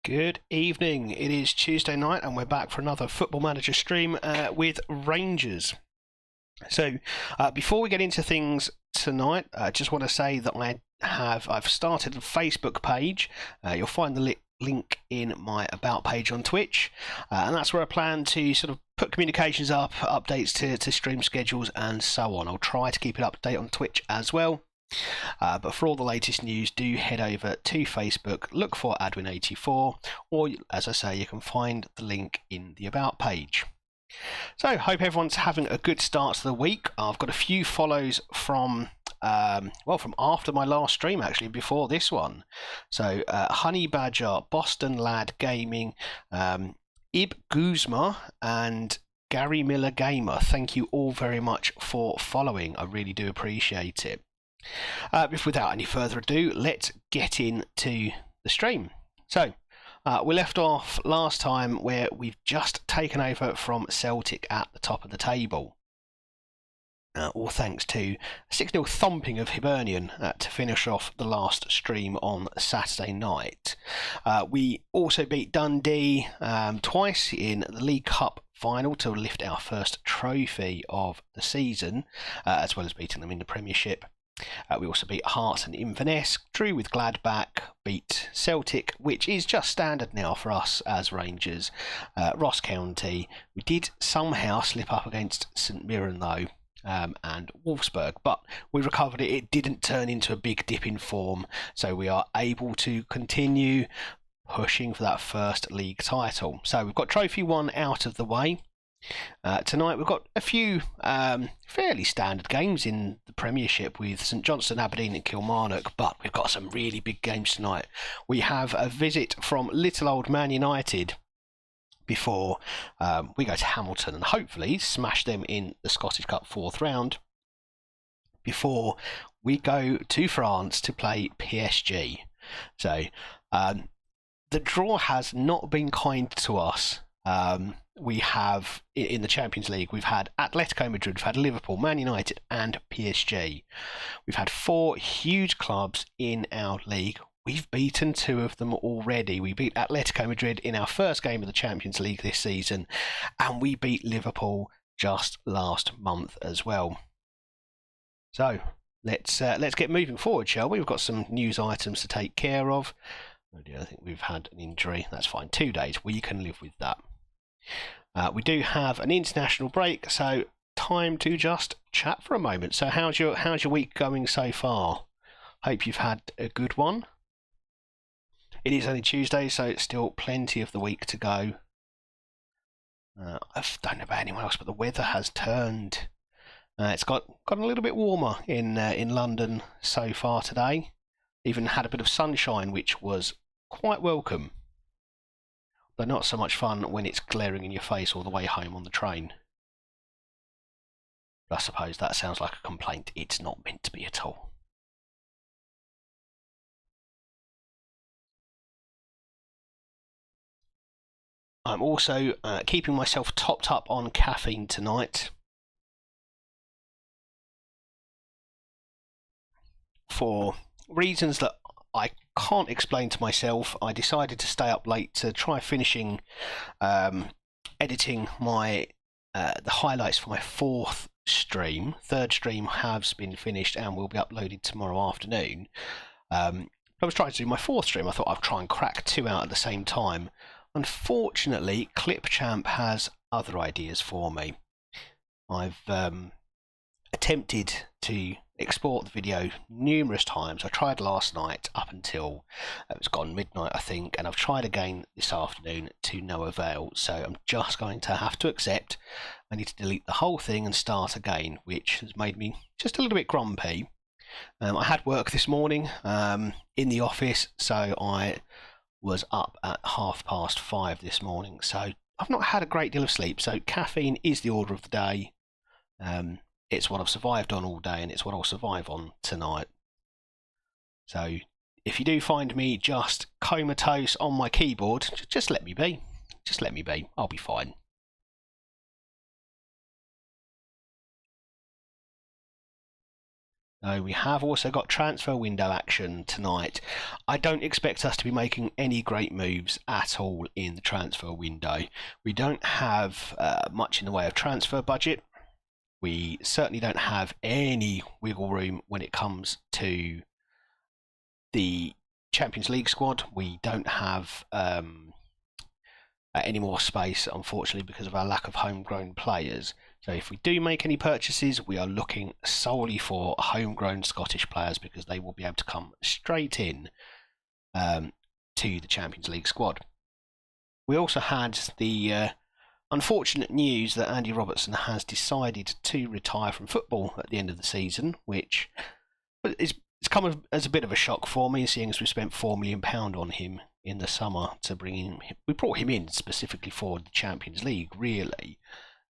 Good evening. It is Tuesday night and we're back for another Football Manager stream with Rangers. So before we get into things tonight, I just want to say that I've started a Facebook page. You'll find the link in my About page on Twitch, and that's where I plan to sort of put communications up, updates to stream schedules and so on. I'll try to keep it up to date on Twitch as well. But for all the latest news, do head over to Facebook, look for Adwin84, or as I say, you can find the link in the About page. So, hope everyone's having a good start to the week. I've got a few follows from from after my last stream, actually, before this one. So, Honey Badger, Boston Lad Gaming, Ib Guzma, and Gary Miller Gamer. Thank you all very much for following. I really do appreciate it. Without any further ado, let's get into the stream. So, we left off last time where we've just taken over from Celtic at the top of the table. All thanks to a 6-0 thumping of Hibernian to finish off the last stream on Saturday night. We also beat Dundee twice in the League Cup final to lift our first trophy of the season, as well as beating them in the Premiership. We also beat Hearts and Inverness, drew with Gladbach, beat Celtic, which is just standard now for us as Rangers, Ross County. We did somehow slip up against St Mirren though, and Wolfsburg, but we recovered it. It didn't turn into a big dip in form, so we are able to continue pushing for that first league title. So we've got Trophy 1 out of the way. Tonight we've got a few fairly standard games in the Premiership with St Johnstone, Aberdeen and Kilmarnock, but we've got some really big games tonight. We have a visit from little old Man United before we go to Hamilton and hopefully smash them in the Scottish Cup 4th round before we go to France to play PSG. So the draw has not been kind to us. We have, in the Champions League, we've had Atletico Madrid, we've had Liverpool, Man United and PSG. We've had 4 huge clubs in our league. We've beaten 2 of them already. We beat Atletico Madrid in our first game of the Champions League this season, and we beat Liverpool just last month as well. So, let's get moving forward, shall we? We've got some news items to take care of. Oh dear, I think we've had an injury. That's fine. 2 days. We can live with that. We do have an international break, so time to just chat for a moment. So how's your week going so far? Hope you've had a good one. It is only Tuesday, so it's still plenty of the week to go. I don't know about anyone else, but the weather has turned. It's gotten a little bit warmer in London so far today. Even had a bit of sunshine, which was quite welcome. But not so much fun when it's glaring in your face all the way home on the train. But I suppose that sounds like a complaint. It's not meant to be at all. I'm also keeping myself topped up on caffeine tonight. For reasons that I can't explain to myself, I decided to stay up late to try finishing editing my the highlights for my 4th stream. 3rd stream has been finished and will be uploaded tomorrow afternoon. I was trying to do my 4th stream. I thought I'd try and crack 2 out at the same time. Unfortunately, Clipchamp has other ideas for me. I've attempted to export the video numerous times. I tried last night up until it was gone midnight, I think, and I've tried again this afternoon to no avail. So I'm just going to have to accept I need to delete the whole thing and start again, which has made me just a little bit grumpy. I had work this morning in the office, so I was up at 5:30 this morning. So I've not had a great deal of sleep. So caffeine is the order of the day. It's what I've survived on all day, and it's what I'll survive on tonight. So if you do find me just comatose on my keyboard, just let me be. Just let me be. I'll be fine. We have also got transfer window action tonight. I don't expect us to be making any great moves at all in the transfer window. We don't have much in the way of transfer budget. We certainly don't have any wiggle room when it comes to the Champions League squad. We don't have any more space, unfortunately, because of our lack of homegrown players. So if we do make any purchases, we are looking solely for homegrown Scottish players, because they will be able to come straight in to the Champions League squad. We also had the unfortunate news that Andy Robertson has decided to retire from football at the end of the season, which it's come as a bit of a shock for me, seeing as we spent £4 million on him in the summer to bring him. We brought him in specifically for the Champions League, really,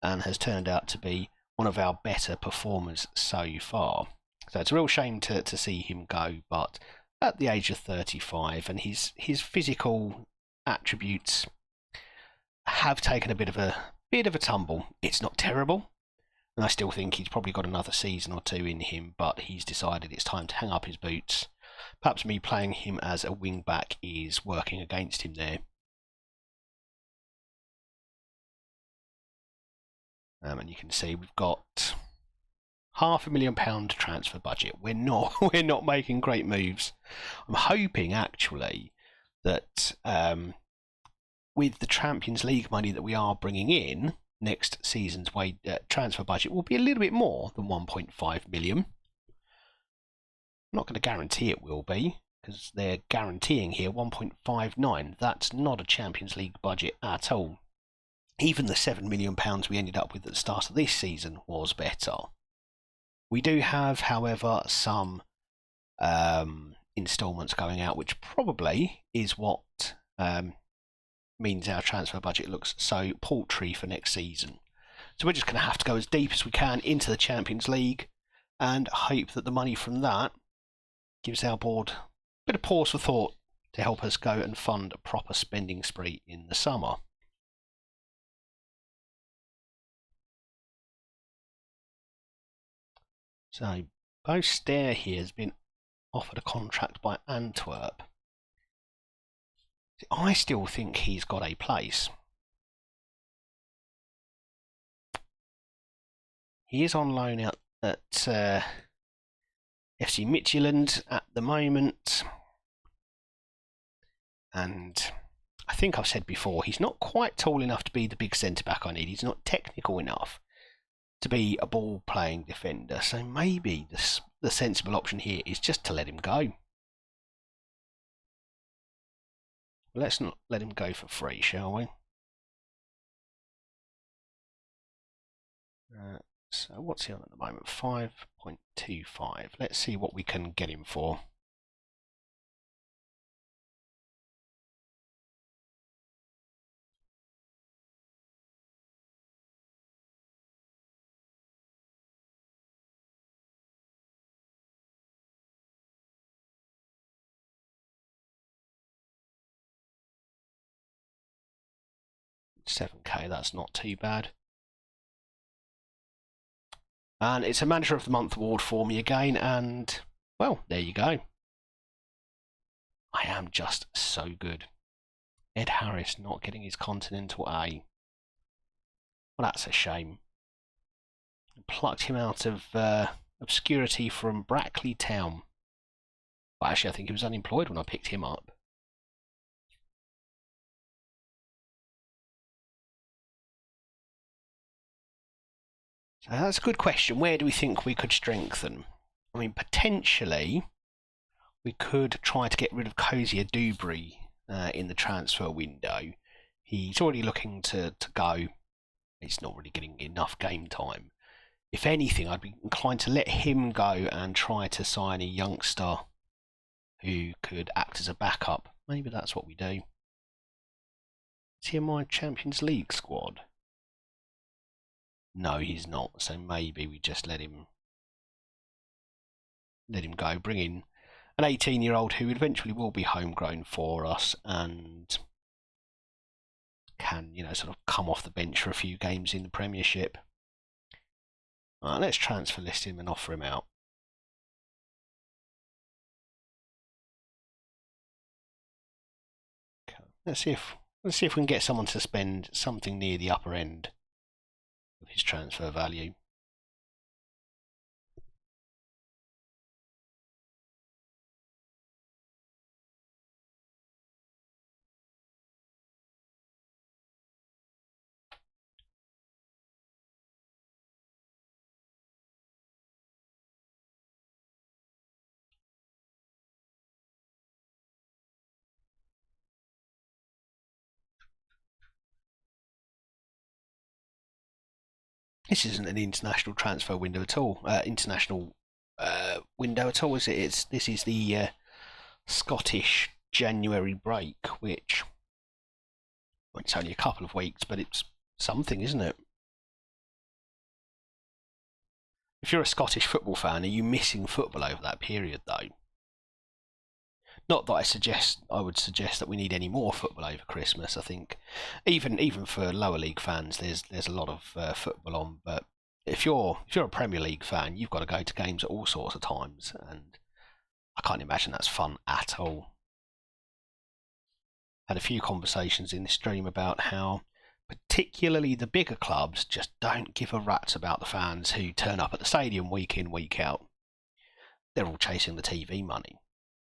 and has turned out to be one of our better performers so far. So it's a real shame to see him go, but at the age of 35, and his physical attributes have taken a bit of a tumble. It's not terrible, and I still think he's probably got another season or two in him, but he's decided it's time to hang up his boots. Perhaps me playing him as a wing back is working against him there. And you can see we've got £500,000 transfer budget. We're not making great moves. I'm hoping actually that with the Champions League money that we are bringing in, next season's transfer budget will be a little bit more than 1.5 million. I'm not going to guarantee it will be, because they're guaranteeing here 1.59. That's not a Champions League budget at all. Even the £7 million we ended up with at the start of this season was better. We do have, however, some instalments going out, which probably is what means our transfer budget looks so paltry for next season. So we're just going to have to go as deep as we can into the Champions League and hope that the money from that gives our board a bit of pause for thought to help us go and fund a proper spending spree in the summer. So Bo Stair here has been offered a contract by Antwerp. I still think he's got a place. He is on loan out at FC Midtjylland at the moment. And I think I've said before, he's not quite tall enough to be the big centre-back I need. He's not technical enough to be a ball-playing defender. So maybe the sensible option here is just to let him go. Let's not let him go for free, shall we? So what's he on at the moment? 5.25. Let's see what we can get him for. £7k, that's not too bad. And it's a Manager of the Month award for me again, and, well, there you go. I am just so good. Ed Harris not getting his Continental A. Well, that's a shame. Plucked him out of obscurity from Brackley Town. Well, actually, I think he was unemployed when I picked him up. So that's a good question. Where do we think we could strengthen? I mean, potentially, we could try to get rid of Cozier Dubry in the transfer window. He's already looking to go. He's not really getting enough game time. If anything, I'd be inclined to let him go and try to sign a youngster who could act as a backup. Maybe that's what we do. Is he in my Champions League squad? No, he's not. So maybe we just let him go. Bring in an 18-year-old who eventually will be homegrown for us and can, sort of come off the bench for a few games in the Premiership. Let's transfer list him and offer him out. let's see if we can get someone to spend something near the upper end of his transfer value. This isn't an international transfer window at all. International window at all, is it? This is the Scottish January break, which, well, it's only a couple of weeks, but it's something, isn't it? If you're a Scottish football fan, are you missing football over that period, though? Not that I would suggest that we need any more football over Christmas. I think even for lower league fans, there's a lot of football on. But if you're a Premier League fan, you've got to go to games at all sorts of times, and I can't imagine that's fun at all. Had a few conversations in this stream about how particularly the bigger clubs just don't give a rat's about the fans who turn up at the stadium week in, week out. They're all chasing the TV money.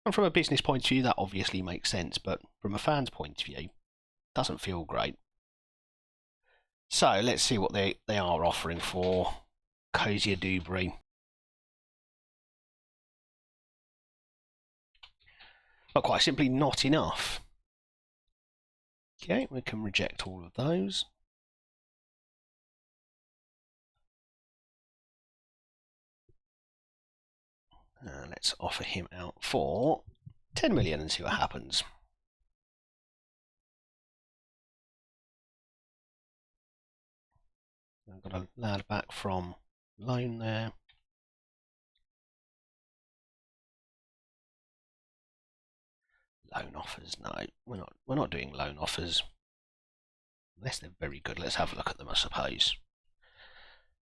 And from a business point of view, that obviously makes sense, but from a fan's point of view, it doesn't feel great. So let's see what they are offering for Cozier Dubry. But quite simply not enough. Okay, we can reject all of those. Let's offer him out for 10 million and see what happens. I've got a lad back from loan there. Loan offers, no, we're not doing loan offers. Unless they're very good. Let's have a look at them, I suppose.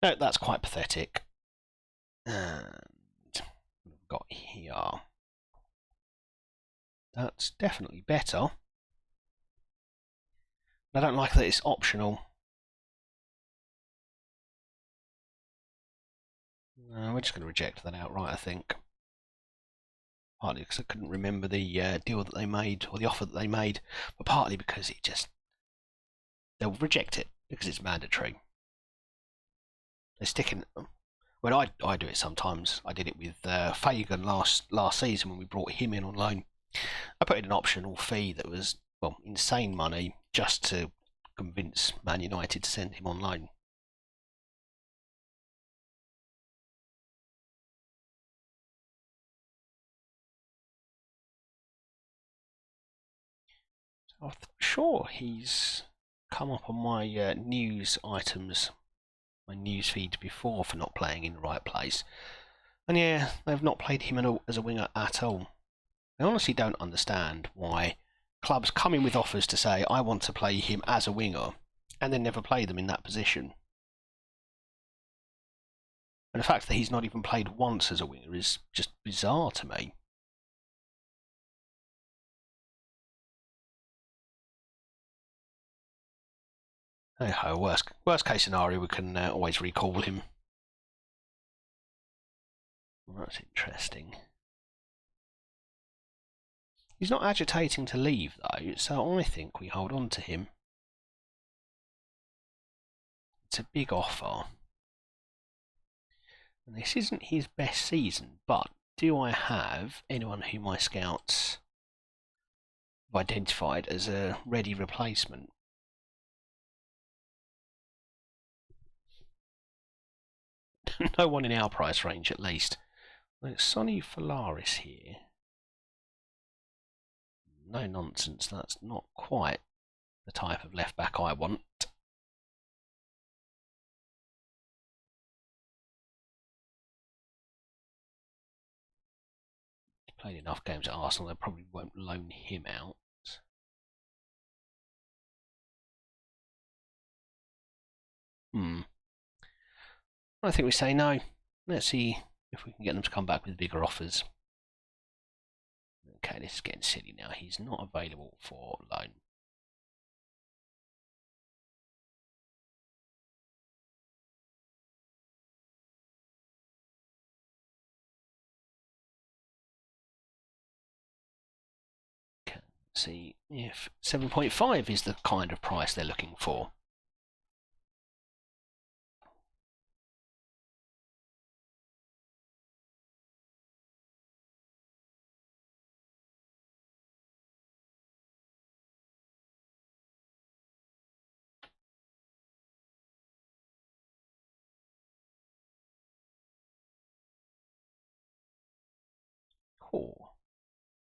No, that's quite pathetic. And we've got here. That's definitely better. I don't like that it's optional. We're just going to reject that outright, I think. Partly because I couldn't remember the deal that they made, or the offer that they made, but partly because they'll reject it because it's mandatory. They're sticking. When I do it sometimes. I did it with Fagan last season when we brought him in on loan. I put in an optional fee that was, well, insane money just to convince Man United to send him on loan. I'm sure he's come up on my news items, my news feed before for not playing in the right place. And yeah, they've not played him as a winger at all. I honestly don't understand why clubs come in with offers to say, I want to play him as a winger, and then never play them in that position. And the fact that he's not even played once as a winger is just bizarre to me. Anyhow, worst case scenario, we can always recall him. Well, that's interesting. He's not agitating to leave, though, so I think we hold on to him. It's a big offer. And this isn't his best season, but do I have anyone who my scouts have identified as a ready replacement? No one in our price range, at least. There's Sonny Falaris here. No nonsense, that's not quite the type of left back I want. He's played enough games at Arsenal, they probably won't loan him out. I think we say no. Let's see if we can get them to come back with bigger offers. Okay, this is getting silly now. He's not available for loan. See if 7.5 is the kind of price they're looking for. Oh,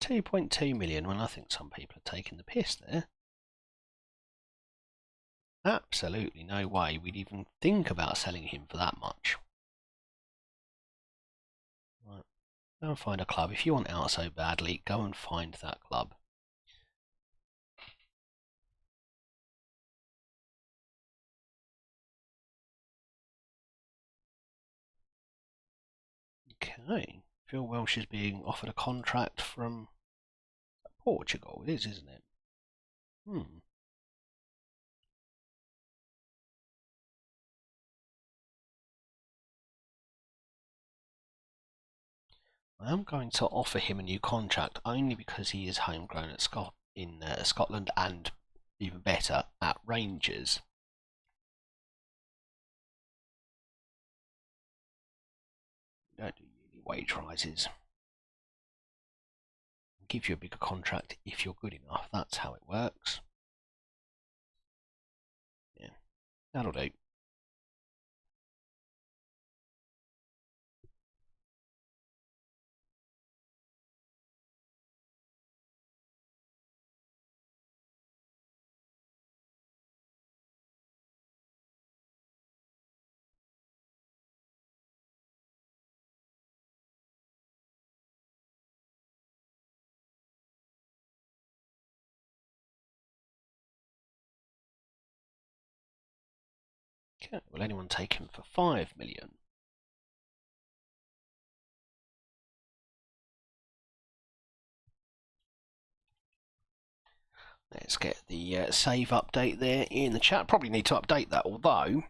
2.2 million. Well, I think some people are taking the piss there. Absolutely no way we'd even think about selling him for that much. Right. Go and find a club. If you want out so badly, go and find that club. Okay. Phil Welsh is being offered a contract from Portugal. It is, isn't it? I am going to offer him a new contract only because he is homegrown at Scotland and even better at Rangers. Don't do yearly wage rises. I'll give you a bigger contract if you're good enough. That's how it works. Yeah, that'll do. Okay, will anyone take him for 5 million? Let's get the save update there in the chat. Probably need to update that, although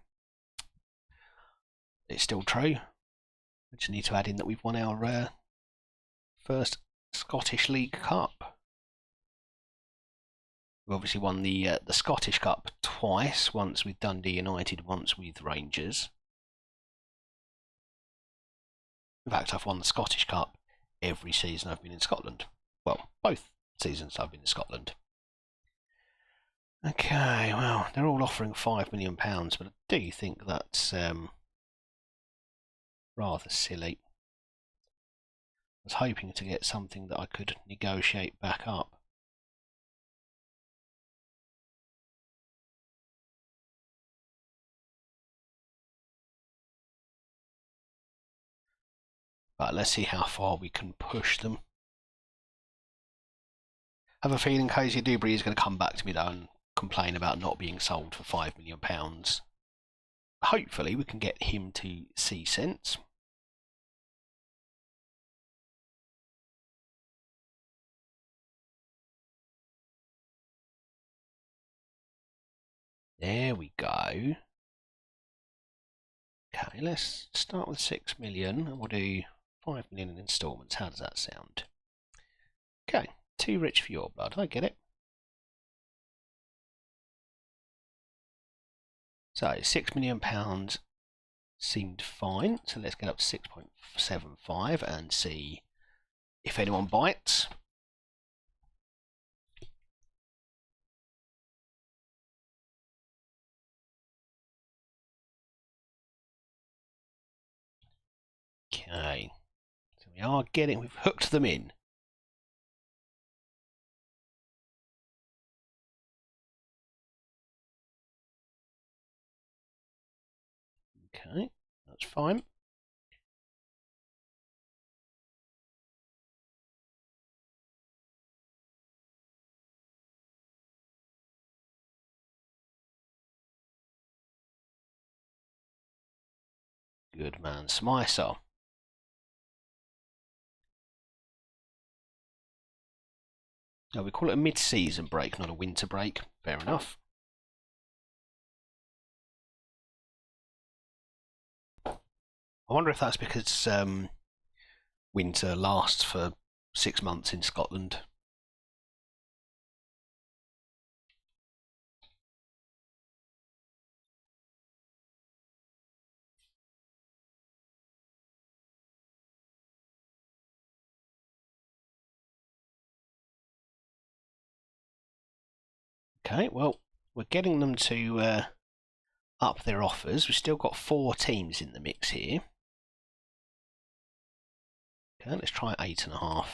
it's still true. We just need to add in that we've won our first Scottish League Cup. We obviously won the Scottish Cup twice, once with Dundee United, once with Rangers. In fact, I've won the Scottish Cup every season I've been in Scotland. Well, both seasons I've been in Scotland. Okay, well, they're all offering £5 million, but I do think that's rather silly. I was hoping to get something that I could negotiate back up. But let's see how far we can push them. I have a feeling Cozy Dewberry is going to come back to me though and complain about not being sold for £5 million. Hopefully we can get him to see sense. There we go. Okay, let's start with 6 million and we'll do 5 million in instalments. How does that sound? Okay, too rich for your blood. I get it. So £6 million seemed fine. So let's get up to 6.75 and see if anyone bites. Okay, so we've hooked them in. Okay, that's fine. Good man, Smyser. No, we call it a mid-season break, not a winter break. Fair enough. I wonder if that's because winter lasts for 6 months in Scotland. Okay, well, we're getting them to up their offers. We've still got 4 teams in the mix here. Okay, let's try 8.5.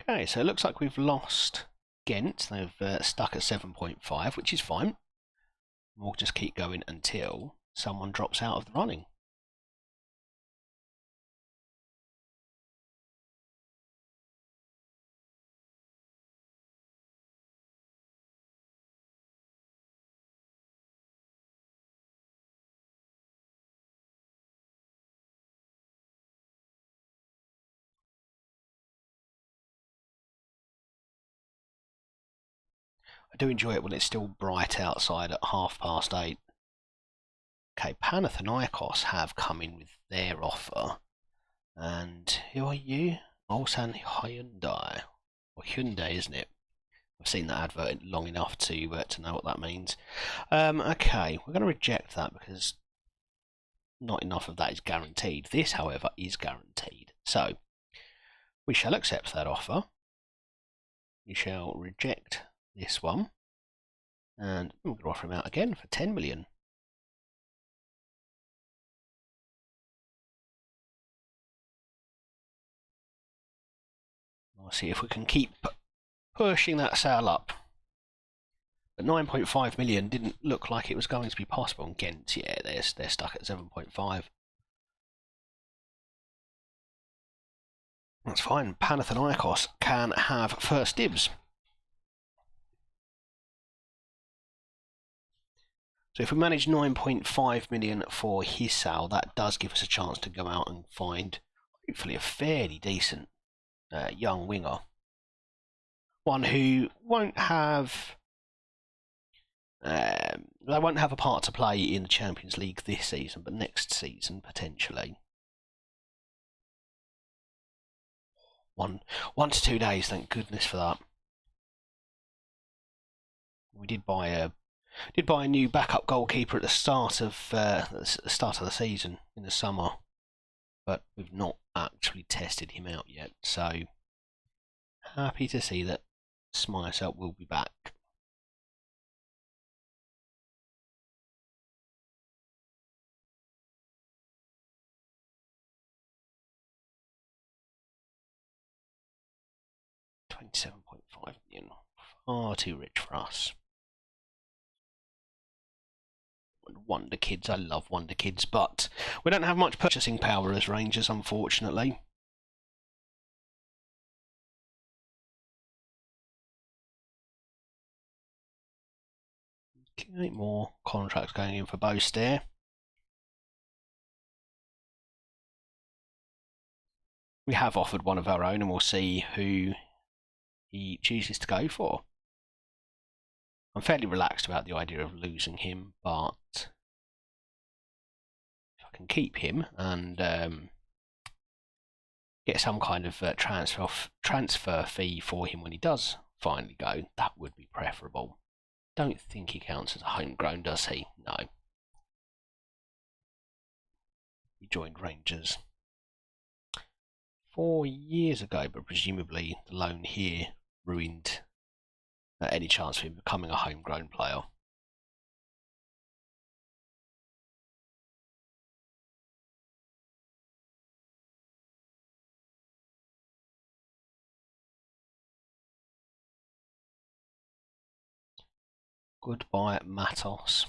Okay, so it looks like we've lost Ghent. They've stuck at 7.5, which is fine. We'll just keep going until someone drops out of the running. I do enjoy it when it's still bright outside at 8:30. Okay, Panathinaikos have come in with their offer. And who are you? Ulsan Hyundai. Or Hyundai, isn't it? I've seen that advert long enough to know what that means. Okay, we're going to reject that because not enough of that is guaranteed. This, however, is guaranteed. So, we shall accept that offer. We shall reject this one. And we're going to offer him out again for 10 million. We'll see if we can keep pushing that sale up. But 9.5 million didn't look like it was going to be possible. And Ghent, yeah, they're stuck at 7.5. That's fine. Panathinaikos can have first dibs. So if we manage 9.5 million for his sale, that does give us a chance to go out and find hopefully a fairly decent young winger. One who won't have they won't have a part to play in the Champions League this season, but next season potentially. 1 to 2 days, thank goodness for that. We did buy a new backup goalkeeper at the start of the season in the summer, but we've not actually tested him out yet. So happy to see that Smyself will be back. $27.5 million, far too rich for us. Wonder Kids, I love Wonder Kids, but we don't have much purchasing power as Rangers, unfortunately. Okay, more contracts going in for Bostair. We have offered one of our own, and we'll see who he chooses to go for. I'm fairly relaxed about the idea of losing him, but if I can keep him and get some kind of transfer fee for him when he does finally go, that would be preferable. Don't think he counts as a homegrown, does he? No. He joined Rangers 4 years ago, but presumably the loan here ruined any chance of him becoming a homegrown player. Goodbye, Matos.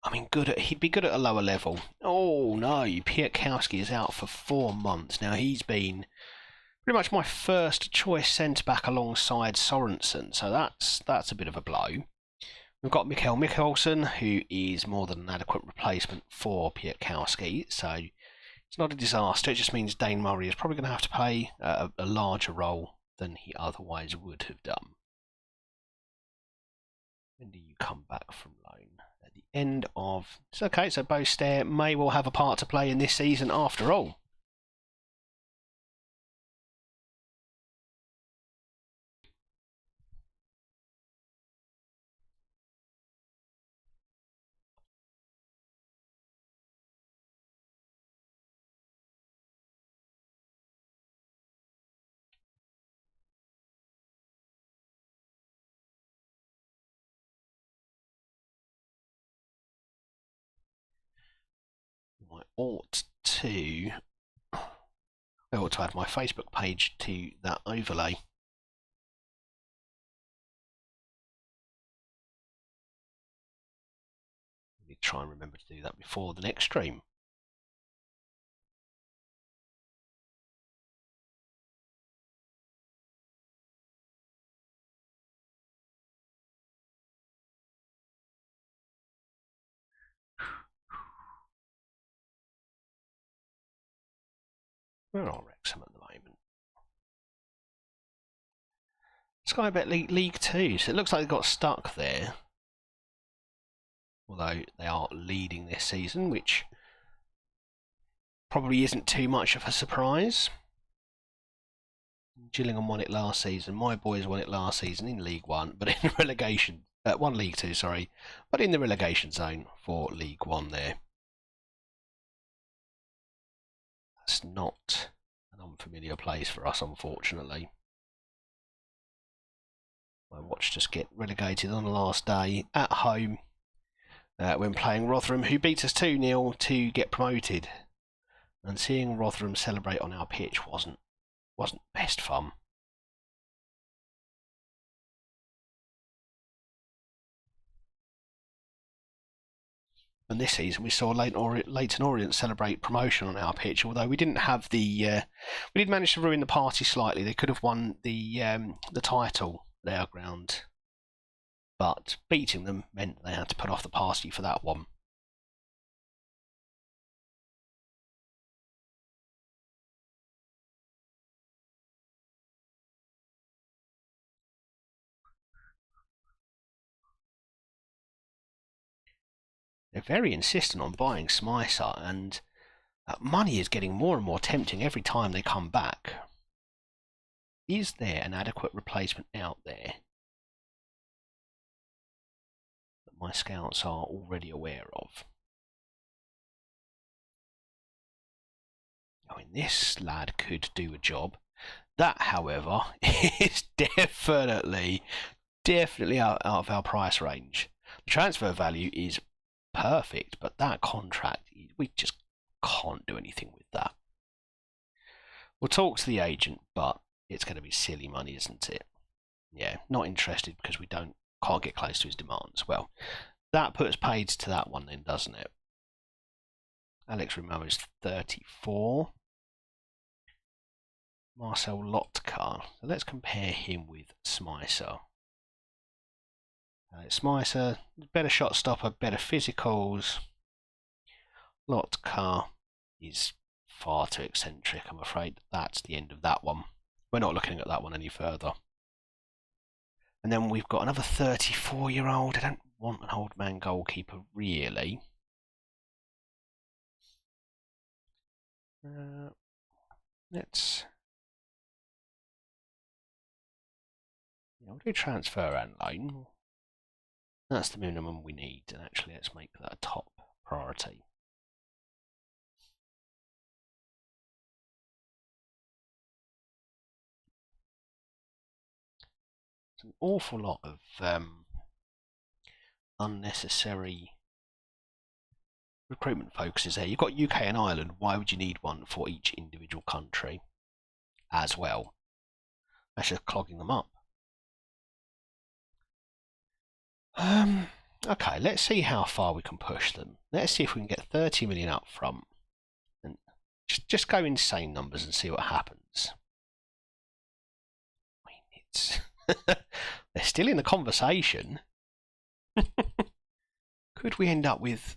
I mean, he'd be good at a lower level. Oh no, Piatkowski is out for 4 months. Now, he's been pretty much my first choice centre-back alongside Sorensen, so that's a bit of a blow. We've got Mikkel Mikkelsen, who is more than an adequate replacement for Piatkowski, so it's not a disaster. It just means Dane Murray is probably going to have to play a larger role than he otherwise would have done. When do you come back from loan? At the end of... It's okay, so Bostair may well have a part to play in this season after all. ought to add my Facebook page to that overlay. Let me try and remember to do that before the next stream. Where are Wrexham at the moment? Sky Bet League 2, so it looks like they got stuck there. Although they are leading this season, which probably isn't too much of a surprise. Gillingham won it last season. My boys won it last season in League 1, but in the relegation... won League 2, sorry. But in the relegation zone for League 1 there. That's not an unfamiliar place for us, unfortunately. I watched us get relegated on the last day at home when playing Rotherham, who beat us 2-0 to get promoted. And seeing Rotherham celebrate on our pitch wasn't best fun. And this season we saw Leyton Orient celebrate promotion on our pitch, although we didn't have the we did manage to ruin the party slightly. They could have won the title at our ground, but beating them meant they had to put off the party for that one. They're very insistent on buying Smyser, and money is getting more and more tempting every time they come back. Is there an adequate replacement out there that my scouts are already aware of? I mean, this lad could do a job. That, however, is definitely out of our price range. The transfer value is perfect, but that contract, we just can't do anything with that. We'll talk to the agent, but it's going to be silly money, isn't it? Yeah, not interested because we can't get close to his demands. Well, that puts paid to that one then, doesn't it? Alex Remo is 34. Marcel Lotka. So let's compare him with Smyser. Smyser, better shot stopper, better physicals. Lotka is far too eccentric, I'm afraid. That's the end of that one. We're not looking at that one any further. And then we've got another 34-year-old. I don't want an old man goalkeeper, really. Let's... we'll do transfer and loan. That's the minimum we need, and actually let's make that a top priority. It's an awful lot of unnecessary recruitment focuses there. You've got UK and Ireland. Why would you need one for each individual country as well? That's just clogging them up. Okay, let's see how far we can push them. Let's see if we can get 30 million up front. And just go insane numbers and see what happens. I mean, it's... they're still in the conversation. Could we end up with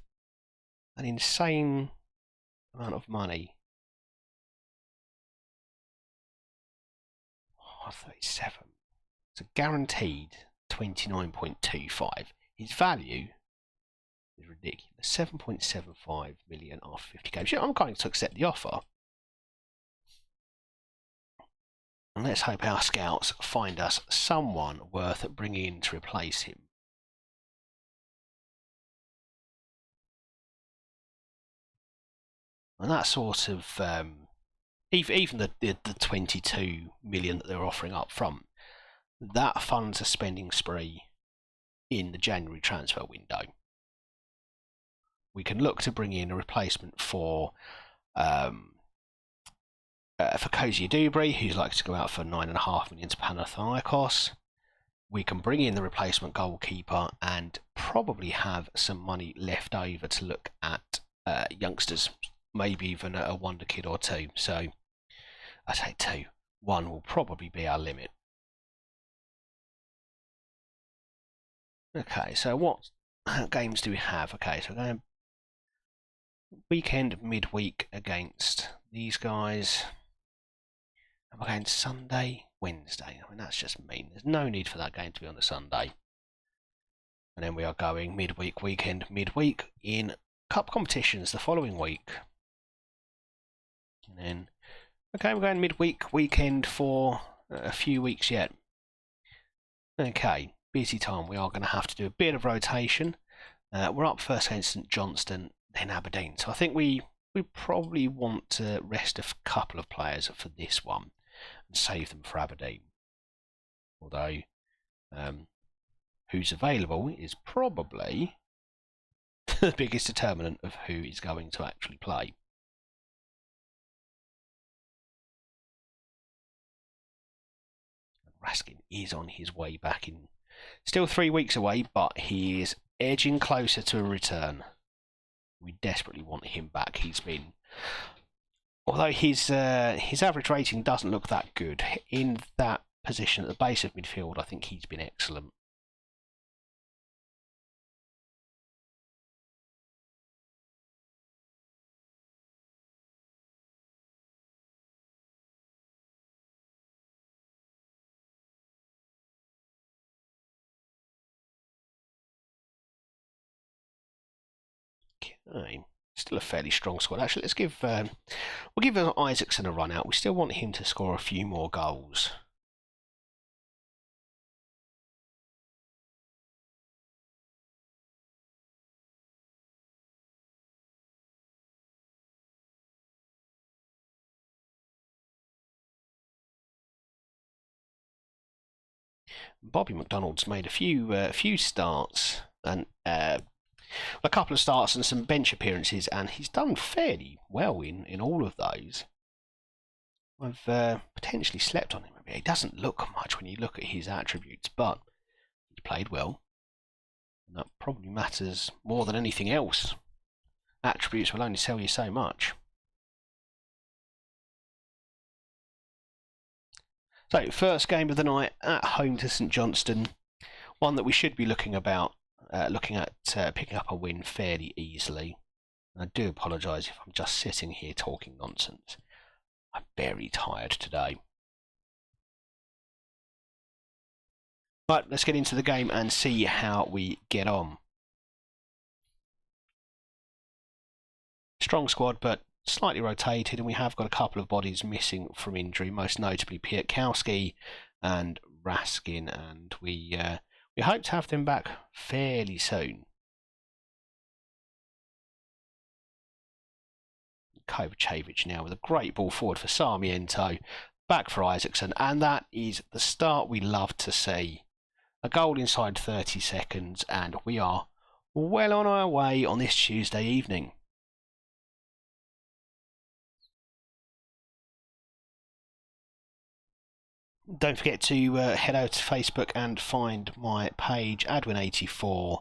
an insane amount of money? 37. It's a guaranteed 29.25. His value is ridiculous. 7.75 million after 50 games. Yeah, I'm going to accept the offer. And let's hope our scouts find us someone worth bringing in to replace him. And that sort of, even the 22 million that they're offering up front, that funds a spending spree in the January transfer window. we can look to bring in a replacement for Cozy Dubry, who's likely to go out for £9.5 million to Panathinaikos. We can bring in the replacement goalkeeper and probably have some money left over to look at youngsters, maybe even a wonder kid or two. So I say two. One will probably be our limit. Okay, so what games do we have? Okay, so we're going weekend, midweek against these guys. And we're going Sunday, Wednesday. I mean, that's just mean. There's no need for that game to be on a Sunday. And then we are going midweek, weekend, midweek in cup competitions the following week. And then, okay, we're going midweek, weekend for a few weeks yet. Okay, busy time. We are going to have to do a bit of rotation. We're up first against St Johnstone, then Aberdeen. So I think we probably want to rest a couple of players for this one and save them for Aberdeen. Although, who's available is probably the biggest determinant of who is going to actually play. Raskin is on his way back in. Still 3 weeks away, but he is edging closer to a return. We desperately want him back. He's been, although his average rating doesn't look that good in that position at the base of midfield, I think he's been excellent. Okay. Still a fairly strong squad. Actually, let's give we'll give Isaacson a run out. We still want him to score a few more goals. Bobby McDonald's made a few starts and a couple of starts and some bench appearances, and he's done fairly well in all of those. I've potentially slept on him a bit. He doesn't look much when you look at his attributes, but he's played well. And that probably matters more than anything else. Attributes will only sell you so much. So, first game of the night at home to St Johnstone. One that we should be looking at picking up a win fairly easily. I do apologise if I'm just sitting here talking nonsense. I'm very tired today. Right, let's get into the game and see how we get on. Strong squad, but slightly rotated, and we have got a couple of bodies missing from injury, most notably Pietkowski and Raskin, and we hope to have them back fairly soon. Kovacevic now with a great ball forward for Sarmiento, back for Isaacson, and that is the start we love to see. A goal inside 30 seconds, and we are well on our way on this Tuesday evening. Don't forget to head over to Facebook and find my page, Adwin84,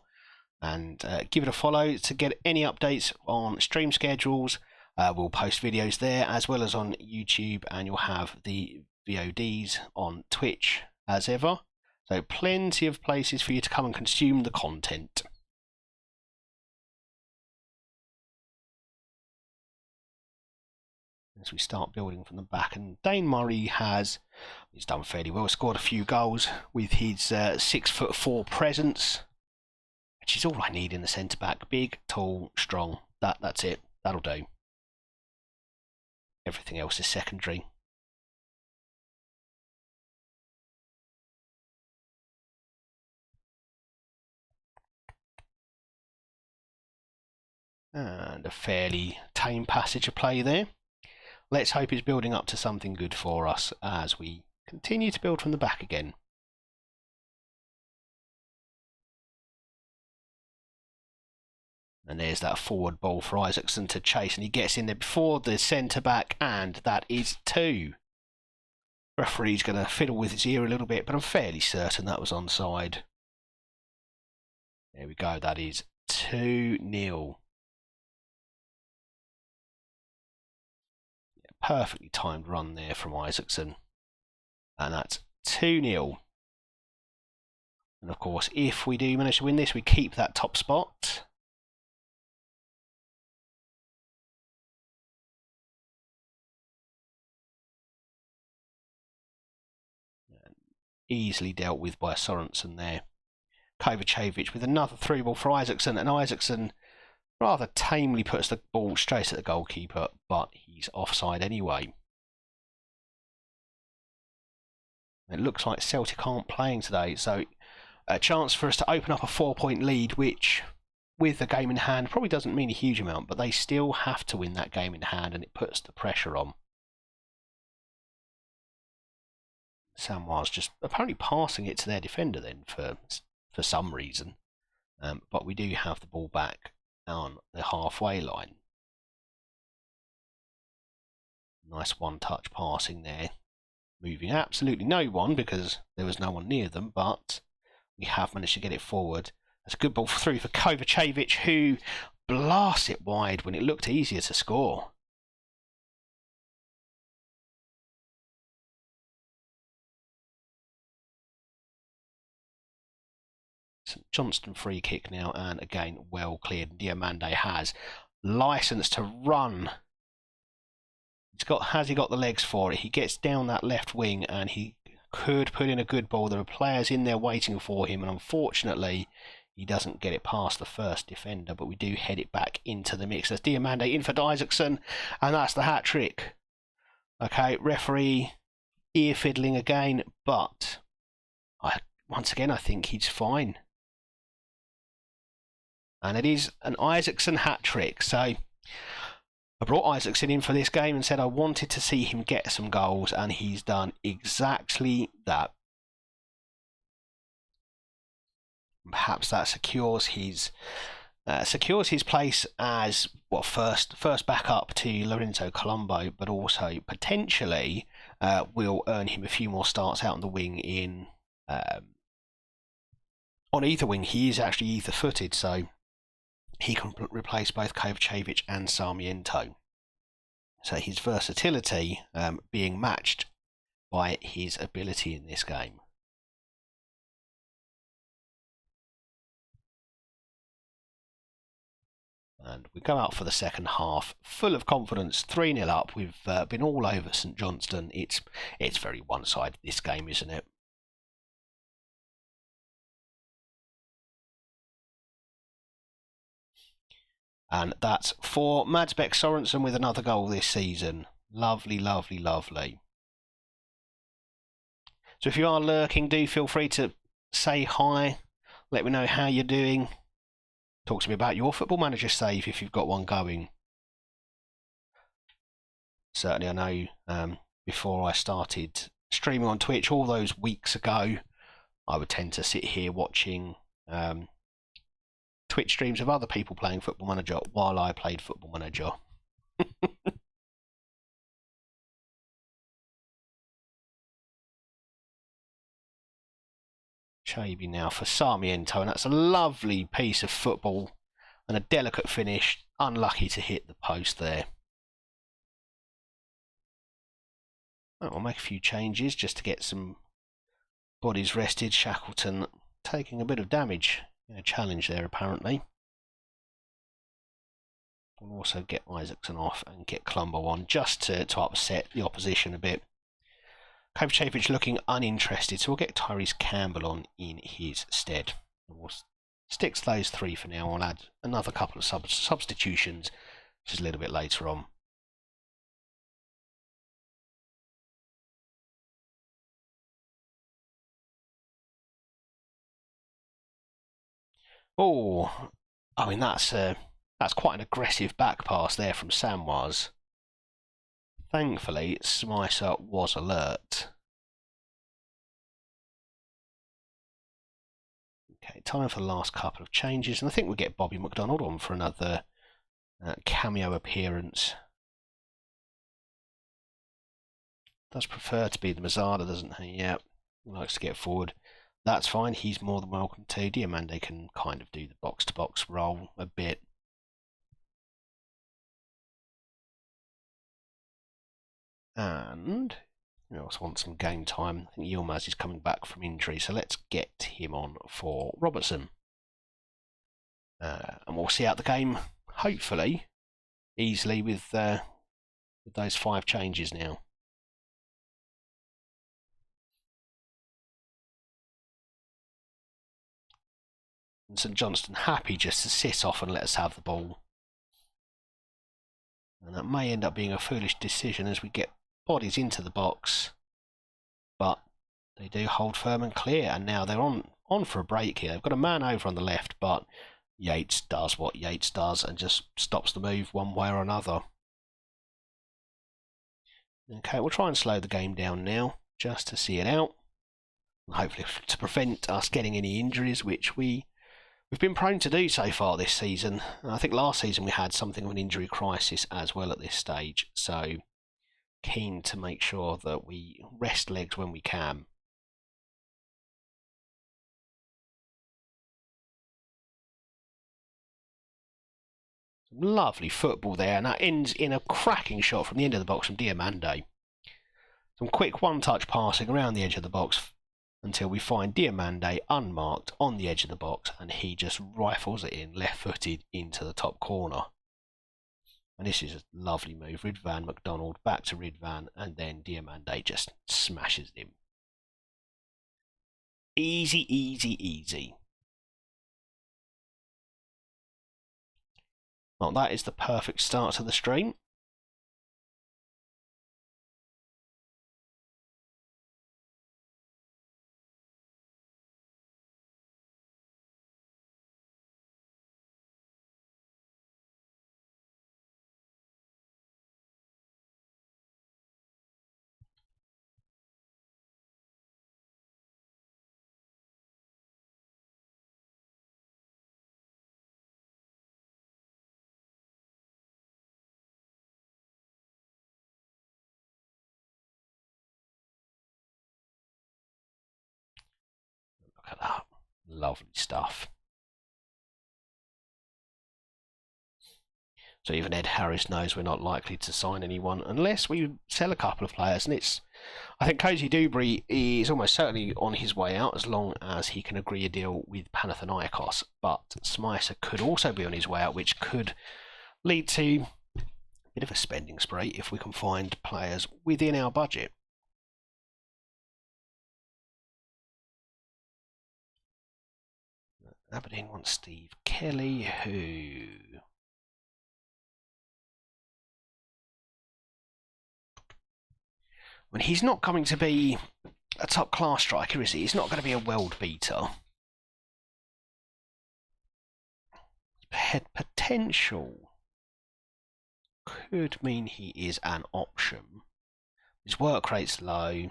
and give it a follow to get any updates on stream schedules. We'll post videos there as well as on YouTube, and you'll have the VODs on Twitch as ever. So plenty of places for you to come and consume the content. As we start building from the back, and Dane Murray he's done fairly well, scored a few goals with his 6'4" presence, which is all I need in the centre back. Big, tall, strong. That's it. That'll do. Everything else is secondary. And a fairly tame passage of play there. Let's hope it's building up to something good for us as we continue to build from the back again. And there's that forward ball for Isaacson to chase, and he gets in there before the centre-back, and that is 2. Referee's going to fiddle with his ear a little bit, but I'm fairly certain that was onside. There we go, that is 2-0. Perfectly timed run there from Isaacson. And that's 2-0. And of course, if we do manage to win this, we keep that top spot. Easily dealt with by Sorensen there. Kovacevic with another through ball for Isaacson, and Isaacson rather tamely puts the ball straight at the goalkeeper, but he's offside anyway. It looks like Celtic aren't playing today, so a chance for us to open up a 4-point lead, which, with the game in hand, probably doesn't mean a huge amount, but they still have to win that game in hand, and it puts the pressure on. Samoa's just apparently passing it to their defender then for some reason. But we do have the ball back on the halfway line. Nice one-touch passing there. Moving absolutely no one because there was no one near them, but we have managed to get it forward. That's a good ball through for Kovacevic, who blasts it wide when it looked easier to score. St Johnston free kick now, and again well cleared. Diamande has license to run. Has he got the legs for it? He gets down that left wing and he could put in a good ball. There are players in there waiting for him, and unfortunately he doesn't get it past the first defender, but we do head it back into the mix. There's Diamande in for Isaacson, and that's the hat trick. Okay, referee ear fiddling again, but once again I think he's fine. And it is an Isaacson hat trick. So I brought Isaacson in for this game and said I wanted to see him get some goals, and he's done exactly that. Perhaps that secures his place as first backup to Lorenzo Colombo, but also potentially will earn him a few more starts out on the wing in on either wing. He is actually either-footed, so he can replace both Kovacevic and Sarmiento. So his versatility being matched by his ability in this game. And we go out for the second half, full of confidence, 3-0 up. We've been all over St Johnston. It's very one-sided, this game, isn't it? And that's for Madsbæk Sorensen with another goal this season. Lovely, lovely, lovely. So if you are lurking, do feel free to say hi. Let me know how you're doing. Talk to me about your Football Manager save if you've got one going. Certainly, I know before I started streaming on Twitch all those weeks ago, I would tend to sit here watching Twitch streams of other people playing Football Manager while I played Football Manager. Chaby now for Sarmiento, and that's a lovely piece of football and a delicate finish. Unlucky to hit the post there. I'll make a few changes just to get some bodies rested. Shackleton taking a bit of damage in a challenge there, apparently. We'll also get Isaacson off and get Colombo on just to upset the opposition a bit. Kovacevic looking uninterested, so we'll get Tyrese Campbell on in his stead. We'll stick to those three for now. I'll add another couple of substitutions just a little bit later on. Oh, I mean that's quite an aggressive back pass there from Samwas. Thankfully, Smicer was alert. Okay, time for the last couple of changes, and I think we'll get Bobby McDonald on for another cameo appearance. Does prefer to be the Mazzarda, doesn't he? Yeah, he likes to get forward. That's fine, he's more than welcome to. Diamande can kind of do the box-to-box role a bit. And we also want some game time. I think Yilmaz is coming back from injury, so let's get him on for Robertson. And we'll see out the game, hopefully, easily with those 5 changes now. And St Johnstone happy just to sit off and let us have the ball. And that may end up being a foolish decision as we get bodies into the box. But they do hold firm and clear, and now they're on for a break here. They've got a man over on the left, but Yates does what Yates does and just stops the move one way or another. Okay, we'll try and slow the game down now, just to see it out. And hopefully to prevent us getting any injuries, which we've been prone to do so far this season. I think last season we had something of an injury crisis as well at this stage, so keen to make sure that we rest legs when we can. Lovely football there, and that ends in a cracking shot from the end of the box from Diamande. Some quick one-touch passing around the edge of the box until we find Diamande unmarked on the edge of the box, and he just rifles it in left-footed into the top corner. And this is a lovely move. Ridvan McDonald back to Ridvan, and then Diamande just smashes him. Easy, easy, easy. Well, that is the perfect start to the stream. Look at that. Lovely stuff. So even Ed Harris knows we're not likely to sign anyone unless we sell a couple of players. And I think Cozy Dubry is almost certainly on his way out as long as he can agree a deal with Panathinaikos. But Smyser could also be on his way out, which could lead to a bit of a spending spree if we can find players within our budget. Aberdeen wants Steve Kelly, who... I mean, he's not going to be a top-class striker, is he? He's not going to be a world beater. Potential could mean he is an option. His work rate's low.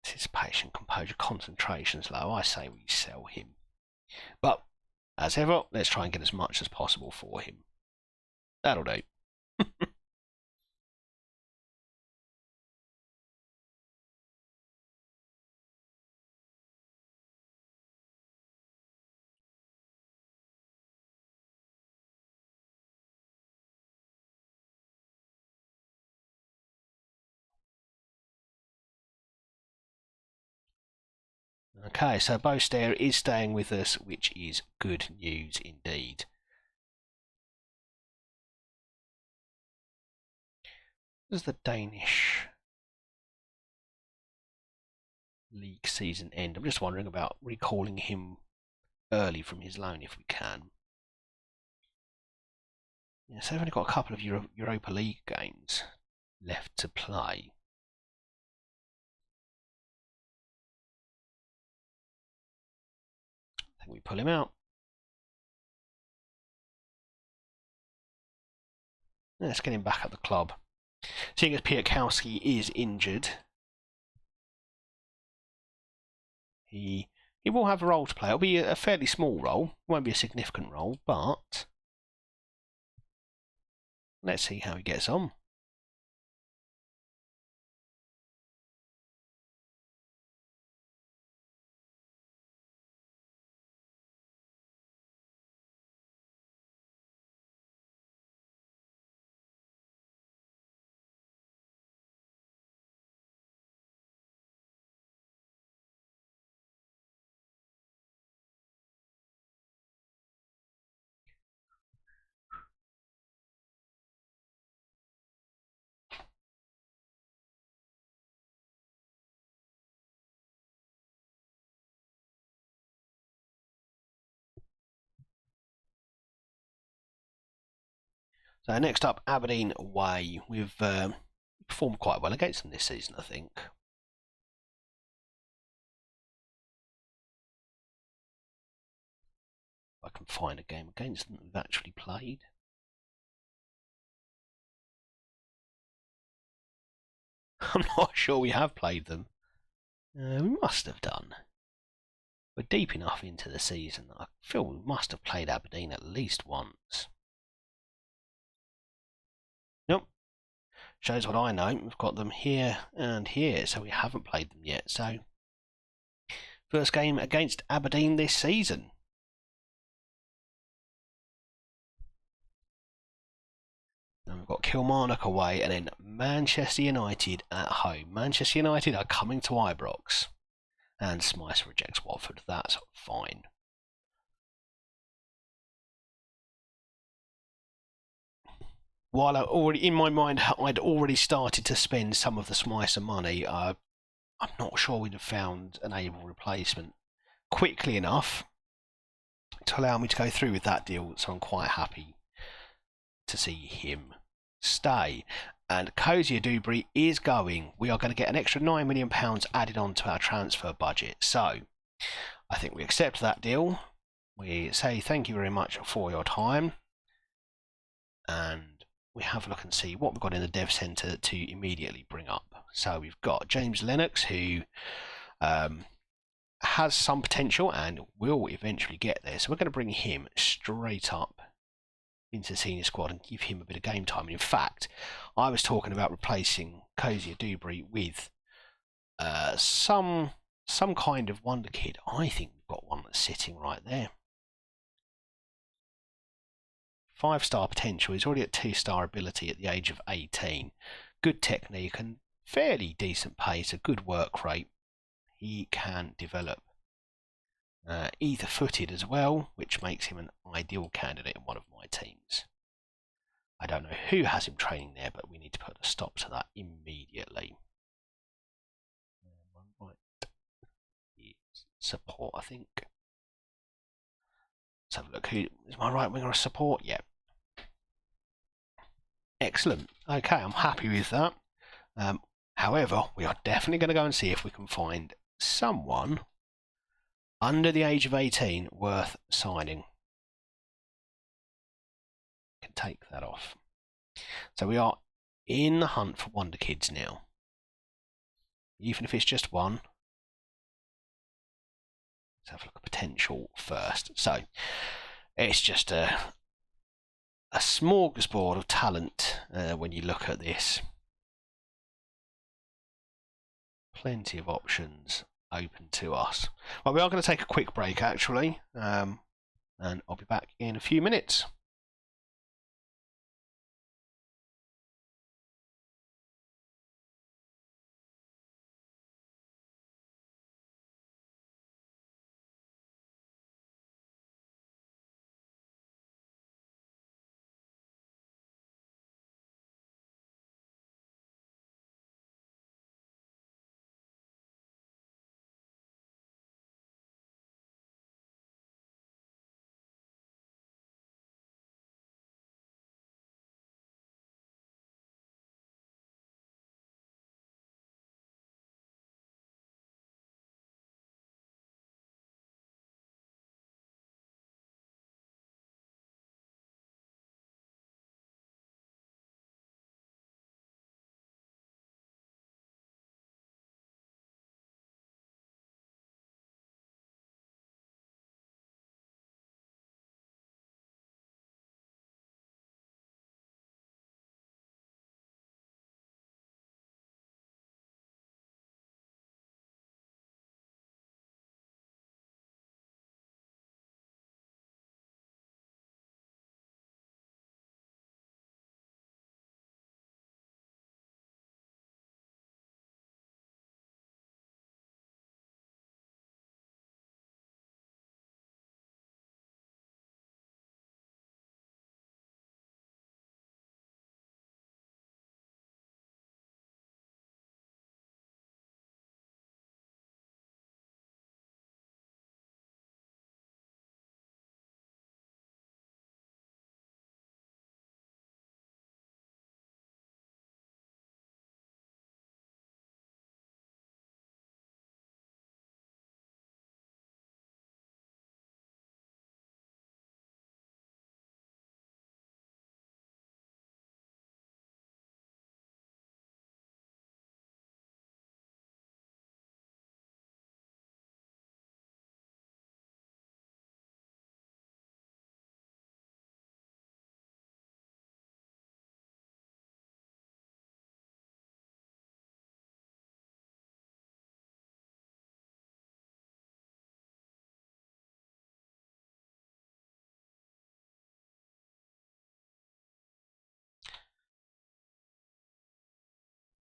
Anticipation, composure, concentration's low. I say we sell him. But, as ever, let's try and get as much as possible for him. That'll do. Okay, so Bostair is staying with us, which is good news indeed. Does the Danish league season end? I'm just wondering about recalling him early from his loan if we can. Yeah, so they've only got a couple of Europa League games left to play. I think we pull him out. Let's get him back at the club. Seeing as Piatkowski is injured, he He will have a role to play. It'll be a fairly small role. It won't be a significant role, but let's see how he gets on. So next up, Aberdeen away. We've performed quite well against them this season, I think. I can find a game against them that we've actually played. I'm not sure we have played them. We must have done. We're deep enough into the season that I feel we must have played Aberdeen at least once. Nope. Shows what I know. We've got them here and here, so we haven't played them yet. So, first game against Aberdeen this season. And we've got Kilmarnock away and then Manchester United at home. Manchester United are coming to Ibrox. And Smythe rejects Watford. That's fine. While in my mind, I'd already started to spend some of the Smythe money, I'm not sure we'd have found an able replacement quickly enough to allow me to go through with that deal. So I'm quite happy to see him stay. And Kozia Dubry is going. We are going to get an extra £9 million added on to our transfer budget. So I think we accept that deal. We say thank you very much for your time. And we have a look and see what we've got in the dev centre to immediately bring up. So we've got James Lennox, who has some potential and will eventually get there. So we're going to bring him straight up into the senior squad and give him a bit of game time. And in fact, I was talking about replacing Kozia Dubry with some kind of wonder kid. I think we've got one that's sitting right there. 5-star potential. He's already at 2-star ability at the age of 18. Good technique and fairly decent pace, a good work rate. He can develop. Either-footed as well, which makes him an ideal candidate in one of my teams. I don't know who has him training there, but we need to put a stop to that immediately. Right. Support, I think. Let's have a look. Who is my right winger? Support? Yep. Excellent. Okay, I'm happy with that. However, we are definitely going to go and see if we can find someone under the age of 18 worth signing. Can take that off. So we are in the hunt for wonder kids now. Even if it's just one. Let's have a look at potential first. So it's just a smorgasbord of talent when you look at this. Plenty of options open to us. Well, we are going to take a quick break actually, and I'll be back in a few minutes.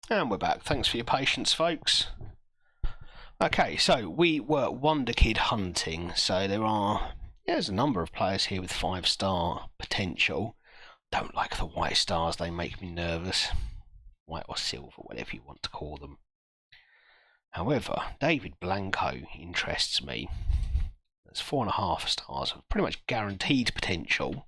And we're back. Thanks for your patience, folks. Okay, so we were Wonder Kid hunting. So there's a number of players here with 5-star potential. Don't like the white stars, they make me nervous. White or silver, whatever you want to call them. However, David Blanco interests me. There's 4.5 stars of pretty much guaranteed potential.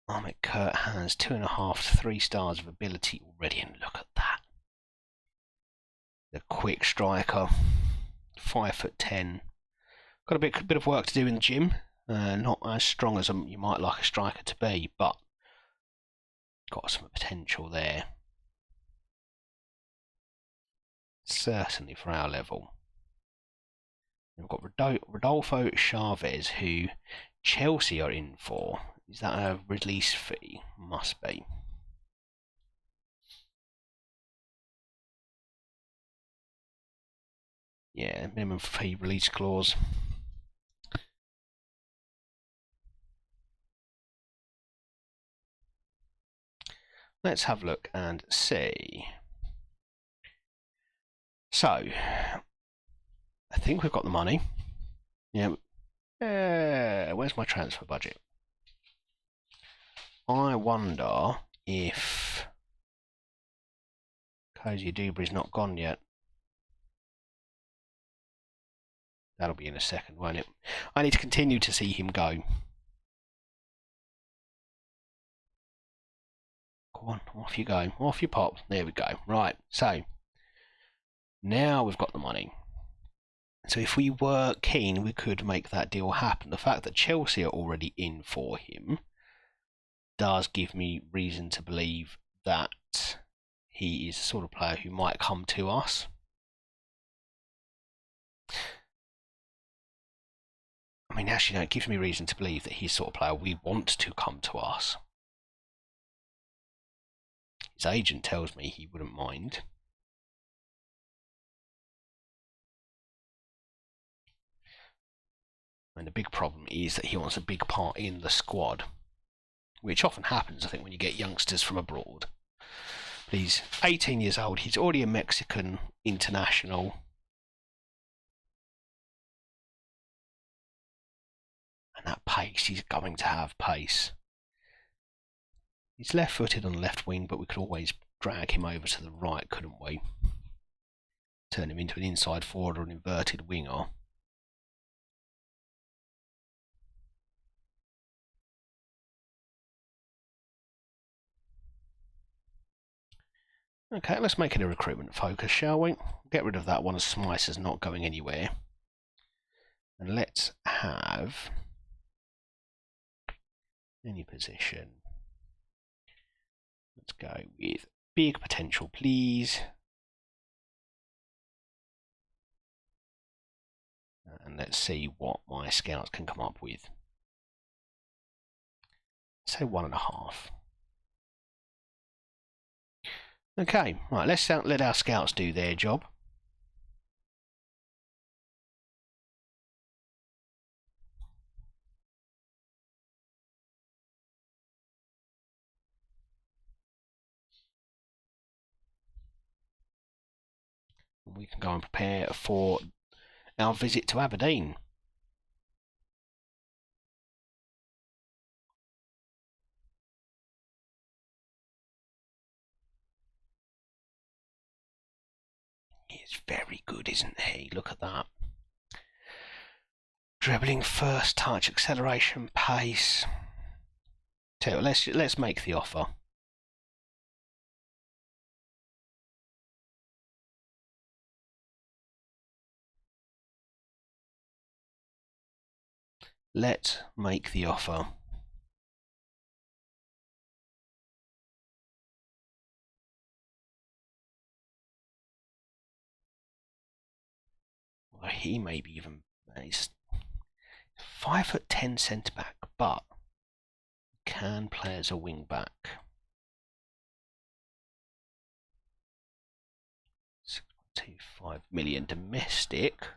Ahmet Kurt has 2.5 to 3 stars of ability already, and look at that. The quick striker, 5'10". Got a bit of work to do in the gym. Not as strong as you might like a striker to be, but got some potential there. Certainly for our level. We've got Rodolfo Chavez, who Chelsea are in for. Is that a release fee? Must be. Yeah, minimum fee release clause. Let's have a look and see. So, I think we've got the money. Yeah. Where's my transfer budget? I wonder if Cozy Dubry's not gone yet. That'll be in a second, won't it? I need to continue to see him go. Go on, off you go. Off you pop. There we go. Right, so now we've got the money. So if we were keen, we could make that deal happen. The fact that Chelsea are already in for him does give me reason to believe that he is the sort of player who might come to us. I mean, actually, no, it gives me reason to believe that he's the sort of player we want to come to us. His agent tells me he wouldn't mind. And the big problem is that he wants a big part in the squad, which often happens, I think, when you get youngsters from abroad. But he's 18 years old. He's already a Mexican international. And that pace, he's going to have pace. He's left-footed on the left wing, but we could always drag him over to the right, couldn't we? Turn him into an inside forward or an inverted winger. Okay, let's make it a recruitment focus, shall we? Get rid of that one as Smycer's not going anywhere. And let's have any position. Let's go with big potential, please. And let's see what my scouts can come up with. Say 1.5. Okay, right, let's let our scouts do their job. We can go and prepare for our visit to Aberdeen. He's very good, isn't he? Look at that. Dribbling, first touch, acceleration, pace. So let's make the offer. Let's make the offer. Well, he may be even. He's 5'10" centre back, but can play as a wing back. 6.25 million domestic.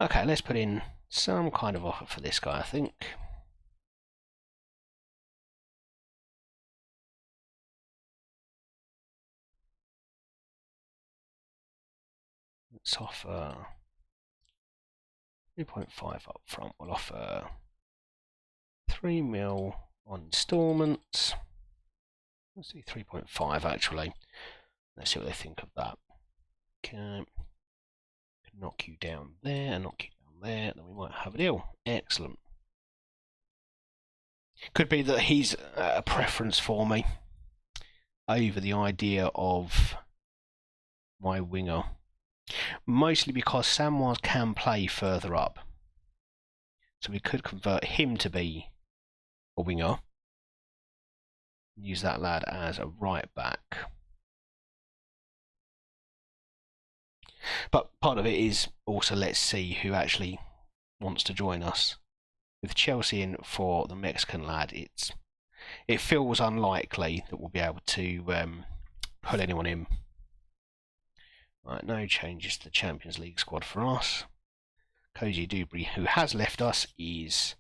Okay, let's put in some kind of offer for this guy, I think. Let's offer 3.5 up front. We'll offer 3 mil on instalments. Let's do 3.5 actually. Let's see what they think of that. Okay. Knock you down there, knock you down there, then we might have a deal. Excellent. Could be that he's a preference for me over the idea of my winger. Mostly because Samwise can play further up. So we could convert him to be a winger. Use that lad as a right back. But part of it is also let's see who actually wants to join us. With Chelsea in for the Mexican lad, it feels unlikely that we'll be able to pull anyone in. Right, no changes to the Champions League squad for us. Koji Dubry, who has left us, is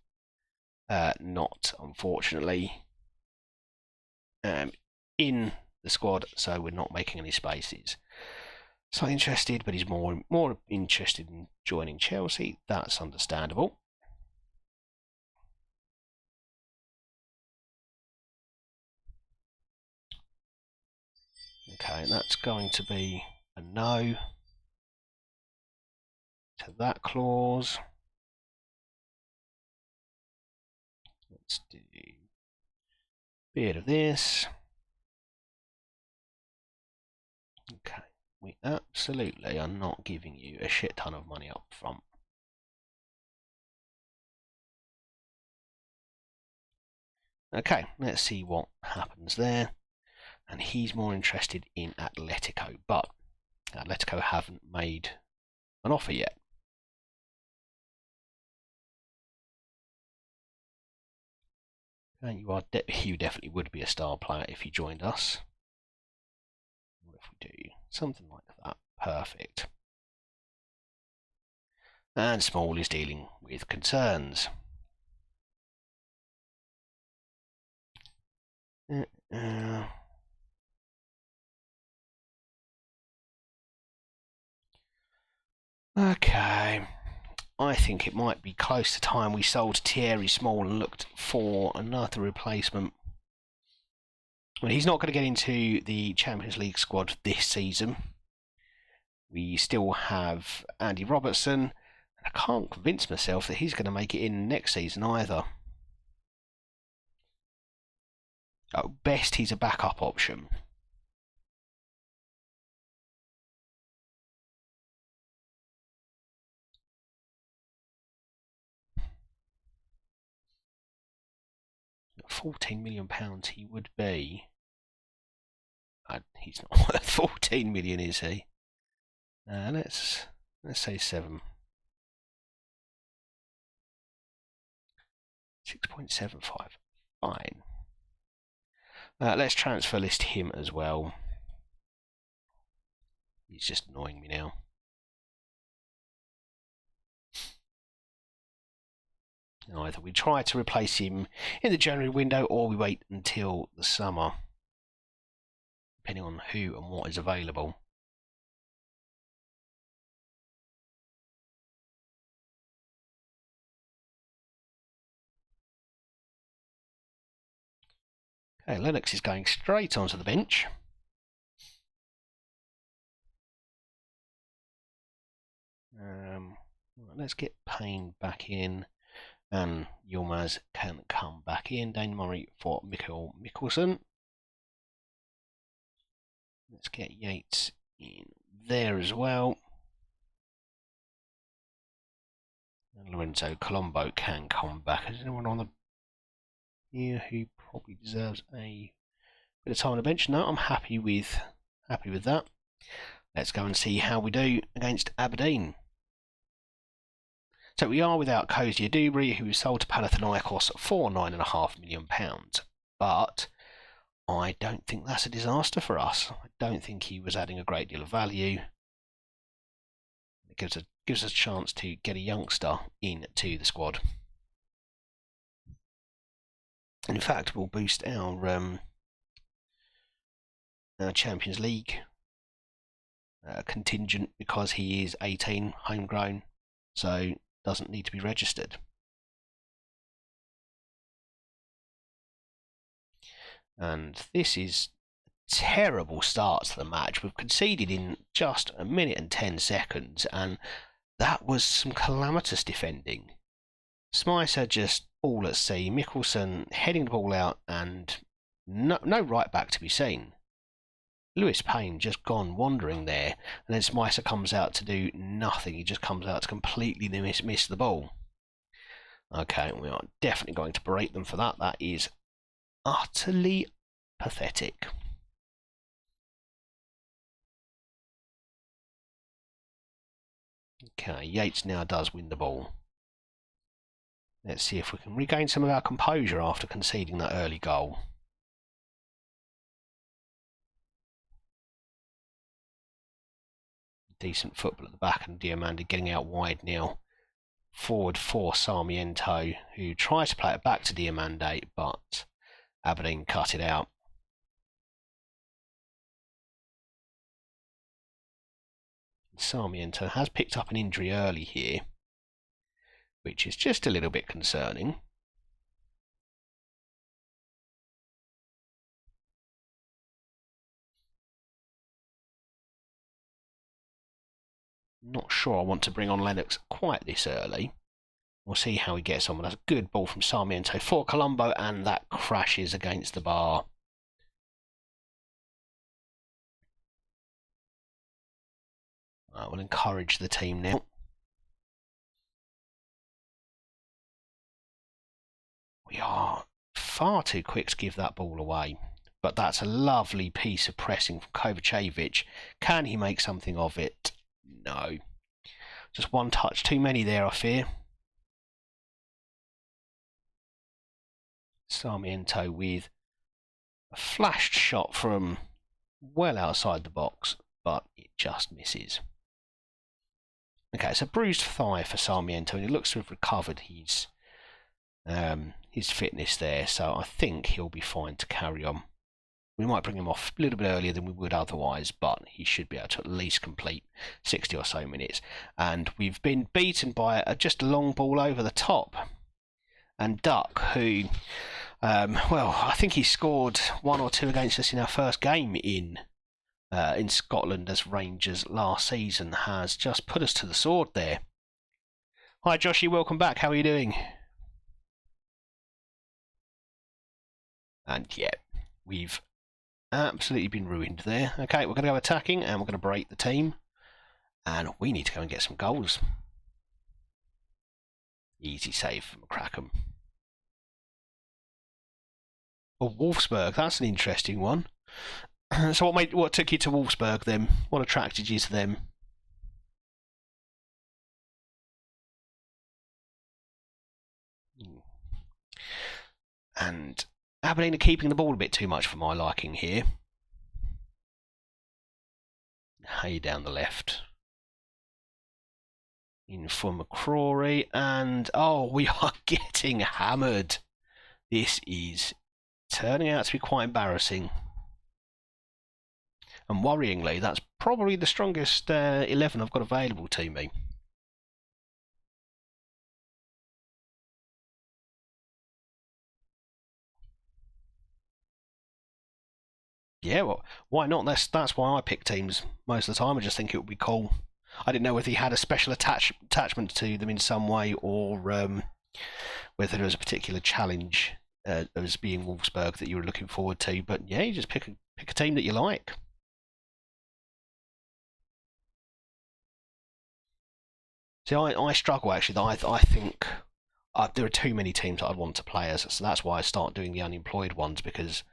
not, unfortunately, in the squad, so we're not making any spaces. So interested, but he's more interested in joining Chelsea. That's understandable. Okay, that's going to be a no to that clause. Let's do a bit of this. Okay, we absolutely are not giving you a shit ton of money up front. Okay, let's see what happens there. And he's more interested in Atletico, but Atletico haven't made an offer yet. And you definitely would be a star player if you joined us. What if we do something like that? Perfect. And Small is dealing with concerns. Okay, I think it might be close to time we sold Thierry Small and looked for another replacement. Well, he's not going to get into the Champions League squad this season. We still have Andy Robertson, and I can't convince myself that he's going to make it in next season either. At best, he's a backup option. £14 million he would be. He's not worth 14 million, is he? Let's say 7. 6.75. Fine. Let's transfer list him as well. He's just annoying me now. Either we try to replace him in the January window or we wait until the summer, depending on who and what is available. Okay, Lennox is going straight onto the bench. Let's get Payne back in, and Yilmaz can come back in. Dane Murray for Mikkel Mikkelsen. Let's get Yates in there as well. And Lorenzo Colombo can come back. Is anyone on the here who probably deserves a bit of time on the bench? No, I'm happy with that. Let's go and see how we do against Aberdeen. So we are without Kozia Dubry, who was sold to Panathinaikos for £9.5 million. But I don't think that's a disaster for us. I don't think he was adding a great deal of value. It gives us a chance to get a youngster into the squad. And in fact, we'll boost our Champions League contingent because he is 18, homegrown, so doesn't need to be registered. And this is a terrible start to the match. We've conceded in just a minute and 10 seconds, and that was some calamitous defending. Smicer just all at sea. Mickelson heading the ball out, and no right back to be seen. Lewis Payne just gone wandering there, and then Smicer comes out to do nothing. He just comes out to completely miss the ball. Okay, we are definitely going to berate them for that. That is utterly pathetic. Okay, Yates now does win the ball. Let's see if we can regain some of our composure after conceding that early goal. Decent football at the back, and Diamandi getting out wide now. Forward for Sarmiento, who tries to play it back to Diamandi, but Aberdeen cut it out. Sarmiento has picked up an injury early here, which is just a little bit concerning. Not sure I want to bring on Lennox quite this early. We'll see how he gets on. That's a good ball from Sarmiento for Colombo, and that crashes against the bar. I will encourage the team now. We are far too quick to give that ball away. But that's a lovely piece of pressing from Kovacevic. Can he make something of it? No. Just one touch too many there, I fear. Sarmiento with a flashed shot from well outside the box, but it just misses. Okay, it's a bruised thigh for Sarmiento, and he looks to have recovered his fitness there, so I think he'll be fine to carry on. We might bring him off a little bit earlier than we would otherwise, but he should be able to at least complete 60 or so minutes. And we've been beaten by just a long ball over the top. And Duck, who, well, I think he scored 1 or 2 against us in our first game in Scotland as Rangers last season, has just put us to the sword there. Hi Joshy, welcome back. How are you doing? And yeah, we've absolutely been ruined there. Okay, we're going to go attacking, and we're going to break the team, and we need to go and get some goals. Easy save from Crackham. Oh, Wolfsburg, that's an interesting one. So what took you to Wolfsburg then? What attracted you to them? And Aberdeen are keeping the ball a bit too much for my liking here. Hay down the left. In for McCrory, and oh, we are getting hammered. This is turning out to be quite embarrassing. And worryingly, that's probably the strongest 11 I've got available to me. Yeah, well, why not? That's why I pick teams most of the time. I just think it would be cool. I didn't know whether he had a special attachment to them in some way, or whether there was a particular challenge as being Wolfsburg that you were looking forward to. But yeah, you just pick a team that you like. See, I struggle actually. I think there are too many teams that I'd want to play as, so that's why I start doing the unemployed ones, because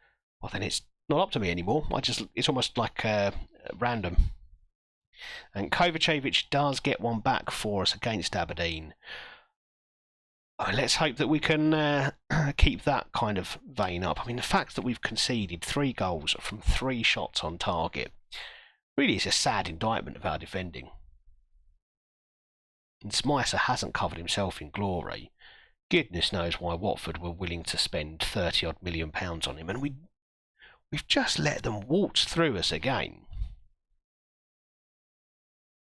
well, then it's not up to me anymore. It's almost like random. And Kovacevic does get one back for us against Aberdeen. Let's hope that we can keep that kind of vein up. I mean, the fact that we've conceded 3 goals from 3 shots on target really is a sad indictment of our defending. And Smicer hasn't covered himself in glory. Goodness knows why Watford were willing to spend 30-odd million pounds on him, and we've just let them waltz through us again.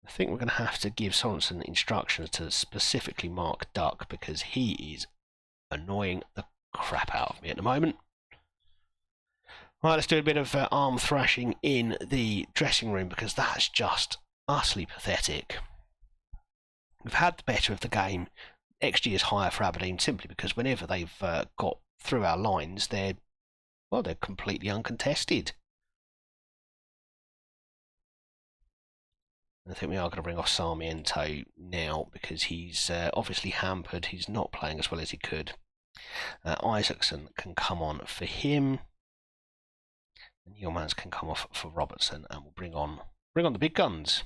I think we're going to have to give Sorensen instructions to specifically mark Duck because he is annoying the crap out of me at the moment. Right, let's do a bit of arm thrashing in the dressing room because that's just utterly pathetic. We've had the better of the game. XG is higher for Aberdeen simply because whenever they've got through our lines, they're completely uncontested. I think we are going to bring off Sarmiento now because he's obviously hampered. He's not playing as well as he could. Isaacson can come on for him. And Yeomans can come off for Robertson, and we'll bring on the big guns.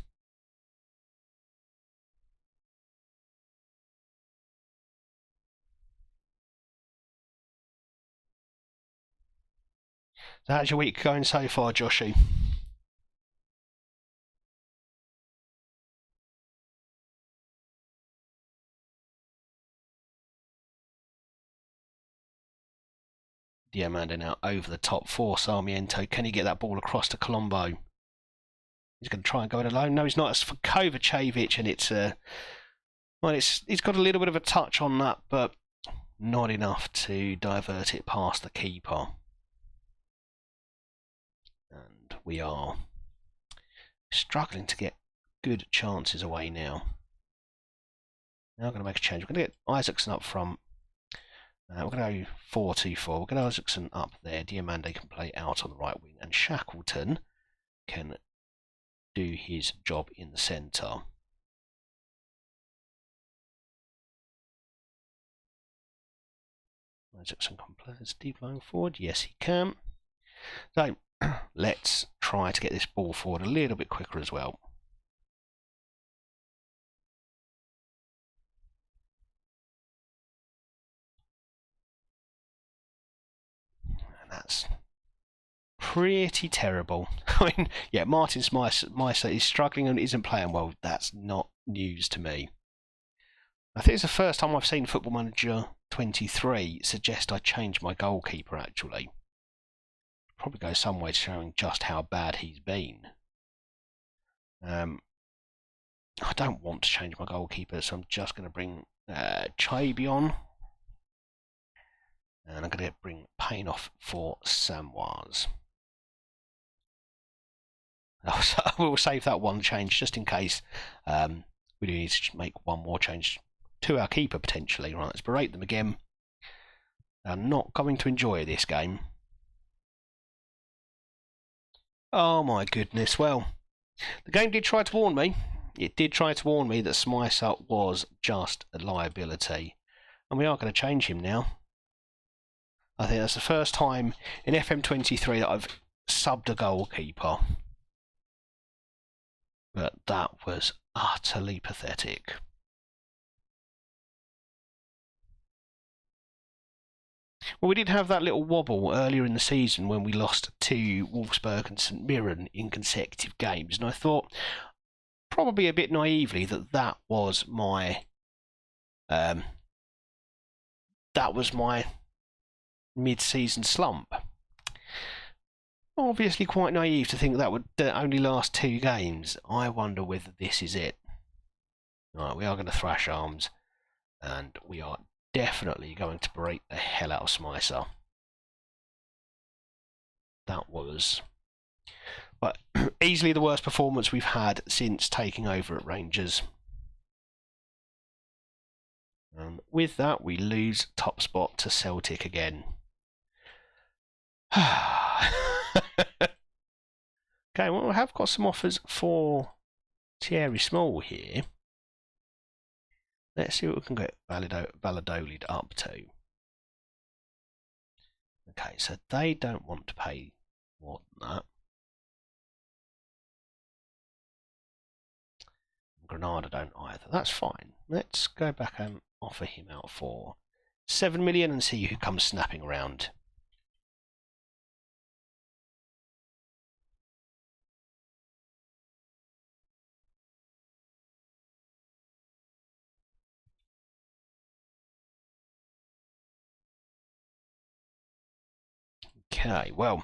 So how's your week going so far, Joshy? Diamanda now over the top for Sarmiento. Can he get that ball across to Colombo? He's going to try and go it alone. No, he's not. It's for Kovacevic, and he's got a little bit of a touch on that, but not enough to divert it past the keeper. And we are struggling to get good chances away now. Now we're going to make a change. We're going to get Isaacson up front. We're going to go 4-2-4. We're going to Isaacson up there. Diamande can play out on the right wing, and Shackleton can do his job in the centre. Isaacson can play as deep line forward. Yes, he can. So let's try to get this ball forward a little bit quicker as well. And that's pretty terrible. I mean, yeah, Martin Meiser is struggling and isn't playing well. That's not news to me. I think it's the first time I've seen Football Manager 23 suggest I change my goalkeeper, actually. Probably go some way to showing just how bad he's been. I don't want to change my goalkeeper, so I'm just going to bring Chaby on. And I'm going to bring Payne off for Samwaz. So we'll save that one change just in case we do need to make one more change to our keeper potentially. Right, let's berate them again. They're not going to enjoy this game. Oh my goodness, well, the game did try to warn me. It did try to warn me that Smyser was just a liability. And we are going to change him now. I think that's the first time in FM23 that I've subbed a goalkeeper. But that was utterly pathetic. Well, we did have that little wobble earlier in the season when we lost to Wolfsburg and St Mirren in consecutive games, and I thought, probably a bit naively, that was my mid-season slump. Obviously quite naive to think that would only last 2 games. I wonder whether this is it. Right, we are going to thrash arms, and we are definitely going to berate the hell out of Smyser. That was easily the worst performance we've had since taking over at Rangers. And with that, we lose top spot to Celtic again. Okay, well, we have got some offers for Thierry Small here. Let's see what we can get Valladolid up to. Okay, so they don't want to pay more than that. Granada don't either. That's fine. Let's go back and offer him out for 7 million and see who comes snapping around. Okay, well,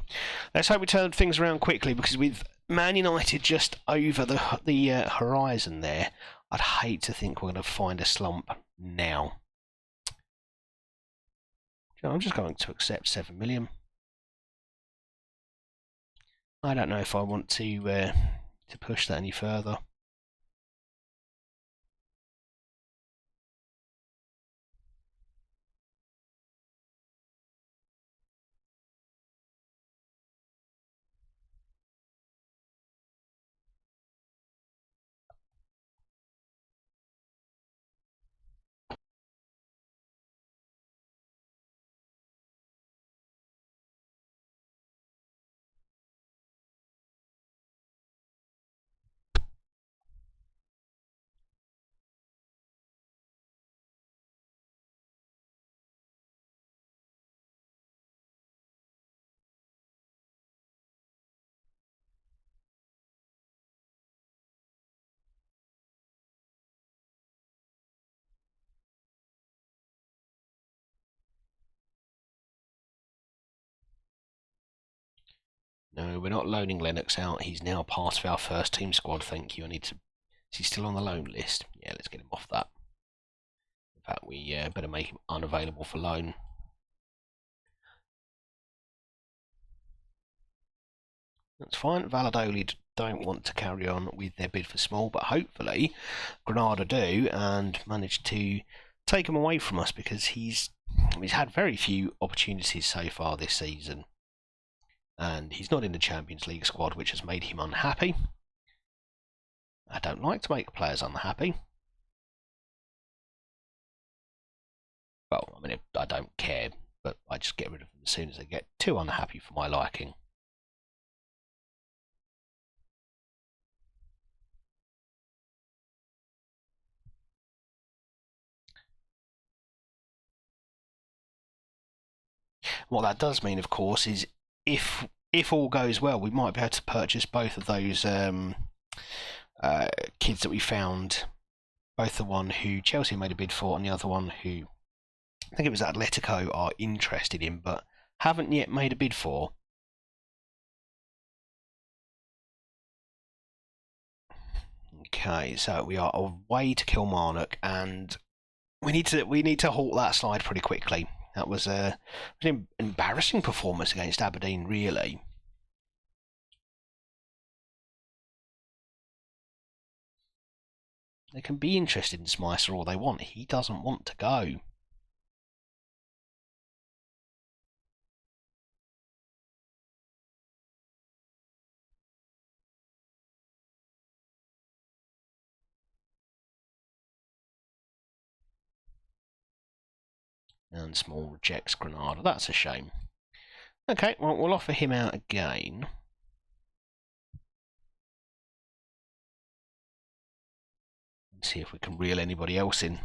let's hope we turn things around quickly, because with Man United just over the horizon there, I'd hate to think we're going to find a slump now. I'm just going to accept 7 million. I don't know if I want to push that any further. No, we're not loaning Lennox out. He's now part of our first team squad, thank you. I need to... Is he still on the loan list? Yeah, let's get him off that. In fact, we better make him unavailable for loan. That's fine. Valladolid don't want to carry on with their bid for Small, but hopefully Granada do and manage to take him away from us, because he's had very few opportunities so far this season. And he's not in the Champions League squad, which has made him unhappy. I don't like to make players unhappy. Well, I mean, I don't care, but I just get rid of them as soon as they get too unhappy for my liking. What that does mean, of course, is if all goes well, we might be able to purchase both of those kids that we found, both the one who Chelsea made a bid for and the other one who I think it was Atletico are interested in but haven't yet made a bid for. Okay, so we are away to Kilmarnock, and we need to halt that slide pretty quickly. That was an embarrassing performance against Aberdeen, really. They can be interested in Smicer all they want. He doesn't want to go. And Small rejects Granada. That's a shame. Okay, well, we'll offer him out again. And see if we can reel anybody else in.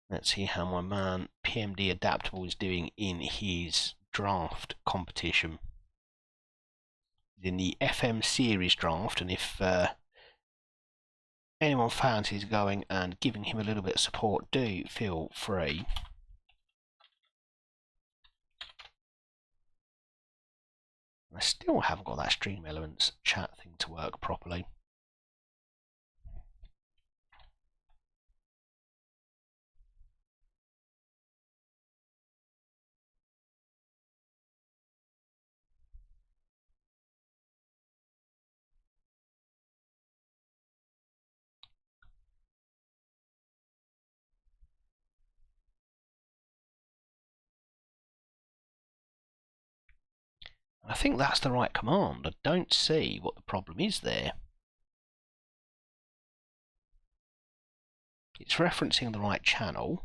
Let's see how my man PMD Adaptable is doing in his draft competition. In the FM series draft, and if anyone fancies going and giving him a little bit of support, do feel free. I still haven't got that Stream Elements chat thing to work properly. I think that's the right command. I don't see what the problem is there. It's referencing the right channel.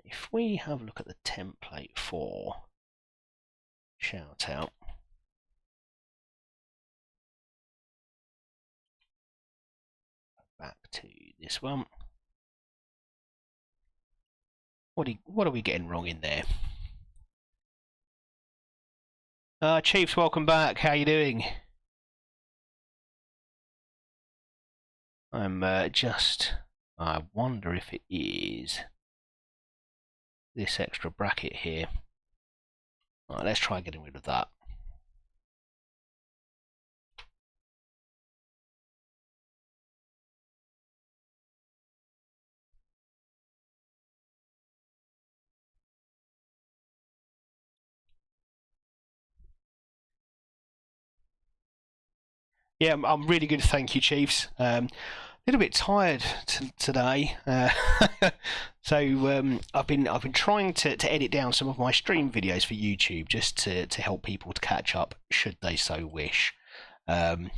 If we have a look at the template for shout out, back to this one. What are we getting wrong in there? Chiefs, welcome back. How you doing? I'm I wonder if it is this extra bracket here. All right, let's try getting rid of that. Yeah, I'm really good. Thank you, Chiefs. A little bit tired today, so I've been trying to edit down some of my stream videos for YouTube just to help people to catch up should they so wish, and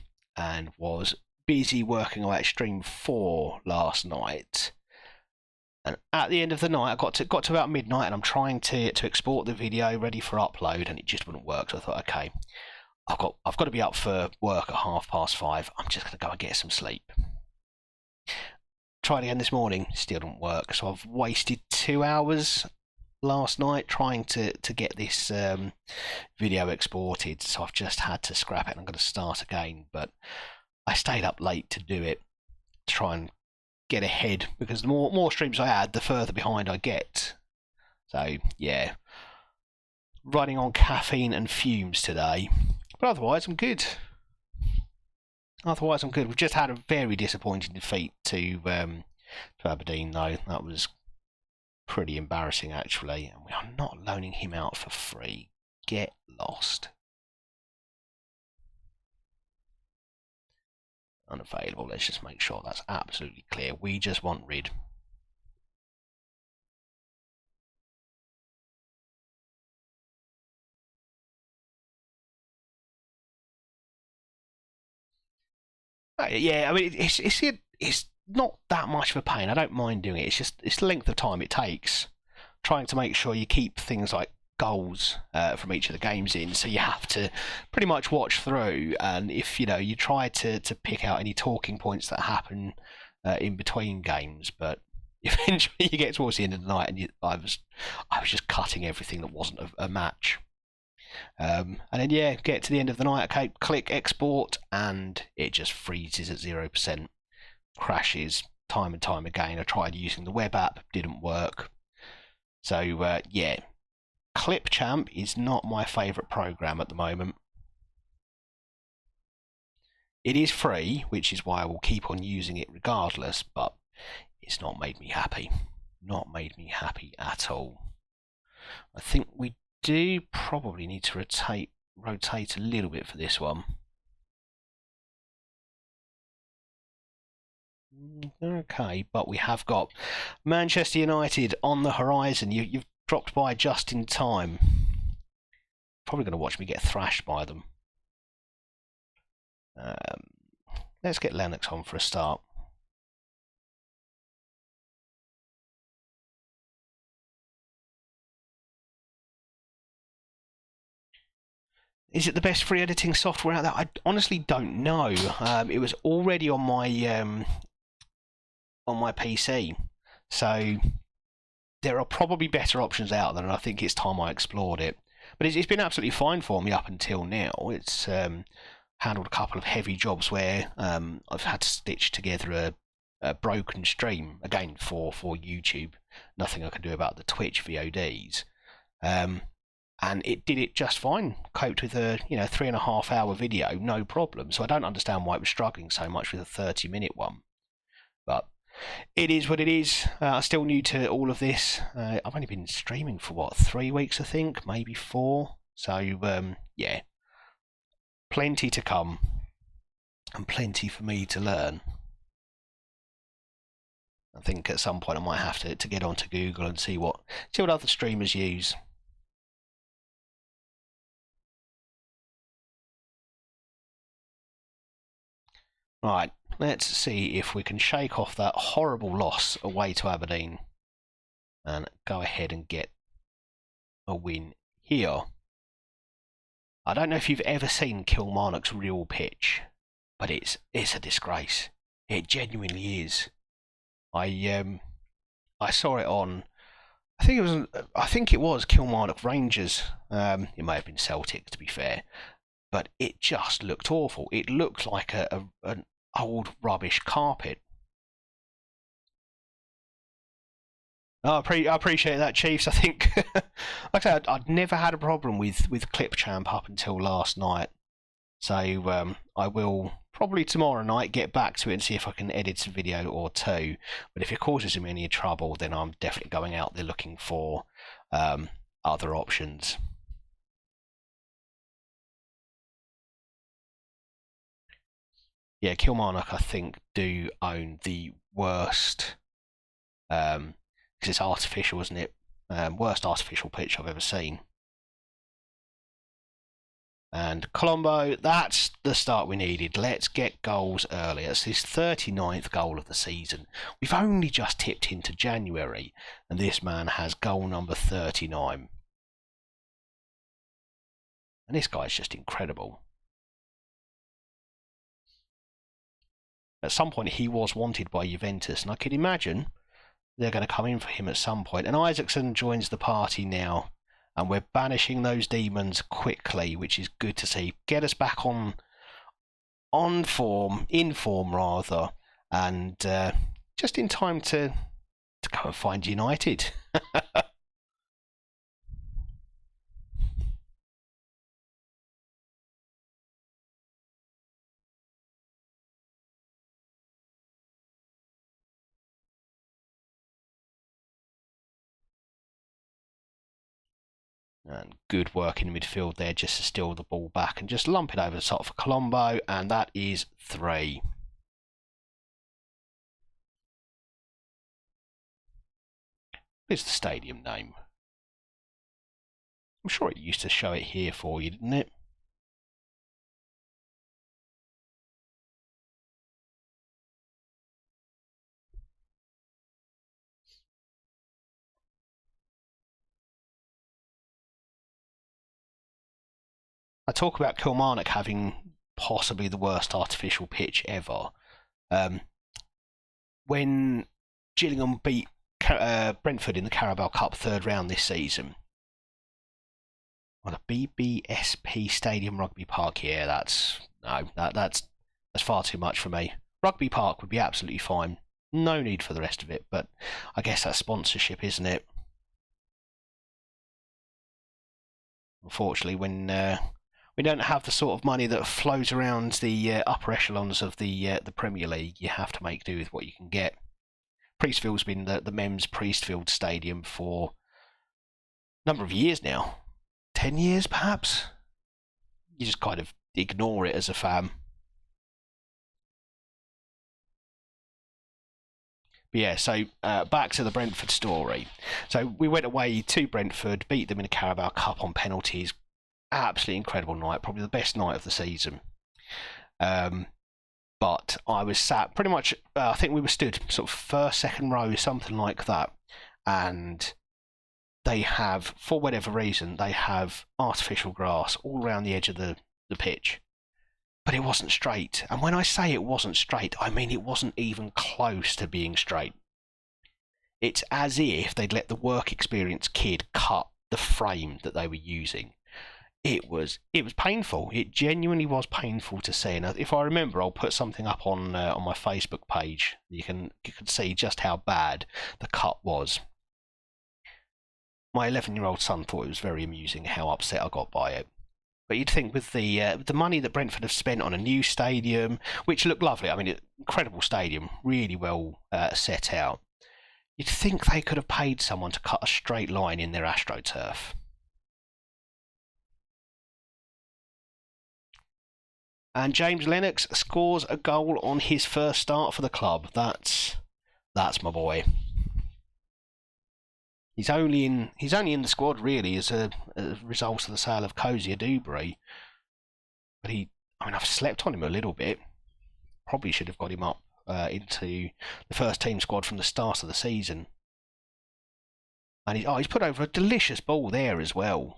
was busy working on stream 4 last night. And at the end of the night, I got to about midnight, and I'm trying to export the video ready for upload, and it just wouldn't work. So I thought, okay, I've got to be up for work at 5:30. I'm just going to go and get some sleep. Tried again this morning, still didn't work. So I've wasted 2 hours last night trying to get this video exported. So I've just had to scrap it, and I'm going to start again. But I stayed up late to do it, to try and get ahead, because the more streams I add, the further behind I get. So yeah, running on caffeine and fumes today. But otherwise, I'm good. We've just had a very disappointing defeat to Aberdeen, though. That was pretty embarrassing, actually. And we are not loaning him out for free. Get lost. Unavailable. Let's just make sure that's absolutely clear. We just want rid. Yeah, I mean, it's not that much of a pain. I don't mind doing it. It's the length of time it takes, trying to make sure you keep things like goals from each of the games in. So you have to pretty much watch through, and if you try to pick out any talking points that happen in between games, but eventually you get towards the end of the night, and I was just cutting everything that wasn't a match. And then yeah, get to the end of the night, okay, click export, and it just freezes at 0%, crashes time and time again. I tried using the web app, didn't work. So yeah, Clipchamp is not my favourite program at the moment. It is free, which is why I will keep on using it regardless, but it's not made me happy. Not made me happy at all. I think we do probably need to rotate a little bit for this one. Okay, but we have got Manchester United on the horizon. You've dropped by just in time. Probably going to watch me get thrashed by them. Let's get Lennox on for a start. Is it the best free editing software out there? I honestly don't know. It was already on my PC, so there are probably better options out there, and I think it's time I explored it. But it's been absolutely fine for me up until now. It's handled a couple of heavy jobs where I've had to stitch together a broken stream, again for YouTube. Nothing I can do about the Twitch VODs. And it did it just fine. Coped with a 3.5 hour video, no problem. So I don't understand why it was struggling so much with a 30-minute one. But it is what it is. I'm still new to all of this. I've only been streaming for 3 weeks, I think, maybe 4. So yeah, plenty to come, and plenty for me to learn. I think at some point I might have to get onto Google and see what other streamers use. Right, let's see if we can shake off that horrible loss away to Aberdeen and go ahead and get a win here. I don't know if you've ever seen Kilmarnock's real pitch, but it's a disgrace. It genuinely is. I saw it on I think it was Kilmarnock Rangers. It may have been Celtic, to be fair, but it just looked awful. It looked like an old rubbish carpet. I appreciate that, Chiefs. I think, like I said, I'd never had a problem with Clipchamp up until last night. So I will probably tomorrow night get back to it and see if I can edit a video or two. But if it causes him any trouble, then I'm definitely going out there looking for other options. Yeah, Kilmarnock, I think, do own the worst, because it's artificial, isn't it? Worst artificial pitch I've ever seen. And Colombo, that's the start we needed. Let's get goals early. It's his 39th goal of the season. We've only just tipped into January, and this man has goal number 39. And this guy's just incredible. At some point, he was wanted by Juventus, and I could imagine they're going to come in for him at some point. And Isaacson joins the party now, and we're banishing those demons quickly, which is good to see. Get us back in form rather, and just in time to go and find United. And good work in the midfield there just to steal the ball back and just lump it over the top for Colombo, and that is 3. What's the stadium name? I'm sure it used to show it here for you, didn't it? I talk about Kilmarnock having possibly the worst artificial pitch ever. When Gillingham beat Brentford in the Carabao Cup third round this season, on the BBSP Stadium Rugby Park, yeah, that's far too much for me. Rugby Park would be absolutely fine. No need for the rest of it, but I guess that's sponsorship, isn't it? Unfortunately, when we don't have the sort of money that flows around the upper echelons of the Premier League, you have to make do with what you can get. Priestfield's been the Men's Priestfield Stadium for a number of years now. 10 years, perhaps? You just kind of ignore it as a fan. But yeah, so back to the Brentford story. So we went away to Brentford, beat them in a Carabao Cup on penalties. Absolutely incredible night, probably the best night of the season. But I was sat pretty much, I think we were stood sort of first, second row, something like that. And they have, for whatever reason, they have artificial grass all around the edge of the pitch. But it wasn't straight. And when I say it wasn't straight, I mean it wasn't even close to being straight. It's as if they'd let the work experience kid cut the frame that they were using. It was painful. It genuinely was painful to see. And if I remember, I'll put something up on my Facebook page. You can see just how bad the cut was. My 11-year-old son thought it was very amusing how upset I got by it. But you'd think with the money that Brentford have spent on a new stadium, which looked lovely, I mean, incredible stadium, really well set out, you'd think they could have paid someone to cut a straight line in their AstroTurf. And James Lennox scores a goal on his first start for the club. That's my boy. He's only in the squad really as a result of the sale of Cozier Dubry. But I've slept on him a little bit. Probably should have got him up into the first team squad from the start of the season. And he's put over a delicious ball there as well.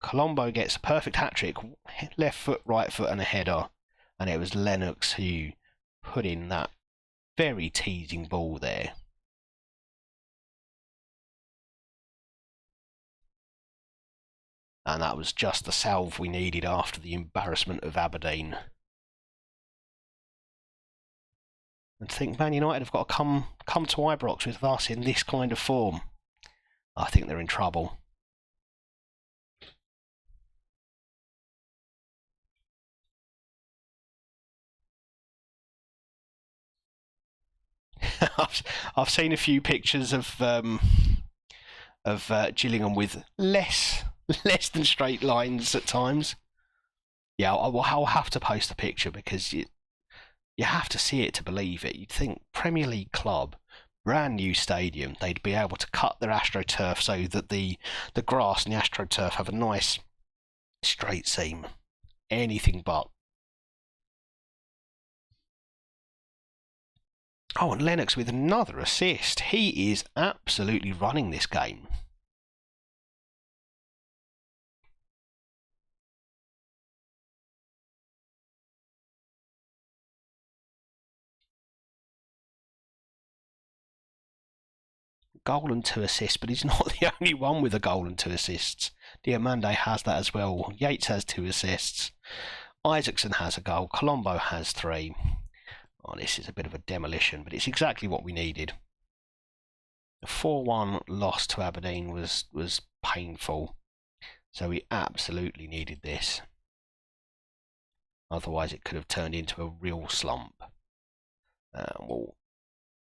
Colombo gets a perfect hat-trick, left foot, right foot and a header. And it was Lennox who put in that very teasing ball there. And that was just the salve we needed after the embarrassment of Aberdeen. And to think Man United have got to come to Ibrox with us in this kind of form, I think they're in trouble. I've seen a few pictures of Gillingham with less than straight lines at times. Yeah, I'll have to post a picture because you have to see it to believe it. You'd think Premier League club, brand new stadium, they'd be able to cut their AstroTurf so that the grass and the AstroTurf have a nice straight seam. Anything but. Oh, and Lennox with another assist. He is absolutely running this game. Goal and 2 assists, but he's not the only one with a goal and 2 assists. Diamande has that as well. Yates has 2 assists. Isaacson has a goal. Colombo has 3. Oh, this is a bit of a demolition, but it's exactly what we needed. The 4-1 loss to Aberdeen was painful, so we absolutely needed this. Otherwise, it could have turned into a real slump. We'll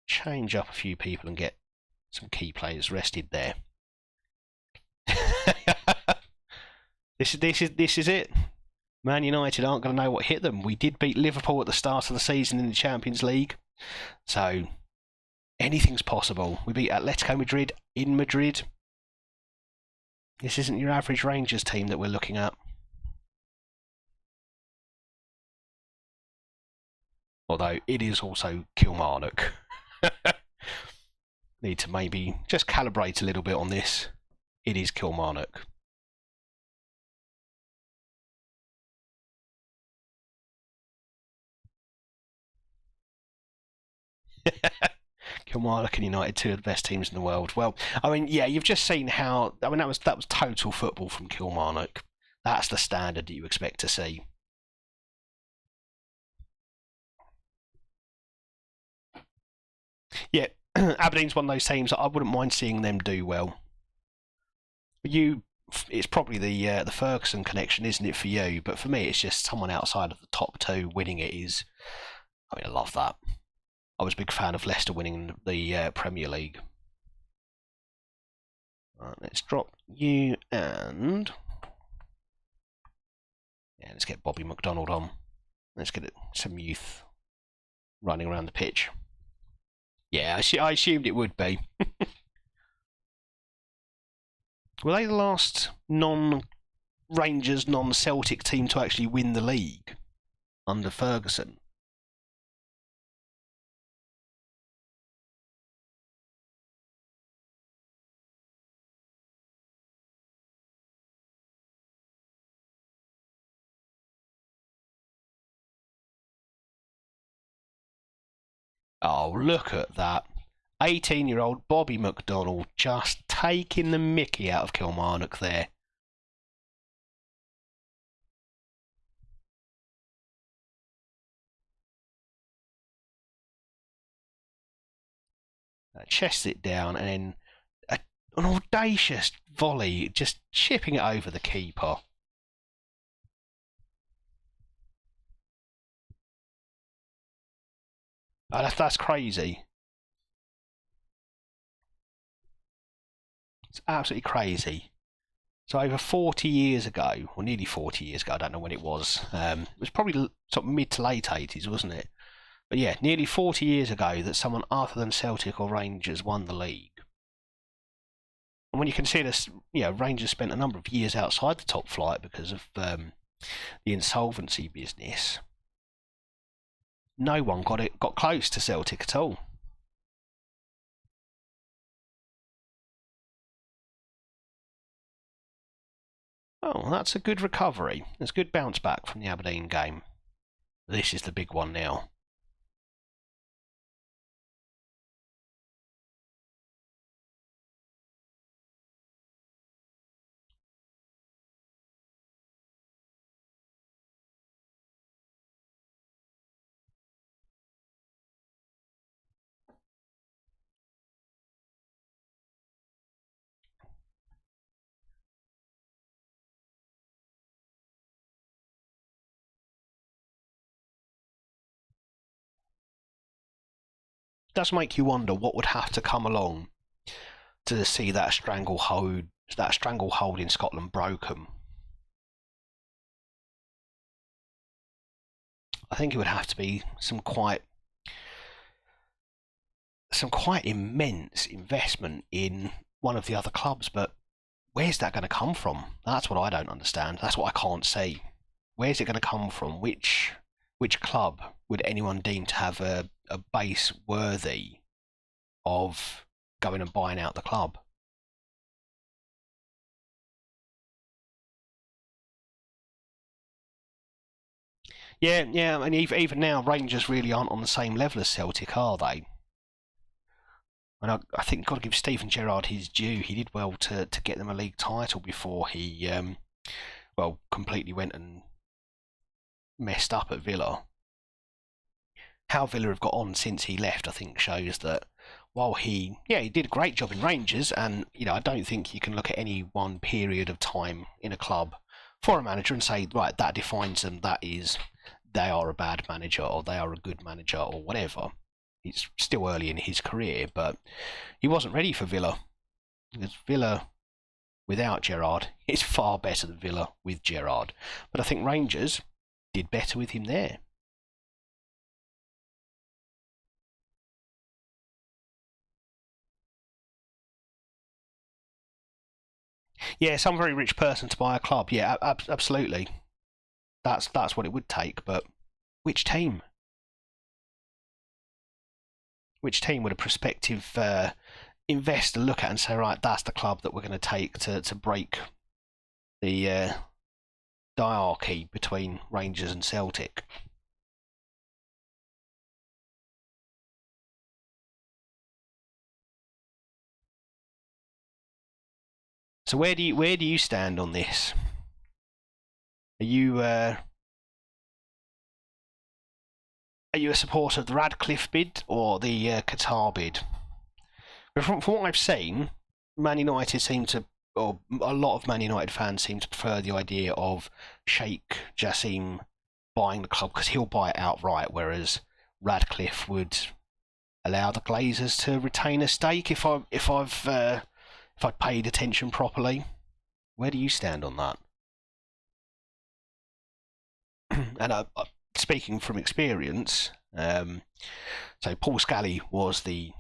change up a few people and get some key players rested there. This is it. Man United aren't going to know what hit them. We did beat Liverpool at the start of the season in the Champions League, so anything's possible. We beat Atletico Madrid in Madrid. This isn't your average Rangers team that we're looking at. Although it is also Kilmarnock. Need to maybe just calibrate a little bit on this. It is Kilmarnock. Kilmarnock and United, 2 of the best teams in the world. Well, I mean, yeah, you've just seen how. I mean, that was total football from Kilmarnock. That's the standard that you expect to see. Yeah, Aberdeen's one of those teams that I wouldn't mind seeing them do well. It's probably the Ferguson connection, isn't it, for you? But for me, it's just someone outside of the top 2 winning it is. I mean, I love that. I was a big fan of Leicester winning the Premier League. Right, let's drop you and let's get Bobby McDonald on. Let's get some youth running around the pitch. Yeah, I assumed it would be. Were they the last non-Rangers, non-Celtic team to actually win the league under Ferguson? Oh, look at that. 18-year-old Bobby McDonald just taking the mickey out of Kilmarnock there. Chests it down and then an audacious volley, just chipping it over the keeper. Oh, that's crazy. It's absolutely crazy. So over 40 years ago, or nearly 40 years ago, I don't know when it was. It was probably sort of mid to late 80s, wasn't it? But yeah, nearly 40 years ago that someone other than Celtic or Rangers won the league. And when you consider, Rangers spent a number of years outside the top flight because of the insolvency business, no one got close to Celtic at all. Oh, that's a good recovery. It's a good bounce back from the Aberdeen game. This is the big one now. does make you wonder what would have to come along to see that stranglehold in Scotland broken. I think it would have to be some quite immense investment in one of the other clubs, but where's that going to come from? That's what I don't understand. That's what I can't see. Where's it going to come from? Which club would anyone deem to have a base worthy of going and buying out the club? Yeah. I mean, even now, Rangers really aren't on the same level as Celtic, are they? And I think you've got to give Stephen Gerrard his due. He did well to get them a league title before he, completely went and messed up at Villa. How Villa have got on since he left, I think, shows that while he did a great job in Rangers, and I don't think you can look at any one period of time in a club for a manager and say, right, that defines them. That is, they are a bad manager or they are a good manager or whatever. It's still early in his career, but he wasn't ready for Villa. Because Villa without Gerrard is far better than Villa with Gerrard. But I think Rangers did better with him there. Yeah, some very rich person to buy a club. Yeah, absolutely. That's what it would take. But which team? Which team would a prospective investor look at and say, right, that's the club that we're going to take to break the diarchy between Rangers and Celtic? So where do you stand on this? Are you a supporter of the Radcliffe bid or the Qatar bid? But from what I've seen, Man United seem to, or a lot of Man United fans seem to prefer the idea of Sheikh Jassim buying the club because he'll buy it outright, whereas Radcliffe would allow the Glazers to retain a stake if I'd paid attention properly. Where do you stand on that? And speaking from experience, so Paul Scally was the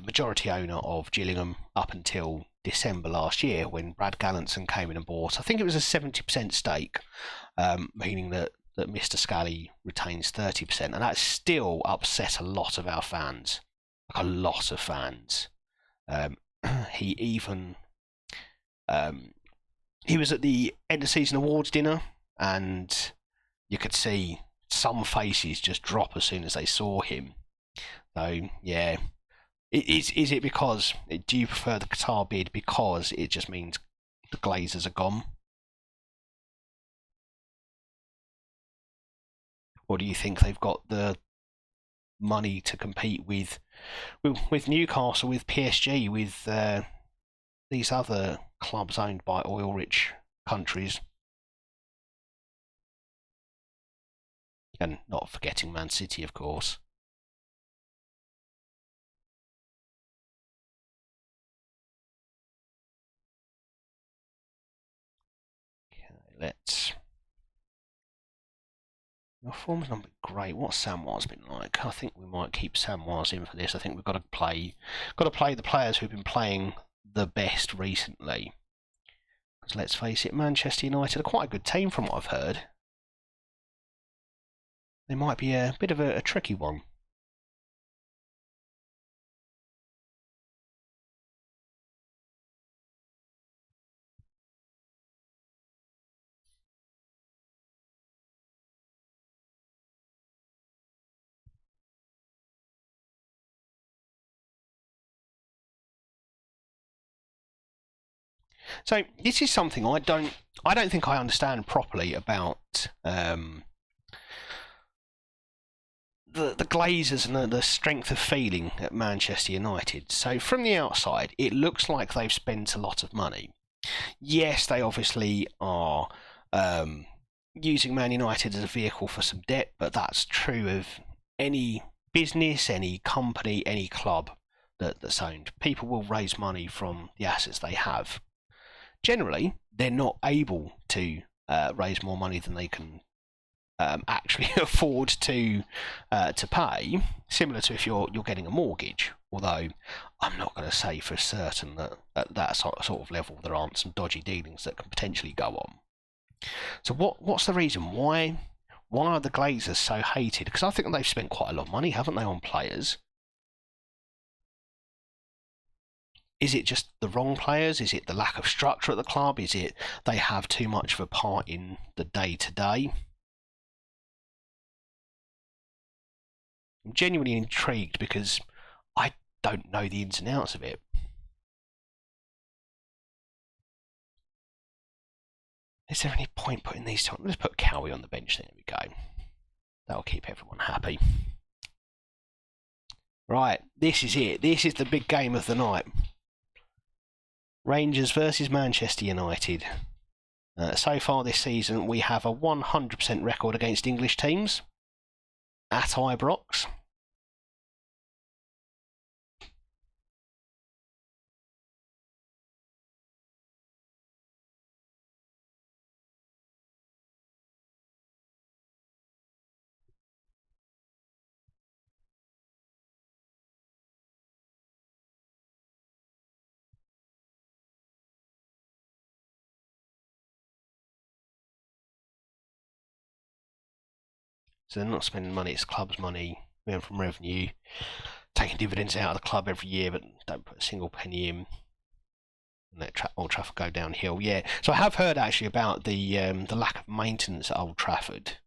majority owner of Gillingham up until December last year when Brad Gallanson came in and bought. I think it was a 70% stake, meaning that Mr. Scally retains 30%, and that still upset a lot of our fans, like a lot of fans. Um, he even he was at the end of season awards dinner, and you could see some faces just drop as soon as they saw him. So yeah, is it because do you prefer the Qatar bid because it just means the Glazers are gone, or do you think they've got the money to compete with Newcastle, with PSG, with these other clubs owned by oil-rich countries, and not forgetting Man City, of course? Okay, let's. Your form's not been great. What's Samoa's been like? I think we might keep Samoa's in for this. I think we've got to play the players who've been playing the best recently. Because let's face it, Manchester United are quite a good team from what I've heard. They might be a bit of a tricky one. So this is something I don't think I understand properly about the Glazers and the strength of feeling at Manchester United. So from the outside, it looks like they've spent a lot of money. Yes, they obviously are using Man United as a vehicle for some debt, but that's true of any business, any company, any club that's owned, people will raise money from the assets they have. Generally, they're not able to raise more money than they can actually afford to pay. Similar to if you're getting a mortgage. Although I'm not going to say for certain that at that sort of level there aren't some dodgy dealings that can potentially go on. So what's the reason? Why are the Glazers so hated? Because I think they've spent quite a lot of money, haven't they, on players? Is it just the wrong players? Is it the lack of structure at the club? Is it they have too much of a part in the day-to-day? I'm genuinely intrigued because I don't know the ins and outs of it. Is there any point putting these two on? Let's put Cowie on the bench. There we go. That'll keep everyone happy. Right, this is it. This is the big game of the night. Rangers versus Manchester United. So far this season, we have a 100% record against English teams at Ibrox. So they're not spending money, it's club's money, from revenue, taking dividends out of the club every year, but don't put a single penny in. And let Old Trafford go downhill. Yeah, so I have heard actually about the lack of maintenance at Old Trafford.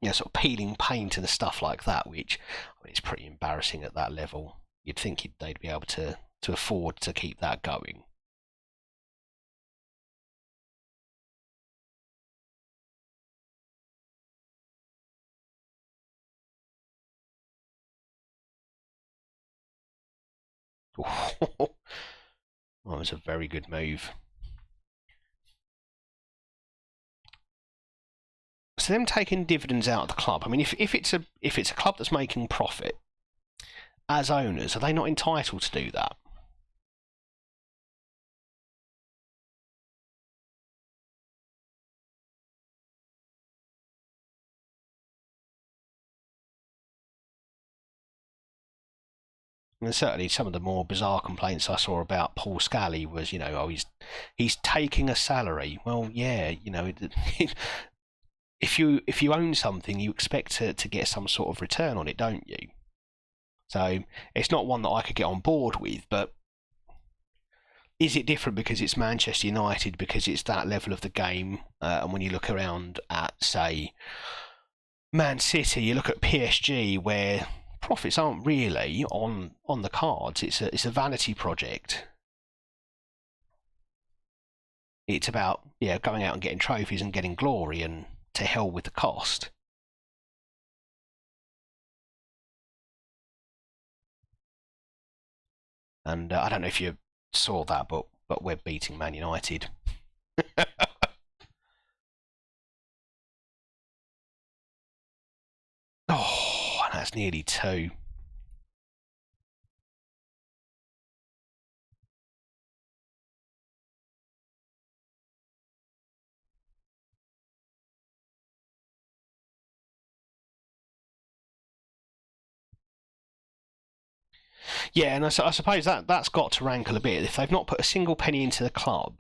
Yeah, sort of peeling paint and stuff like that, which it's pretty embarrassing at that level. You'd think they'd be able to afford to keep that going. That was a very good move. So them taking dividends out of the club. I mean, if it's a club that's making profit, as owners, are they not entitled to do that? And certainly some of the more bizarre complaints I saw about Paul Scally was, he's taking a salary. Well, yeah, if you own something, you expect to get some sort of return on it, don't you? So it's not one that I could get on board with, but is it different because it's Manchester United, because it's that level of the game? And when you look around at, say, Man City, you look at PSG, where profits aren't really on the cards. It's a vanity project. It's about going out and getting trophies and getting glory, and to hell with the cost. And I don't know if you saw that, but we're beating Man United. Oh, that's nearly 2. Yeah, and I suppose that's got to rankle a bit. If they've not put a single penny into the club,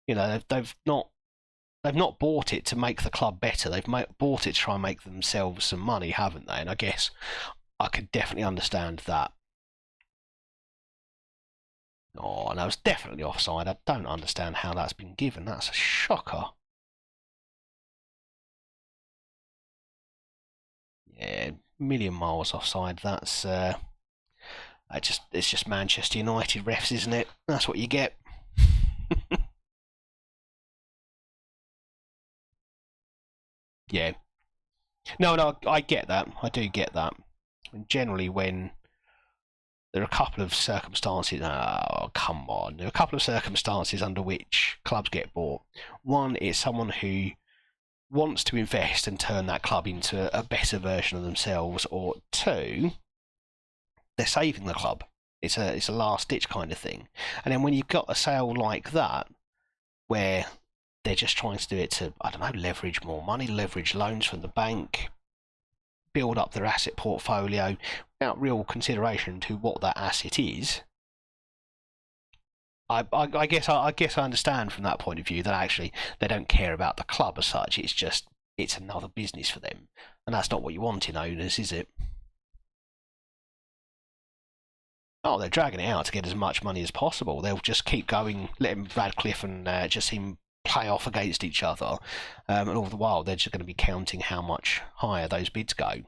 they've not bought it to make the club better. They've bought it to try and make themselves some money, haven't they? And I guess I could definitely understand that. Oh, and that was definitely offside. I don't understand how that's been given. That's a shocker. Yeah, million miles offside. That's it's just Manchester United refs, isn't it? That's what you get. Yeah. No, I get that. I do get that. And generally, when there are a couple of circumstances, oh, come on. There are a couple of circumstances under which clubs get bought. One is someone who wants to invest and turn that club into a better version of themselves, or two, they're saving the club. It's a last ditch kind of thing. And then when you've got a sale like that, where they're just trying to do it to, I don't know, leverage more money, leverage loans from the bank, build up their asset portfolio without real consideration to what that asset is. I guess I understand from that point of view that actually they don't care about the club as such. It's another business for them, and that's not what you want in owners, is it? Oh, they're dragging it out to get as much money as possible. They'll just keep going, letting Radcliffe and just him play off against each other, and all the while they're just going to be counting how much higher those bids go.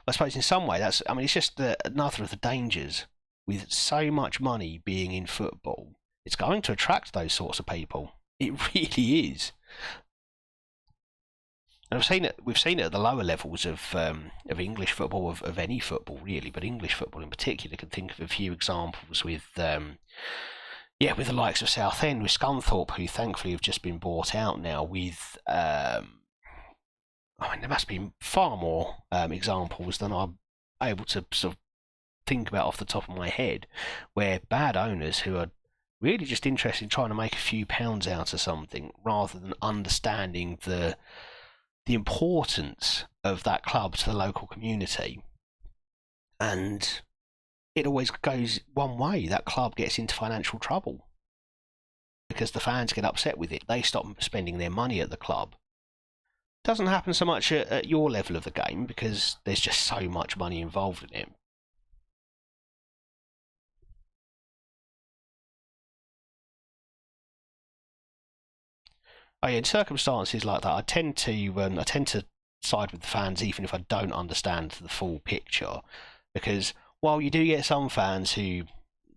I suppose in some way it's just another of the dangers with so much money being in football. It's going to attract those sorts of people. It really is. And we've seen it at the lower levels of English football, of any football really, but English football in particular. I can think of a few examples with with the likes of Southend, with Scunthorpe, who thankfully have just been bought out now. With there must be far more examples than I'm able to sort of think about off the top of my head, where bad owners who are really just interested in trying to make a few pounds out of something rather than understanding the importance of that club to the local community. And it always goes one way. That club gets into financial trouble because the fans get upset with it. They stop spending their money at the club. It doesn't happen so much at your level of the game because there's just so much money involved in it. In circumstances like that, I tend to side with the fans, even if I don't understand the full picture, because while you do get some fans who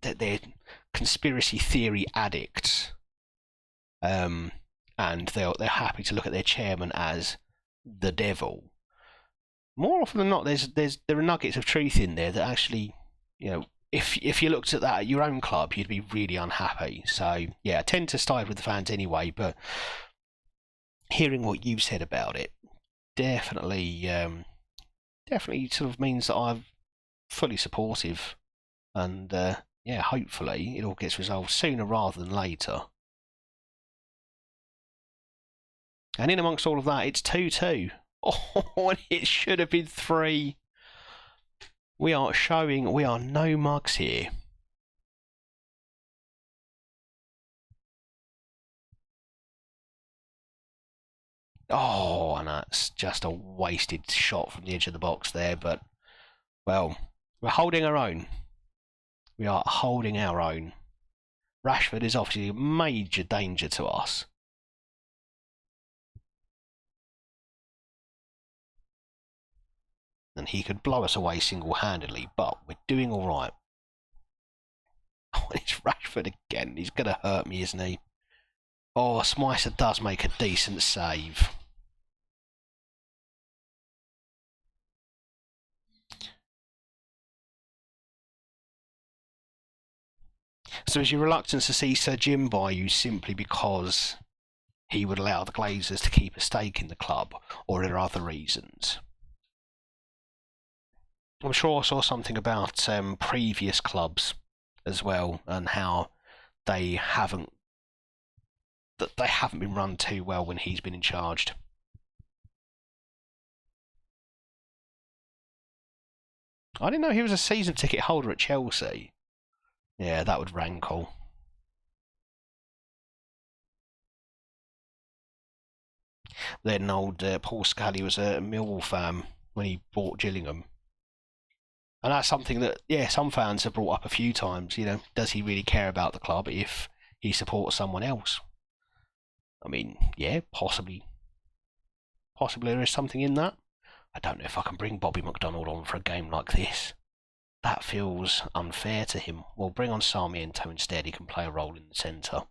they're conspiracy theory addicts, and they're happy to look at their chairman as the devil. More often than not, there are nuggets of truth in there that actually, if you looked at that at your own club, you'd be really unhappy. So yeah, I tend to side with the fans anyway, but hearing what you've said about it definitely sort of means that I'm fully supportive, and hopefully it all gets resolved sooner rather than later. And in amongst all of that, it's 2-2. Oh, and it should have been 3. We are showing we are no mugs here. Oh, and that's just a wasted shot from the edge of the box there, but, well, we're holding our own. We are holding our own. Rashford is obviously a major danger to us. And he could blow us away single-handedly, but we're doing all right. Oh, it's Rashford again. He's going to hurt me, isn't he? Oh, Smicer does make a decent save. So is your reluctance to see Sir Jim buy you simply because he would allow the Glazers to keep a stake in the club, or are there other reasons? I'm sure I saw something about previous clubs as well, and how they haven't been run too well when he's been in charge. I didn't know he was a season ticket holder at Chelsea. Yeah, that would rankle. Then old Paul Scully was a Millwall fan when he bought Gillingham. And that's something that, some fans have brought up a few times. Does he really care about the club if he supports someone else? I mean, yeah, possibly. Possibly there is something in that. I don't know if I can bring Bobby McDonald on for a game like this. That feels unfair to him. We'll bring on Sarmiento instead. He can play a role in the centre.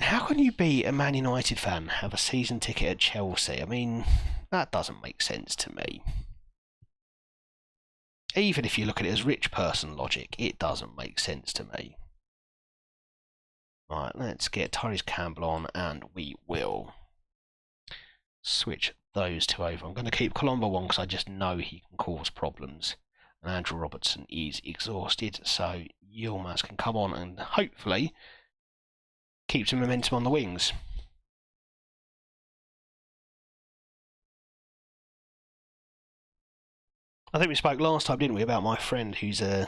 How can you be a Man United fan, have a season ticket at Chelsea? I mean, that doesn't make sense to me. Even if you look at it as rich person logic, it doesn't make sense to me. Right, let's get Tyrese Campbell on, and we will switch those two over. I'm going to keep Colombo on because I just know he can cause problems. And Andrew Robertson is exhausted, so Yilmaz can come on and hopefully keep some momentum on the wings. I think we spoke last time, didn't we, about my friend who's a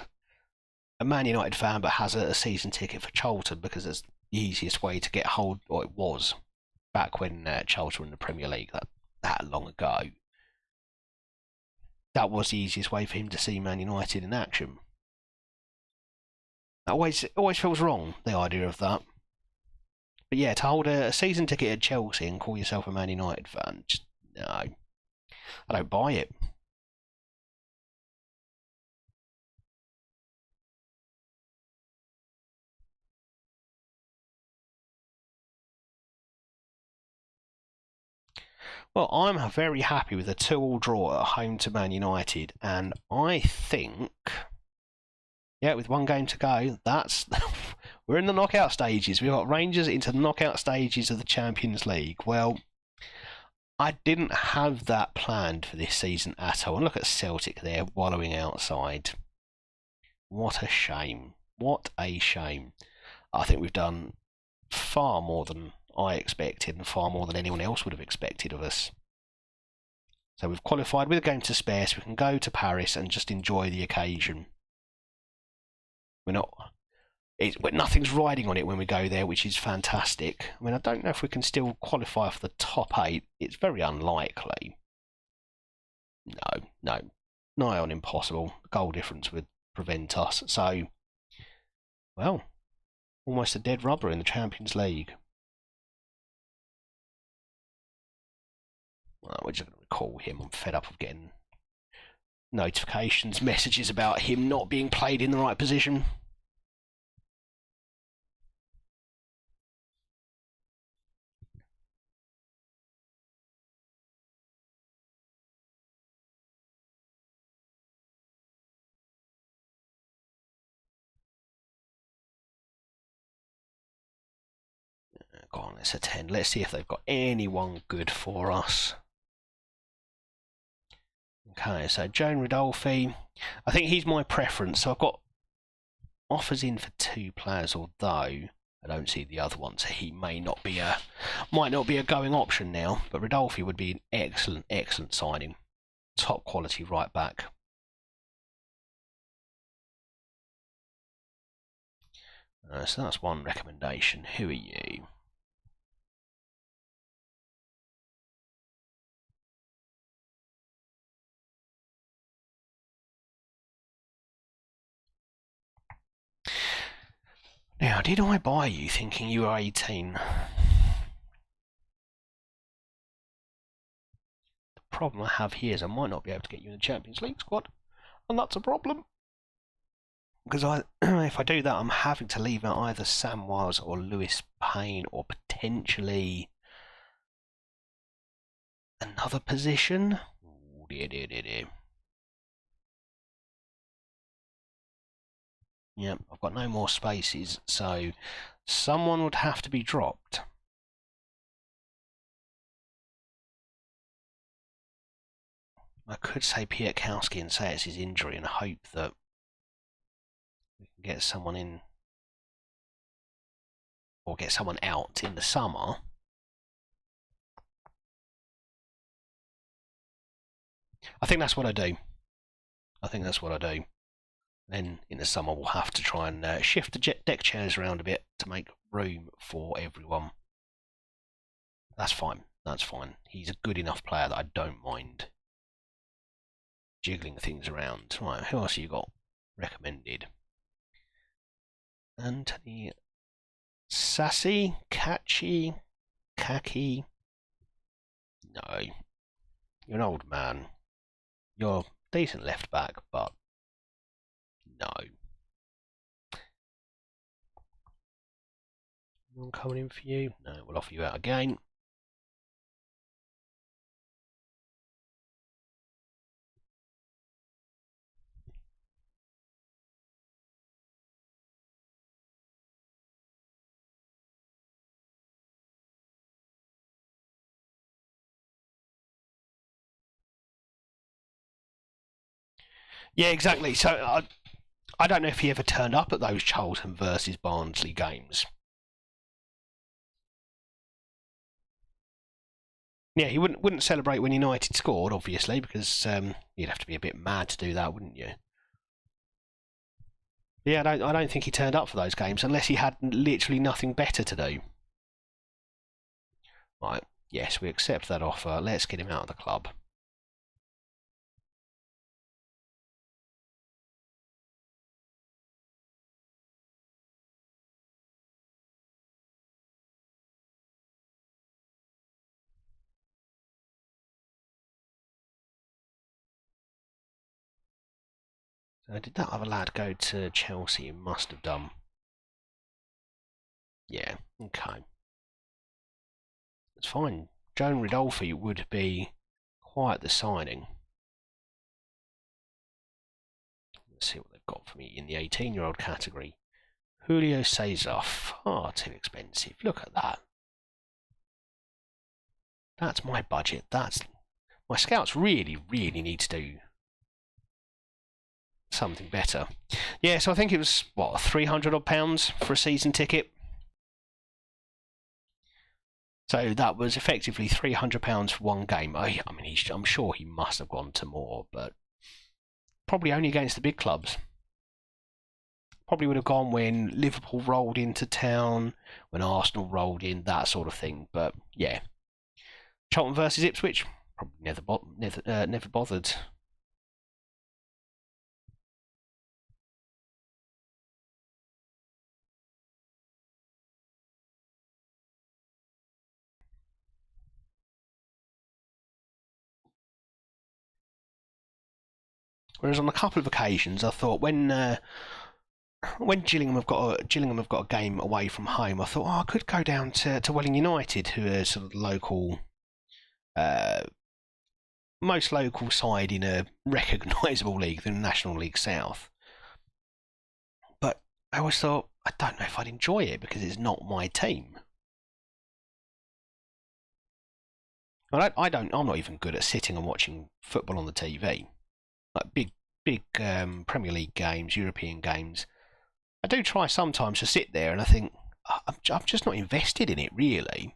Man United fan but has a season ticket for Charlton because it's the easiest way to get hold, or it was, back when Charlton were in the Premier League that long ago. That was the easiest way for him to see Man United in action. It always feels wrong, the idea of that. But yeah, to hold a season ticket at Chelsea and call yourself a Man United fan, just no. I don't buy it. Well, I'm very happy with a 2-2 draw at home to Man United, and I think, yeah, with one game to go, that's we're in the knockout stages. We've got Rangers into the knockout stages of the Champions League. Well, I didn't have that planned for this season at all. And look at Celtic there, wallowing outside. What a shame. What a shame. I think we've done far more than I expected and far more than anyone else would have expected of us. So we've qualified with a game to spare, so we can go to Paris and just enjoy the occasion. Nothing's riding on it when we go there, which is fantastic. I mean, I don't know if we can still qualify for the top 8. It's very unlikely. No, nigh on impossible. The goal difference would prevent us. So, well, almost a dead rubber in the Champions League. Well, we're just going to recall him. I'm fed up of getting notifications, messages about him not being played in the right position. Go on, let's attend. Let's see if they've got anyone good for us. Okay, so Joan Ridolfi. I think he's my preference. So I've got offers in for 2 players, although I don't see the other one, so he might not be a going option now. But Ridolfi would be an excellent signing. Top quality right back. So that's one recommendation. Who are you? Now, did I buy you thinking you were 18? The problem I have here is I might not be able to get you in the Champions League squad, and that's a problem. Because if I do that, I'm having to leave out either Sam Wiles or Lewis Payne, or potentially another position. Ooh, dear. Yep, I've got no more spaces, so someone would have to be dropped. I could say Piatkowski and say it's his injury and hope that we can get someone in, or get someone out in the summer. I think that's what I do. Then in the summer we'll have to try and shift the deck chairs around a bit to make room for everyone. That's fine. He's a good enough player that I don't mind jiggling things around. Right, who else have you got recommended? Anthony Sassy, Kaki. No, you're an old man. You're decent left back, but no. Anyone coming in for you? No, we'll offer you out again. Yeah, exactly. So I don't know if he ever turned up at those Charlton versus Barnsley games. Yeah, he wouldn't celebrate when United scored, obviously, because you'd have to be a bit mad to do that, wouldn't you? Yeah, I don't think he turned up for those games unless he had literally nothing better to do. Right, yes, we accept that offer. Let's get him out of the club. So did that other lad go to Chelsea? He must have done. Yeah, okay. It's fine. Joan Ridolfi would be quite the signing. Let's see what they've got for me in the 18-year-old category. Julio Cesar, far too expensive. Look at that. That's my budget. That's my scouts really need to do something better. Yeah, so I think it was what, £300 for a season ticket. So that was effectively £300 for one game. I'm sure he must have gone to more, but probably only against the big clubs. Probably would have gone when Liverpool rolled into town, when Arsenal rolled in, that sort of thing. But yeah, Charlton versus Ipswich, probably never bothered. Whereas on a couple of occasions, I thought when Gillingham have got a game away from home, I thought, I could go down to Welling United, who are sort of the local, uh, most local side in a recognisable league, the National League South. But I always thought, I don't know if I'd enjoy it because it's not my team. I'm not even good at sitting and watching football on the TV, like big Premier League games, European games. I do try sometimes to sit there and I think I'm just not invested in it really.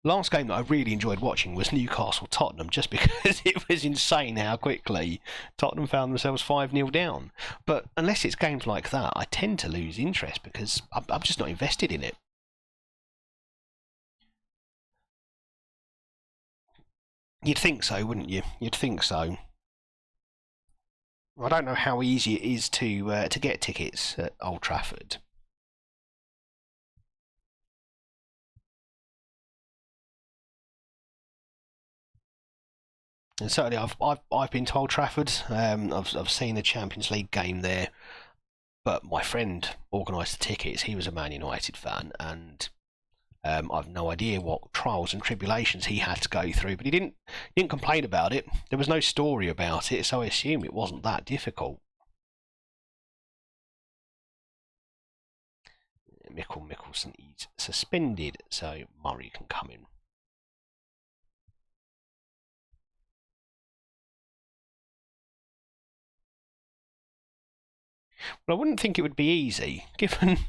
Last game that I really enjoyed watching was Newcastle Tottenham, just because it was insane how quickly Tottenham found themselves 5-0 down. But unless it's games like that, I tend to lose interest because I'm just not invested in it. You'd think so, wouldn't you? You'd think so. I don't know how easy it is to get tickets at Old Trafford. And certainly, I've been to Old Trafford. I've seen the Champions League game there, but my friend organised the tickets. He was a Man United fan, and I've no idea what trials and tribulations he had to go through. But he didn't complain about it. There was no story about it, so I assume it wasn't that difficult. Mickelson is suspended, so Murray can come in. But I wouldn't think it would be easy, given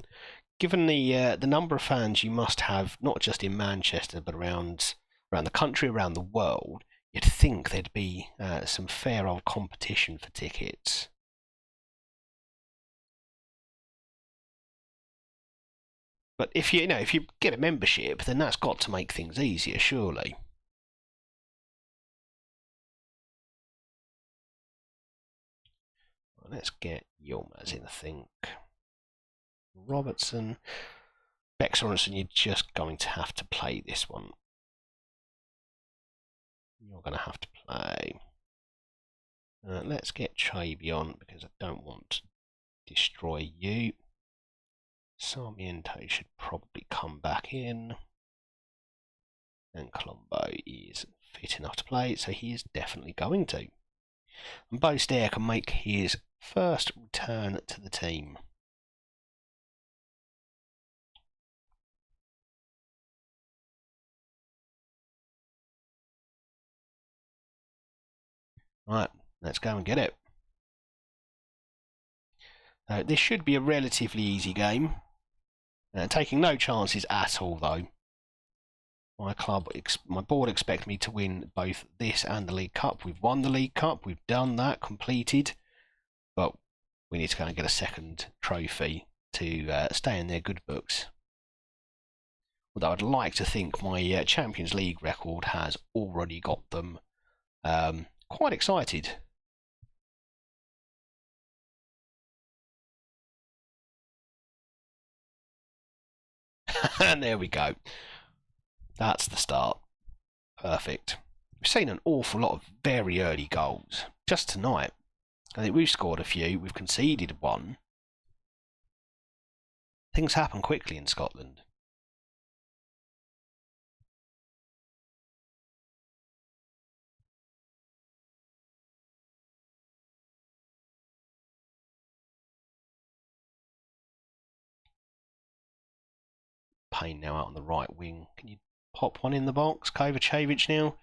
the number of fans you must have, not just in Manchester, but around the country, around the world. You'd think there'd be some fair old competition for tickets. But if you get a membership, then that's got to make things easier, surely. Well, let's get Yilmaz in, I think. Robertson, Beck Sorensen, you're just going to have to play this one. You're going to have to play. Let's get Chaby on because I don't want to destroy you. Sarmiento should probably come back in. And Colombo is fit enough to play, so he is definitely going to. And Bo Stair can make his first return to the team. Right, let's go and get it. This should be a relatively easy game. Taking no chances at all, though. My board expect me to win both this and the League Cup. We've won the League Cup. We've done that, completed. But we need to go and get a second trophy to stay in their good books. Although I'd like to think my Champions League record has already got them quite excited. And there we go. That's the start. Perfect. We've seen an awful lot of very early goals just tonight. I think we've scored a few. We've conceded one. Things happen quickly in Scotland. Payne now out on the right wing. Can you pop one in the box? Kovacevic now.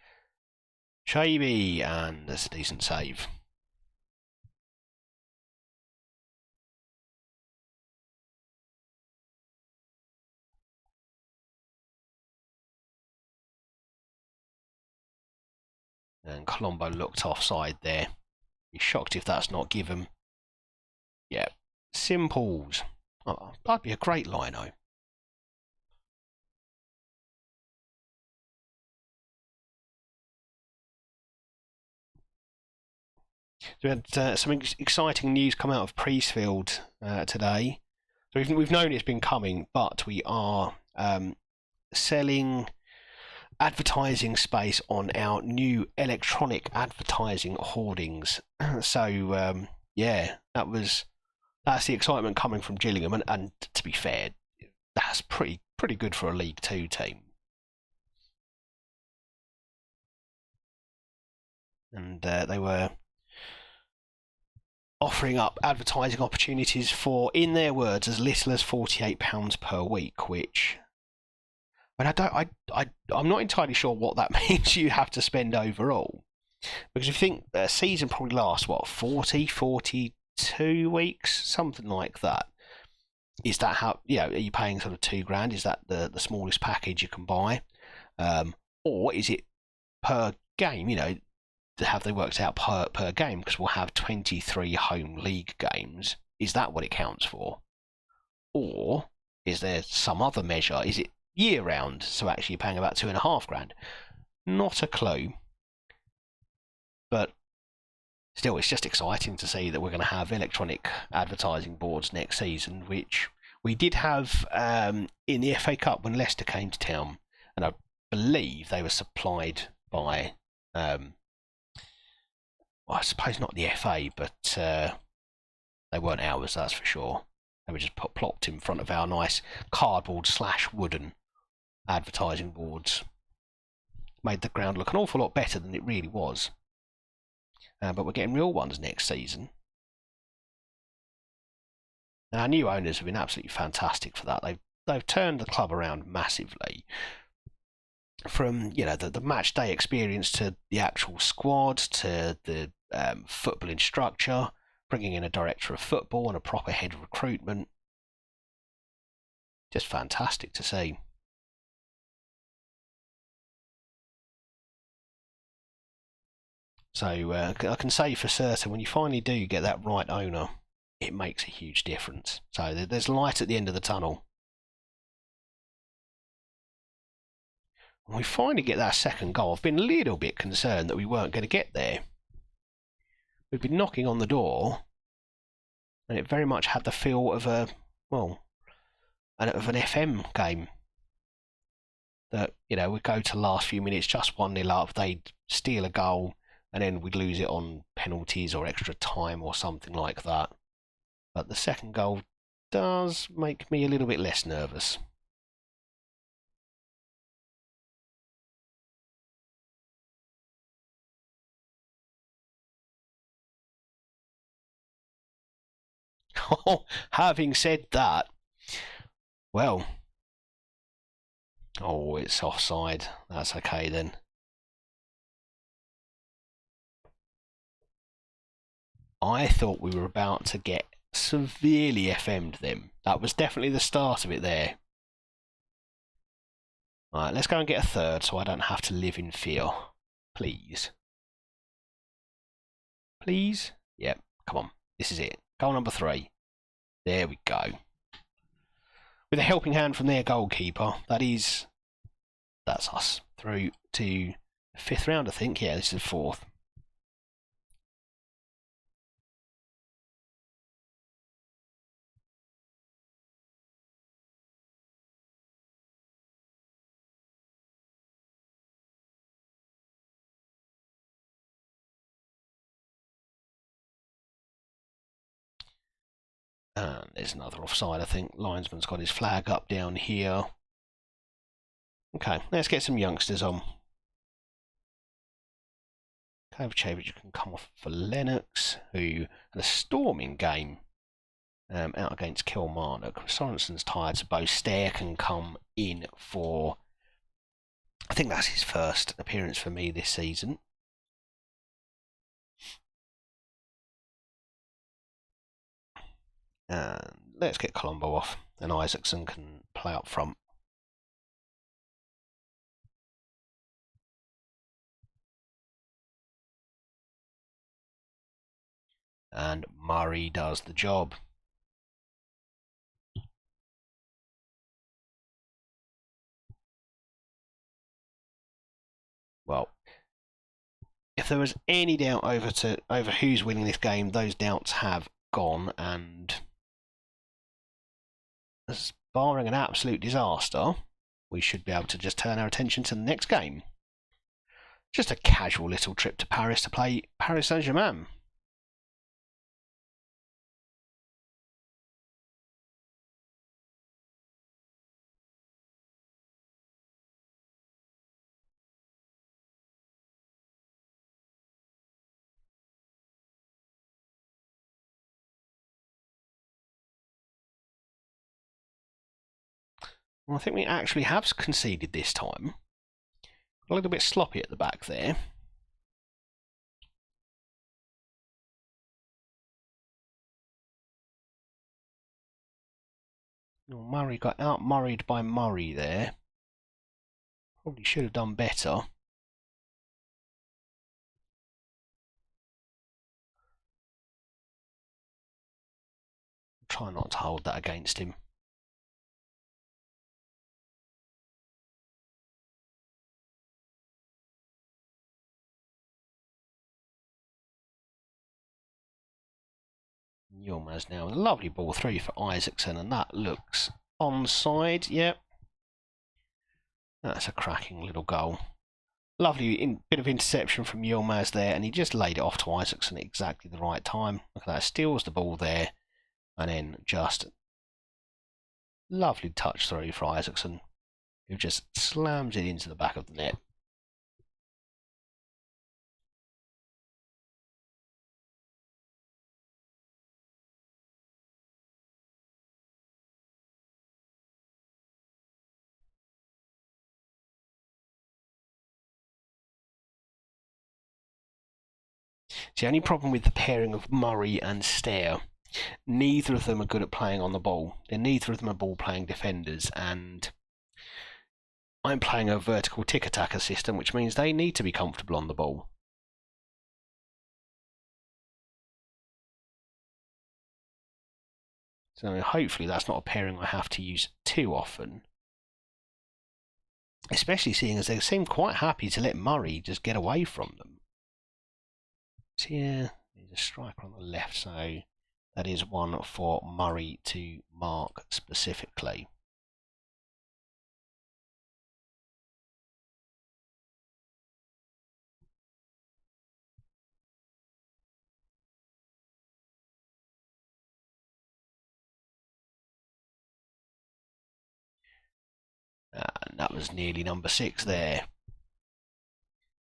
Shavy, and that's a decent save. And Colombo looked offside there. Be shocked if that's not given. Yeah, Simples. Oh, that'd be a great lino. We had some exciting news come out of Priestfield today. So we've known it's been coming, but we are selling advertising space on our new electronic advertising hoardings. So yeah, that's the excitement coming from Gillingham, and to be fair, that's pretty good for a League Two team. And they were offering up advertising opportunities for, in their words, as little as £48 per week, which, but I'm not entirely sure what that means you have to spend overall. Because if you think a season probably lasts, 42 weeks, something like that. Is that how, are you paying sort of £2,000? Is that the smallest package you can buy? Or is it per game, have they worked out per game? Because we'll have 23 home league games. Is that what it counts for? Or is there some other measure? Is it year round? So actually you're paying about £2,500. Not a clue. But still, it's just exciting to see that we're going to have electronic advertising boards next season, which we did have in the FA Cup when Leicester came to town. And I believe they were supplied by I suppose not the FA, but they weren't ours, that's for sure. They were just plopped in front of our nice cardboard/wooden advertising boards. Made the ground look an awful lot better than it really was. But we're getting real ones next season. And our new owners have been absolutely fantastic for that. They've turned the club around massively. From the match day experience to the actual squad to the footballing structure, bringing in a director of football and a proper head of recruitment. Just fantastic to see. So I can say for certain, when you finally do get that right owner, it makes a huge difference. So there's light at the end of the tunnel. When we finally get that second goal, I've been a little bit concerned that we weren't going to get there. We've been knocking on the door, and it very much had the feel of of an FM game. That, we'd go to the last few minutes, just 1-0 up, they'd steal a goal, and then we'd lose it on penalties or extra time or something like that. But the second goal does make me a little bit less nervous. Having said that, well, oh, it's offside. That's okay then. I thought we were about to get severely FM'd them. That was definitely the start of it there. Right, let's go and get a third so I don't have to live in fear. Please. Please? Yep, come on. This is it. Goal number 3. There we go. With a helping hand from their goalkeeper. That's us. Through to the 5th round, I think. Yeah, this is the 4th. And there's another offside, I think. Linesman's got his flag up down here. Okay, let's get some youngsters on. Kovacevic can come off for Lennox, who had a storming game out against Kilmarnock. Sorensen's tired, so Bo Stair can come in for... I think that's his first appearance for me this season. And let's get Colombo off, and Isaacson can play up front. And Murray does the job. Well, if there was any doubt over who's winning this game, those doubts have gone, and as barring an absolute disaster, we should be able to just turn our attention to the next game. Just a casual little trip to Paris to play Paris Saint-Germain. Well, I think we actually have conceded this time. A little bit sloppy at the back there. Well, Murray got out-Murrayed by Murray there. Probably should have done better. Try not to hold that against him. Yilmaz now. A lovely ball through for Isaacson, and that looks onside. Yep. That's a cracking little goal. Lovely bit of interception from Yilmaz there, and he just laid it off to Isaacson at exactly the right time. Look at that. Steals the ball there, and then just lovely touch through for Isaacson, who just slams it into the back of the net. The only problem with the pairing of Murray and Stair, neither of them are good at playing on the ball. Neither of them are ball-playing defenders, and I'm playing a vertical tick-attacker system, which means they need to be comfortable on the ball. So hopefully that's not a pairing I have to use too often. Especially seeing as they seem quite happy to let Murray just get away from them. So yeah, there's a striker on the left, so that is one for Murray to mark specifically. that was nearly number 6 there.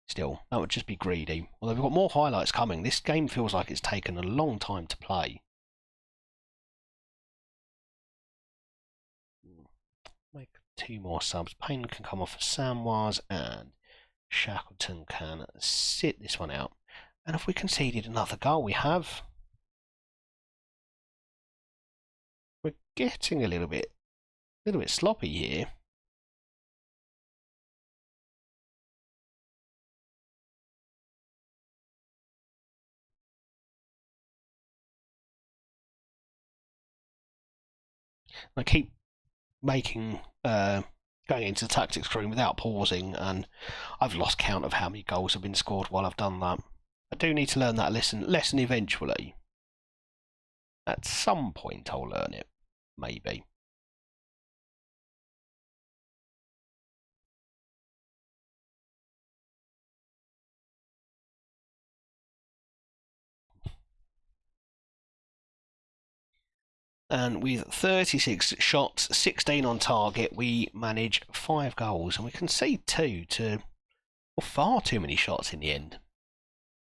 Still, that would just be greedy. Although we've got more highlights coming. This game feels like it's taken a long time to play. Make 2 more subs. Payne can come off for Samwars, and Shackleton can sit this one out. And if we conceded another goal, we have. We're getting a little bit sloppy here. I keep making going into the tactics screen without pausing, and I've lost count of how many goals have been scored while I've done that. I do need to learn that lesson eventually. At some point I'll learn it, maybe. And with 36 shots, 16 on target, we manage 5 goals, and we concede 2 to far too many shots in the end.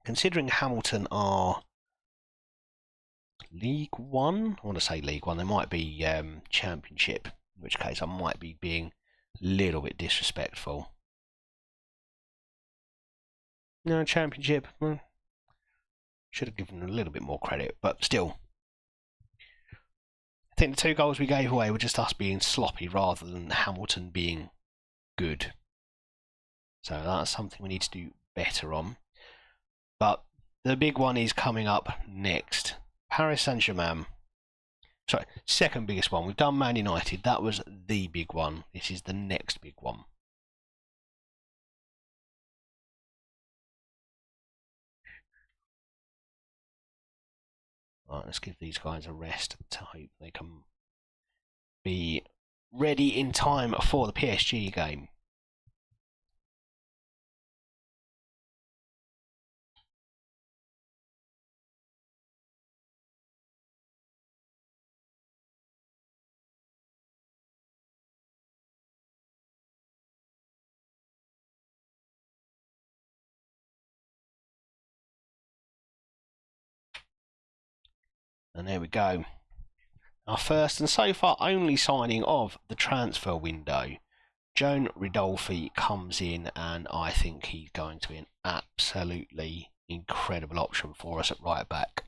Considering Hamilton are League One, I want to say League One, they might be Championship, in which case I might be being a little bit disrespectful. No, Championship, well, should have given them a little bit more credit, but still. I think the 2 goals we gave away were just us being sloppy rather than Hamilton being good. So that's something we need to do better on. But the big one is coming up next. Paris Saint-Germain. Sorry, second biggest one. We've done Man United. That was the big one. This is the next big one. Right, let's give these guys a rest to hope they can be ready in time for the PSG game. And there we go. Our first and so far only signing of the transfer window. Joan Ridolfi comes in, and I think he's going to be an absolutely incredible option for us at right back.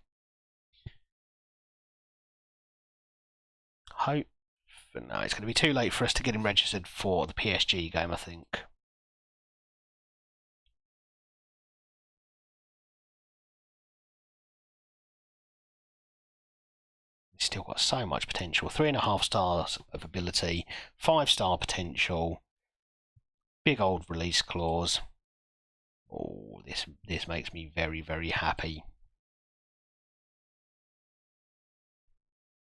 Hope, but no, it's going to be too late for us to get him registered for the PSG game, I think. He's still got so much potential. 3.5 stars of ability, 5-star potential, big old release clause. Oh, this makes me very, very happy.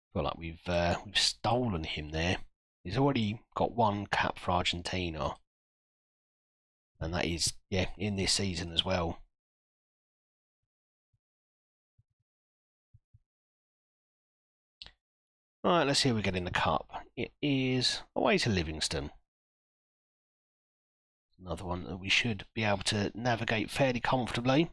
I feel like we've stolen him there. He's already got 1 cap for Argentina, and that is in this season as well. Alright, let's see who we get in the cup. It is away to Livingston. Another one that we should be able to navigate fairly comfortably.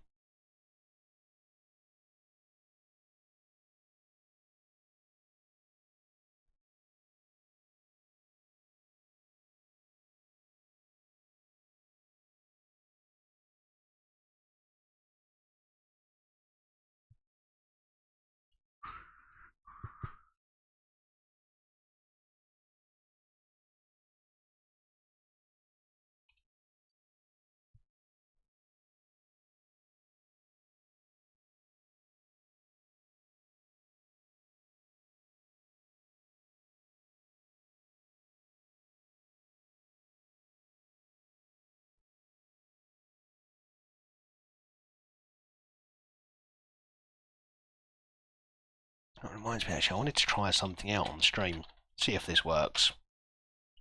That reminds me, actually, I wanted to try something out on the stream. See if this works.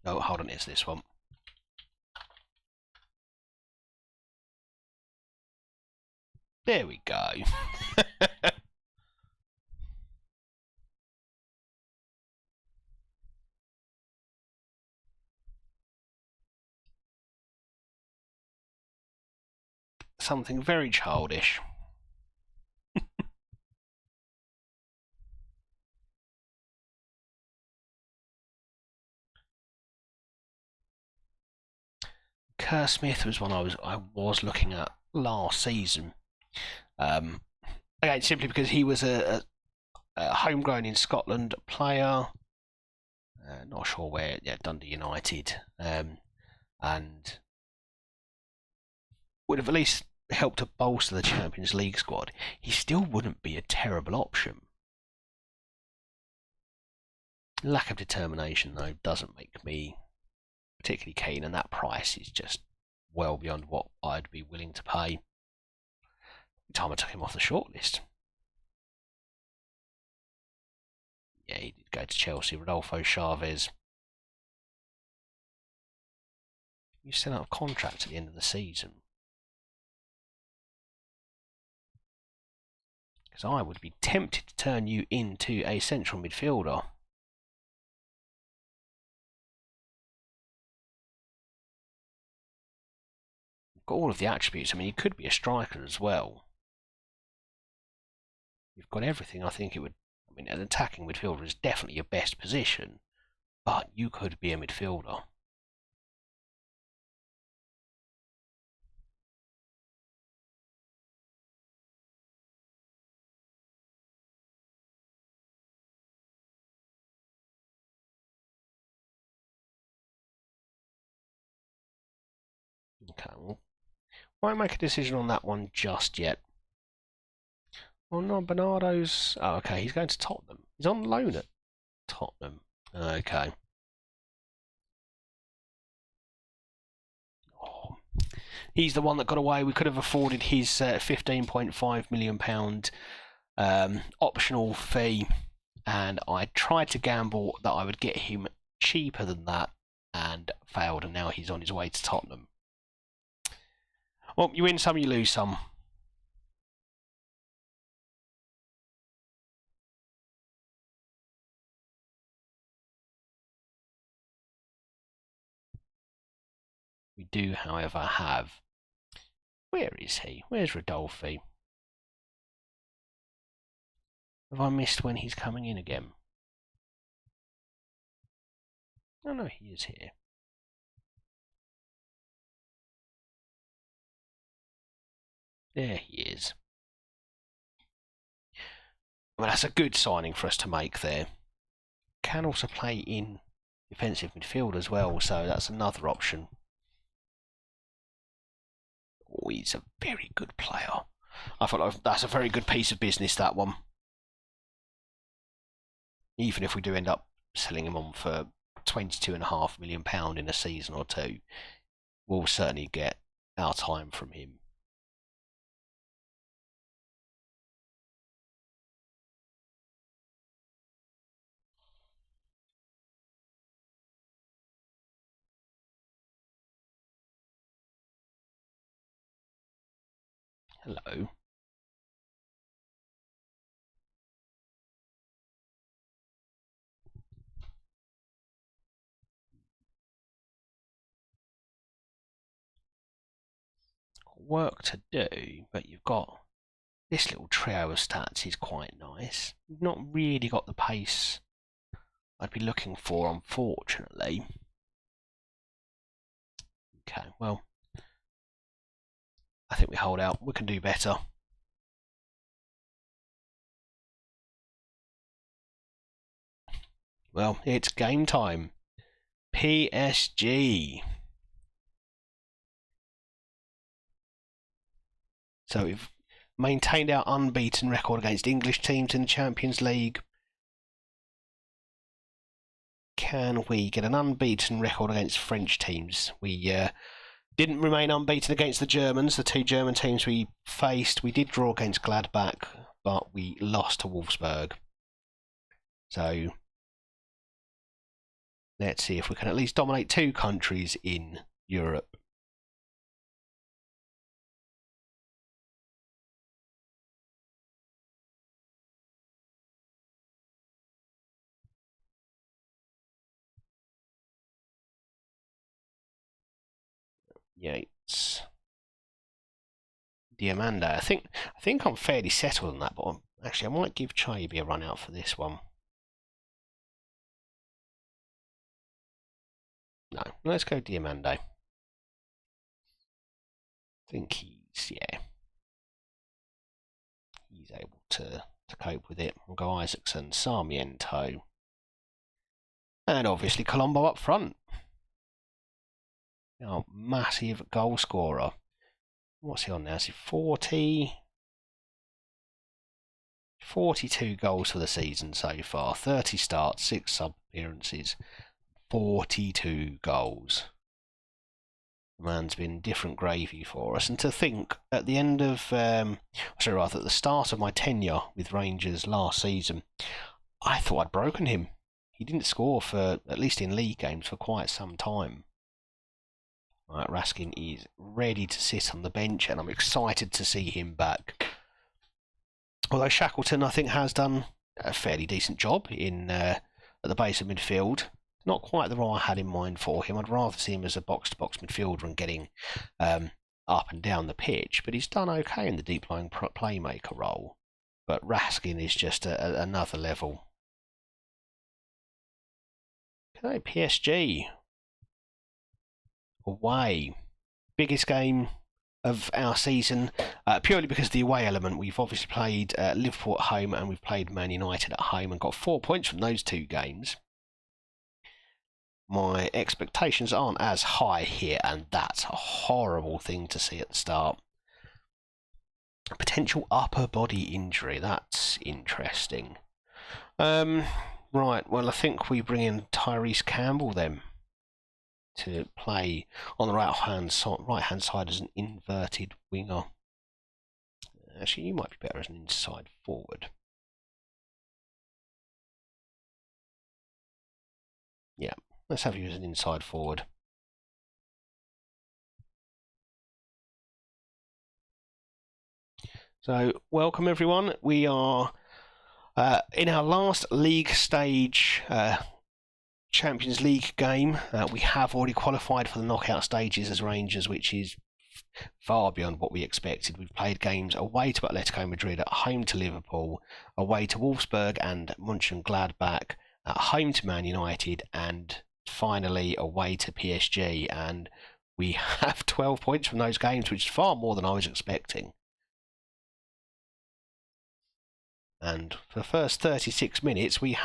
Oh, hold on, it's this one. There we go. something very childish. Kerr Smith was one I was looking at last season. Again, simply because he was a homegrown in Scotland player. Not sure where. Yeah, Dundee United, and would have at least helped to bolster the Champions League squad. He still wouldn't be a terrible option. Lack of determination, though, doesn't make me particularly keen, and that price is just well beyond what I'd be willing to pay. The time I took him off the shortlist. Yeah, he did go to Chelsea. Rodolfo Chavez. You still out of contract at the end of the season. Because I would be tempted to turn you into a central midfielder. You've got all of the attributes. I mean, you could be a striker as well. You've got everything. I think it would. I mean, an attacking midfielder is definitely your best position, but you could be a midfielder. Okay, well, won't make a decision on that one just yet. Oh no, Bernardo's. Oh, okay, he's going to Tottenham. He's on loan at Tottenham. Okay. Oh, he's the one that got away. We could have afforded his £15.5 million optional fee, and I tried to gamble that I would get him cheaper than that, and failed. And now he's on his way to Tottenham. Well, you win some, you lose some. We do, however, have. Where is he? Where's Rodolphe? Have I missed when he's coming in again? Oh no, he is here. There he is. I mean, that's a good signing for us to make there. Can also play in defensive midfield as well, so that's another option. Oh, he's a very good player. I feel like that's a very good piece of business, that one. Even if we do end up selling him on for £22.5 million in a season or two, we'll certainly get our time from him. Hello. Work to do, but you've got this little trio of stats is quite nice. You've not really got the pace I'd be looking for, unfortunately. Okay, well, I think we hold out. We can do better. Well, it's game time. PSG. So we've maintained our unbeaten record against English teams in the Champions League. Can we get an unbeaten record against French teams? We didn't remain unbeaten against the Germans, the two German teams we faced. We did draw against Gladbach, but we lost to Wolfsburg. So let's see if we can at least dominate two countries in Europe. Yates. Diamande. I think I'm fairly settled on that, but actually I might give Chaby a run out for this one. No, let's go Diamande. I think he's able to cope with it. We'll go Isaacson, Sarmiento, and obviously Colombo up front. Oh, massive goal scorer. What's he on now? Is he 40? 42 goals for the season so far. 30 starts, 6 sub appearances, 42 goals. The man's been different gravy for us. And to think, at the end of, at the start of my tenure with Rangers last season, I thought I'd broken him. He didn't score for, at least in league games, for quite some time. Right, Raskin is ready to sit on the bench, and I'm excited to see him back. Although Shackleton, I think, has done a fairly decent job in at the base of midfield. Not quite the role I had in mind for him. I'd rather see him as a box-to-box midfielder and getting up and down the pitch. But he's done okay in the deep-lying playmaker role. But Raskin is just another level. Okay, PSG. Away. Biggest game of our season, purely because of the away element. We've obviously played Liverpool at home and we've played Man United at home and got 4 points from those 2 games. My expectations aren't as high here, and that's a horrible thing to see at the start. A potential upper body injury, that's interesting. Right, well, I think we bring in Tyrese Campbell then to play on the right-hand side as an inverted winger. Actually, you might be better as an inside forward. Yeah, let's have you as an inside forward. So, welcome everyone. We are in our last league stage Champions League game. We have already qualified for the knockout stages as Rangers, which is far beyond what we expected. We've played games away to Atletico Madrid, at home to Liverpool, away to Wolfsburg and Mönchengladbach, at home to Man United, and finally away to PSG. And we have 12 points from those games, which is far more than I was expecting. And for the first 36 minutes, we've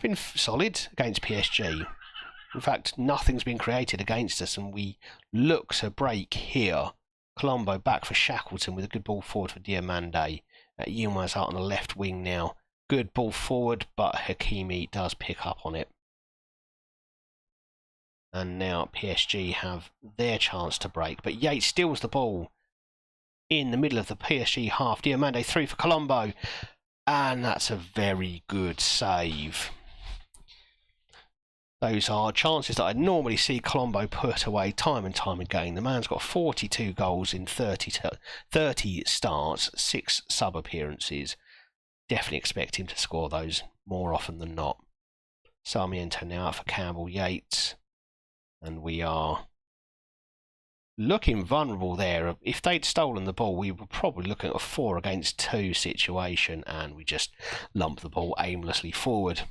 been solid against PSG. In fact, nothing's been created against us, and we look to break here. Colombo back for Shackleton with a good ball forward for Diamande. Yilmaz out on the left wing now. Good ball forward, but Hakimi does pick up on it. And now PSG have their chance to break, but Yates steals the ball in the middle of the PSG half. Diamande through for Colombo. And that's a very good save. Those are chances that I'd normally see Colombo put away time and time again. The man's got 42 goals in 30 starts, 6 sub-appearances. Definitely expect him to score those more often than not. Sarmiento now out for Campbell, Yates. And we are looking vulnerable there. If they'd stolen the ball, we were probably looking at a 4 against 2 situation, and we just lump the ball aimlessly forward.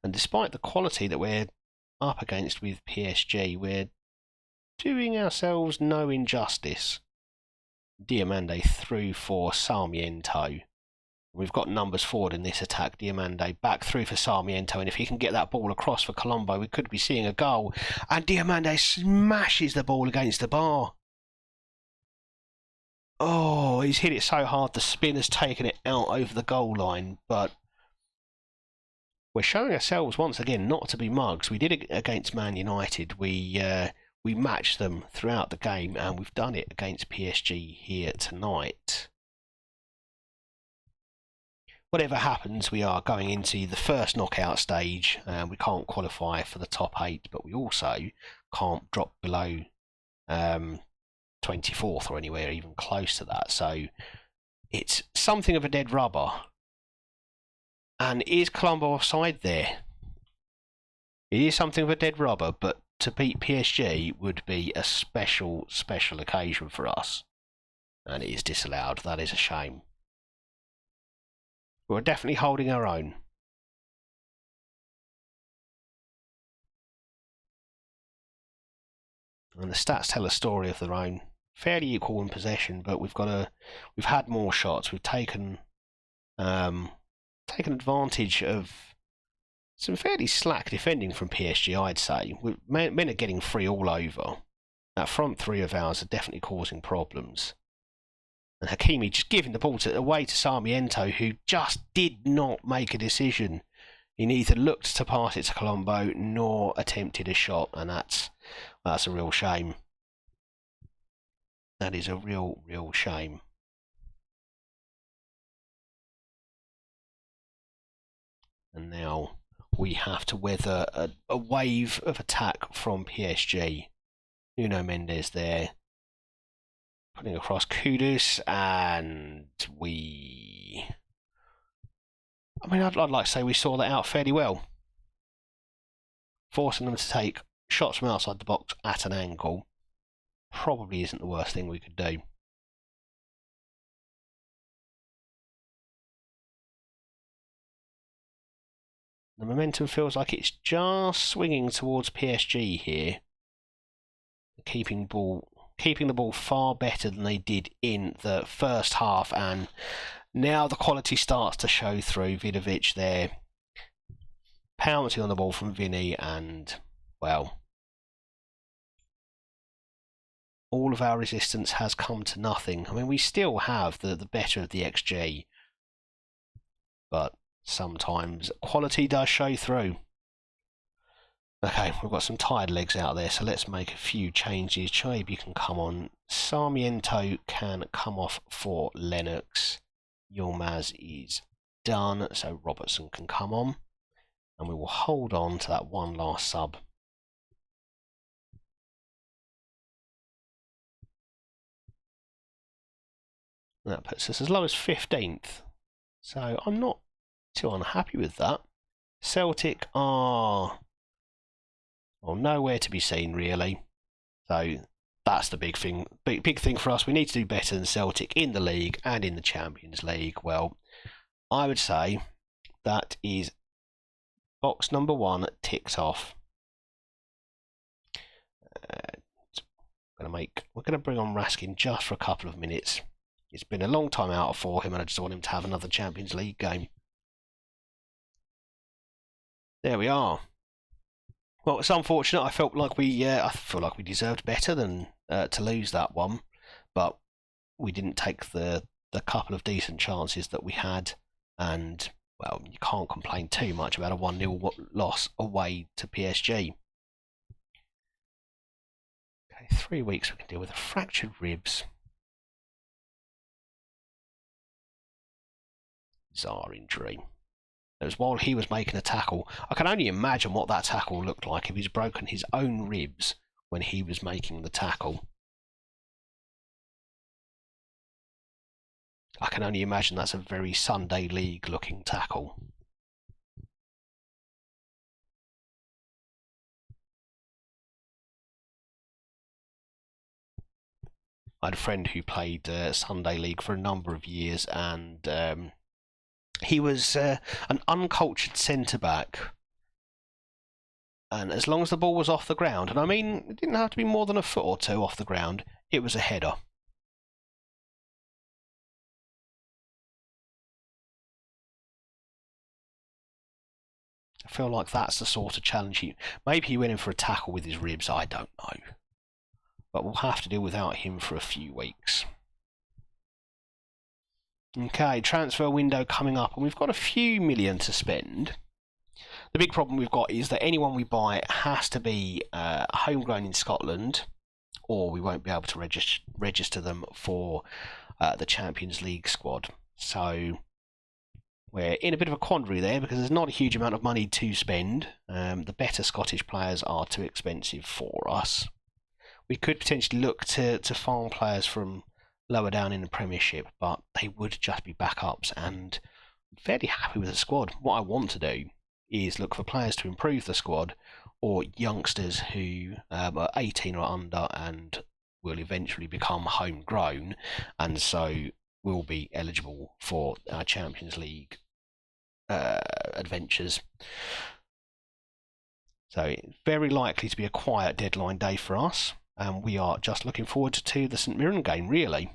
And despite the quality that we're up against with PSG, we're doing ourselves no injustice. Diamande through for Sarmiento. We've got numbers forward in this attack. Diamande back through for Sarmiento, and if he can get that ball across for Colombo, we could be seeing a goal. And Diamande smashes the ball against the bar. Oh, he's hit it so hard the spin has taken it out over the goal line, but we're showing ourselves once again not to be mugs. We did it against Man United. We matched them throughout the game, and we've done it against PSG here tonight. Whatever happens, we are going into the first knockout stage. We can't qualify for the top 8, but we also can't drop below 24th or anywhere even close to that. So it's something of a dead rubber. And is Colombo offside there? It is something of a dead rubber, but to beat PSG would be a special occasion for us. And it is disallowed. That is a shame. We're definitely holding our own. And the stats tell a story of their own. Fairly equal in possession, but we've had more shots. We've taken advantage of some fairly slack defending from PSG, I'd say. Men are getting free all over. That front three of ours are definitely causing problems. And Hakimi just giving the ball away to Sarmiento, who just did not make a decision. He neither looked to pass it to Colombo nor attempted a shot, and that's a real shame. That is a real shame. And now we have to weather a wave of attack from PSG. Nuno Mendes there, putting across Kudus, and I'd like to say we saw that out fairly well. Forcing them to take shots from outside the box at an angle probably isn't the worst thing we could do. The momentum feels like it's just swinging towards PSG here. Keeping the ball far better than they did in the first half, and now the quality starts to show through. Vidovic there, pouncing on the ball from Vinny, and, well, all of our resistance has come to nothing. I mean, we still have the better of the XG, but sometimes quality does show through. Okay, we've got some tired legs out there, so let's make a few changes. Chabi can come on. Sarmiento can come off for Lennox. Yilmaz is done, so Robertson can come on. And we will hold on to that one last sub. That puts us as low as 15th. So I'm not too unhappy with that. Celtic are, well, nowhere to be seen really. So that's the big thing. Big thing for us. We need to do better than Celtic in the league and in the Champions League. Well, I would say that is box number 1 ticked off. We're going to bring on Raskin just for a couple of minutes. It's been a long time out for him, and I just want him to have another Champions League game. There we are. Well, it's unfortunate. I feel like we deserved better than to lose that one, but we didn't take the couple of decent chances that we had, and, well, you can't complain too much about a 1-0 loss away to PSG. Okay, 3 weeks we can deal with fractured ribs. Bizarre injury. It was while he was making a tackle. I can only imagine what that tackle looked like if he's broken his own ribs when he was making the tackle. I can only imagine that's a very Sunday League looking tackle. I had a friend who played Sunday League for a number of years, and he was an uncultured centre-back. And as long as the ball was off the ground, and I mean, it didn't have to be more than a foot or two off the ground, it was a header. I feel like that's the sort of challenge maybe he went in for a tackle with his ribs, I don't know. But we'll have to deal without him for a few weeks. Okay, transfer window coming up, and we've got a few million to spend. The big problem we've got is that anyone we buy has to be homegrown in Scotland, or we won't be able to register them for the Champions League squad. So we're in a bit of a quandary there because there's not a huge amount of money to spend. The better Scottish players are too expensive for us. We could potentially look to farm players from lower down in the Premiership, but they would just be backups, and I'm fairly happy with the squad. What I want to do is look for players to improve the squad, or youngsters who are 18 or under and will eventually become homegrown, and so will be eligible for our Champions League adventures. So it's very likely to be a quiet deadline day for us, and we are just looking forward to the St Mirren game, really.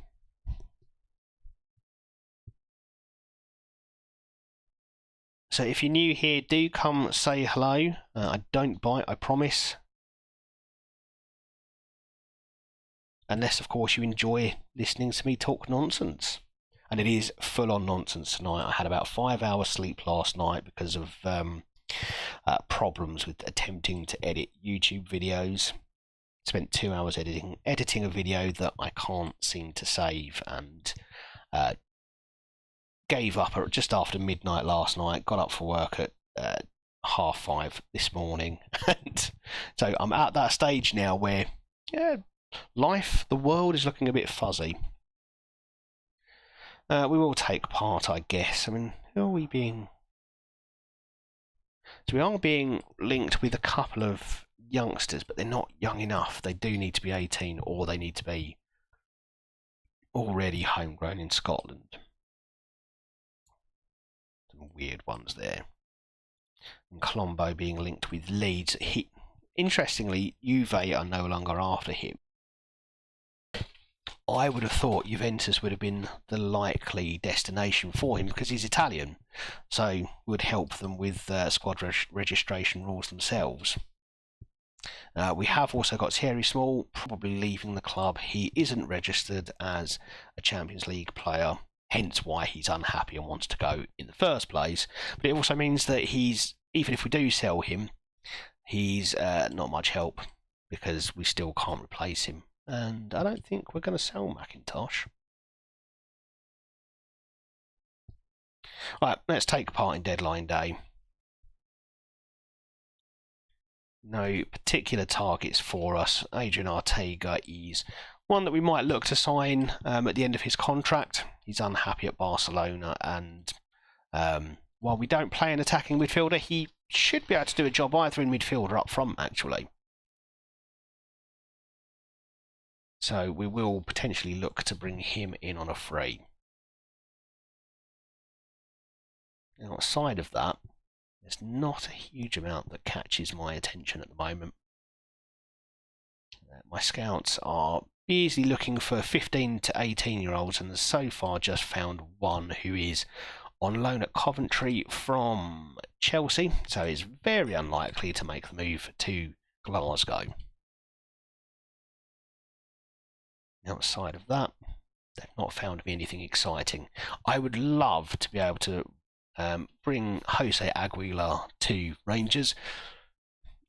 So if you're new here, do come say hello. I don't bite, I promise. Unless, of course, you enjoy listening to me talk nonsense. And it is full-on nonsense tonight. I had about 5 hours sleep last night because of problems with attempting to edit YouTube videos. Spent 2 hours editing a video that I can't seem to save, and gave up at just after midnight last night. Got up for work at 5:30 this morning, and so I'm at that stage now where, yeah, the world is looking a bit fuzzy. We will take part, I guess. I mean, who are we being? So we are being linked with a couple of youngsters, but they're not young enough. They do need to be 18, or they need to be already homegrown in Scotland. Some weird ones there. And Colombo being linked with Leeds. Interestingly, Juve are no longer after him. I would have thought Juventus would have been the likely destination for him because he's Italian, so would help them with squad registration rules themselves. We have also got Thierry Small, probably leaving the club. He isn't registered as a Champions League player, hence why he's unhappy and wants to go in the first place. But it also means that even if we do sell him, he's not much help because we still can't replace him. And I don't think we're going to sell McIntosh. Right, let's take part in deadline day. No particular targets for us. Adrian Ortega is one that we might look to sign at the end of his contract. He's unhappy at Barcelona, and while we don't play an attacking midfielder, he should be able to do a job either in midfield or up front, actually. So we will potentially look to bring him in on a free. Now, aside of that, there's not a huge amount that catches my attention at the moment. My scouts are busy looking for 15 to 18-year-olds, and so far just found one who is on loan at Coventry from Chelsea, so is very unlikely to make the move to Glasgow. Outside of that, they've not found me anything exciting. I would love to be able to bring Jose Aguilar to Rangers.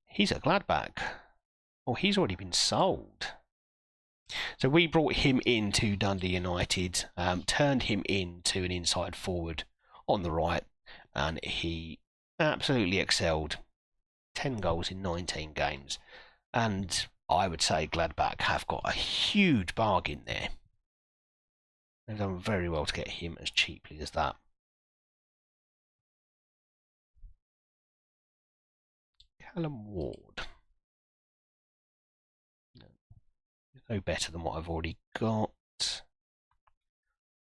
He's at Gladbach. Oh, he's already been sold. So we brought him into Dundee United, turned him into an inside forward on the right, and he absolutely excelled. 10 goals in 19 games. And I would say Gladbach have got a huge bargain there. They've done very well to get him as cheaply as that. Callum Ward. No better than what I've already got.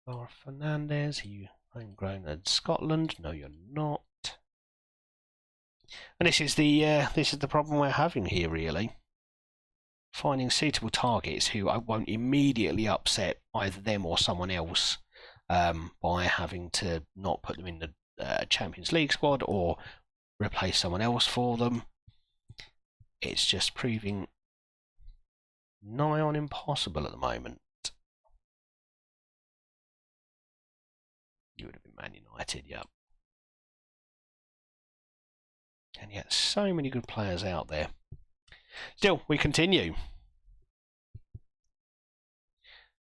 Laura Fernandez, are you homegrown in Scotland? No, you're not. And this is the problem we're having here, really. Finding suitable targets who I won't immediately upset either them or someone else by having to not put them in the Champions League squad or replace someone else for them. It's just proving nigh on impossible at the moment. You would have been Man United, yeah. And yet so many good players out there. Still, we continue.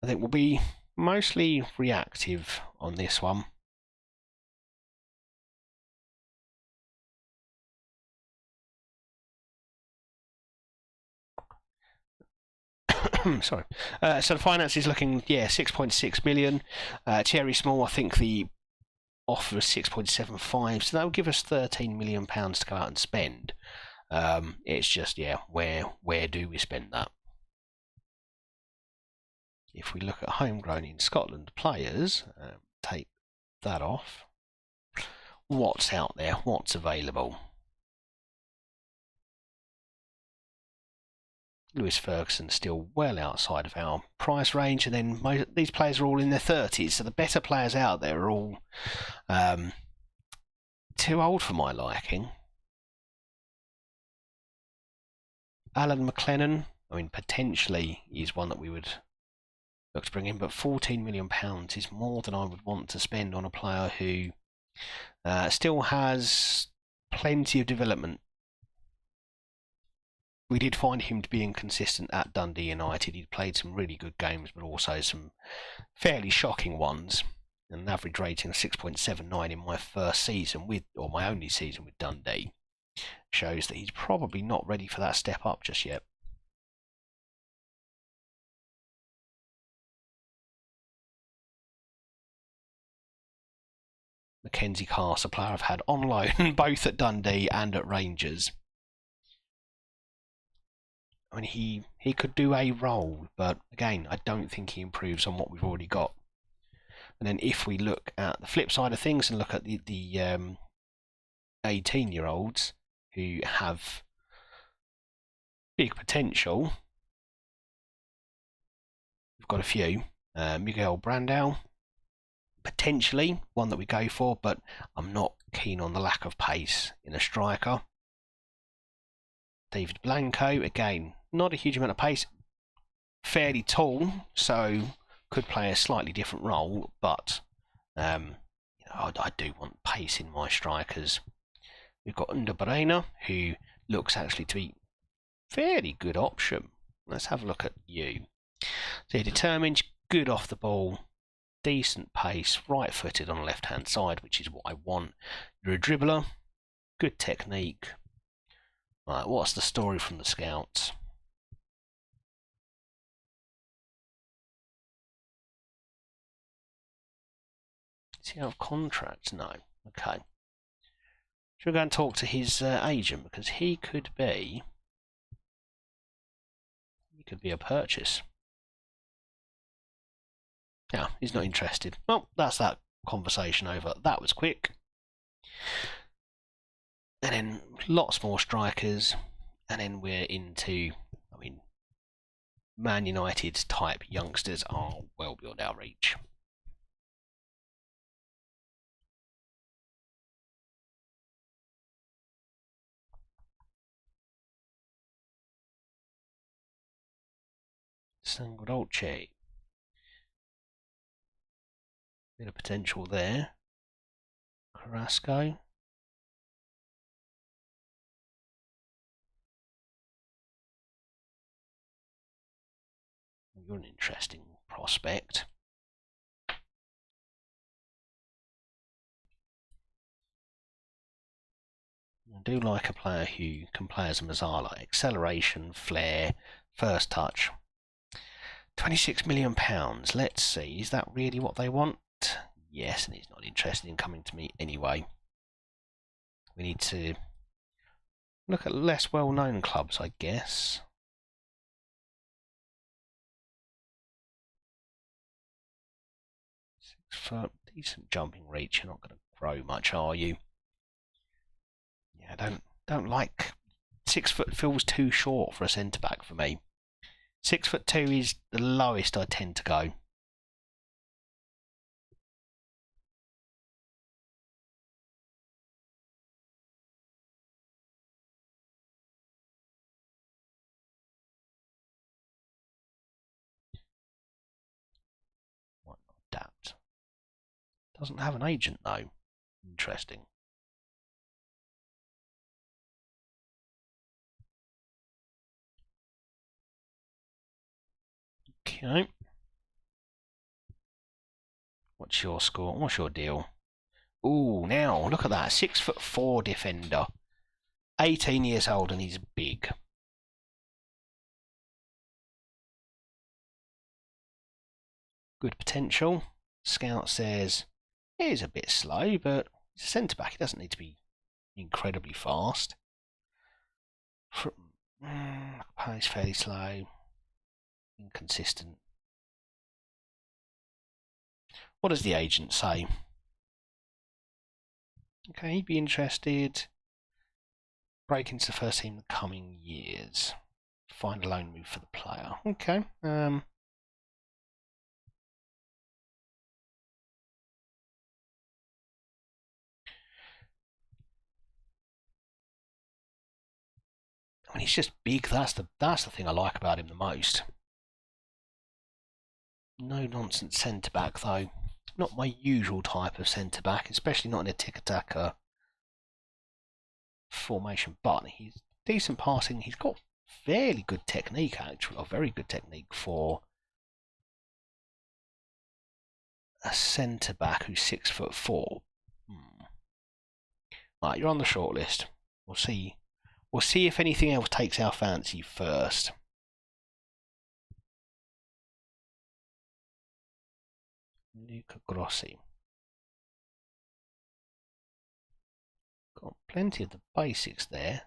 I think we'll be mostly reactive on this one. Sorry. So the finance is looking, 6.6 million. Thierry Small, I think the offer is 6.75, so that will give us 13 million pounds to go out and spend. It's just, where do we spend that? If we look at homegrown in Scotland players, take that off. What's out there? What's available? Lewis Ferguson still well outside of our price range, and then these players are all in their 30s, so the better players out there are all too old for my liking. Alan McLennan, I mean, potentially is one that we would look to bring in, but £14 million is more than I would want to spend on a player who still has plenty of development. We did find him to be inconsistent at Dundee United. He'd played some really good games, but also some fairly shocking ones. An average rating of 6.79 in my first season or my only season with Dundee, shows that he's probably not ready for that step up just yet. Mackenzie Cass, a player I've had on loan both at Dundee and at Rangers. I mean, he could do a role, but again, I don't think he improves on what we've already got. And then if we look at the flip side of things and look at the 18-year-olds who have big potential, we've got a few. Miguel Brandao, potentially one that we go for, but I'm not keen on the lack of pace in a striker. David Blanco, again, not a huge amount of pace, fairly tall, so could play a slightly different role, but I do want pace in my strikers. We've got Underbarena, who looks actually to be a fairly good option. Let's have a look at you. So you're determined, good off the ball, decent pace, right-footed on the left-hand side, which is what I want. You're a dribbler, good technique. Right, what's the story from the scouts? Is he out of contract? No. Okay. Should we go and talk to his agent, because he could be a purchase. Yeah, he's not interested. Well, that's that conversation over. That was quick. And then lots more strikers, and then we're into, I mean, Man United's type youngsters are well beyond our reach. Sanguadolce. Bit of potential there. Carrasco. You're an interesting prospect. I do like a player who can play as a Mazzala. Acceleration, flair, first touch. £26 million. Let's see, is that really what they want? Yes, and he's not interested in coming to me anyway. We need to look at less well-known clubs, I guess. For decent jumping reach, you're not going to grow much, are you? Yeah, I don't like 6 foot. Feels too short for a centre back for me. 6'2" is the lowest I tend to go. Might not adapt. Doesn't have an agent though. Interesting. Okay. What's your score? What's your deal? Ooh, now look at that. 6'4" defender. 18 years old and he's big. Good potential. Scout says he is a bit slow, but he's a centre back. He doesn't need to be incredibly fast. Pace fairly slow, inconsistent. What does the agent say? Okay, he'd be interested. Break into the first team in the coming years. Find a loan move for the player. Okay. I mean, he's just big. That's the thing I like about him the most. No nonsense centre back though. Not my usual type of centre back, especially not in a tick-tacker formation. But he's decent passing. He's got fairly good technique, actually, or very good technique for a centre back who's 6'4". Right, you're on the shortlist. We'll see. We'll see if anything else takes our fancy first. Luca Grossi. Got plenty of the basics there.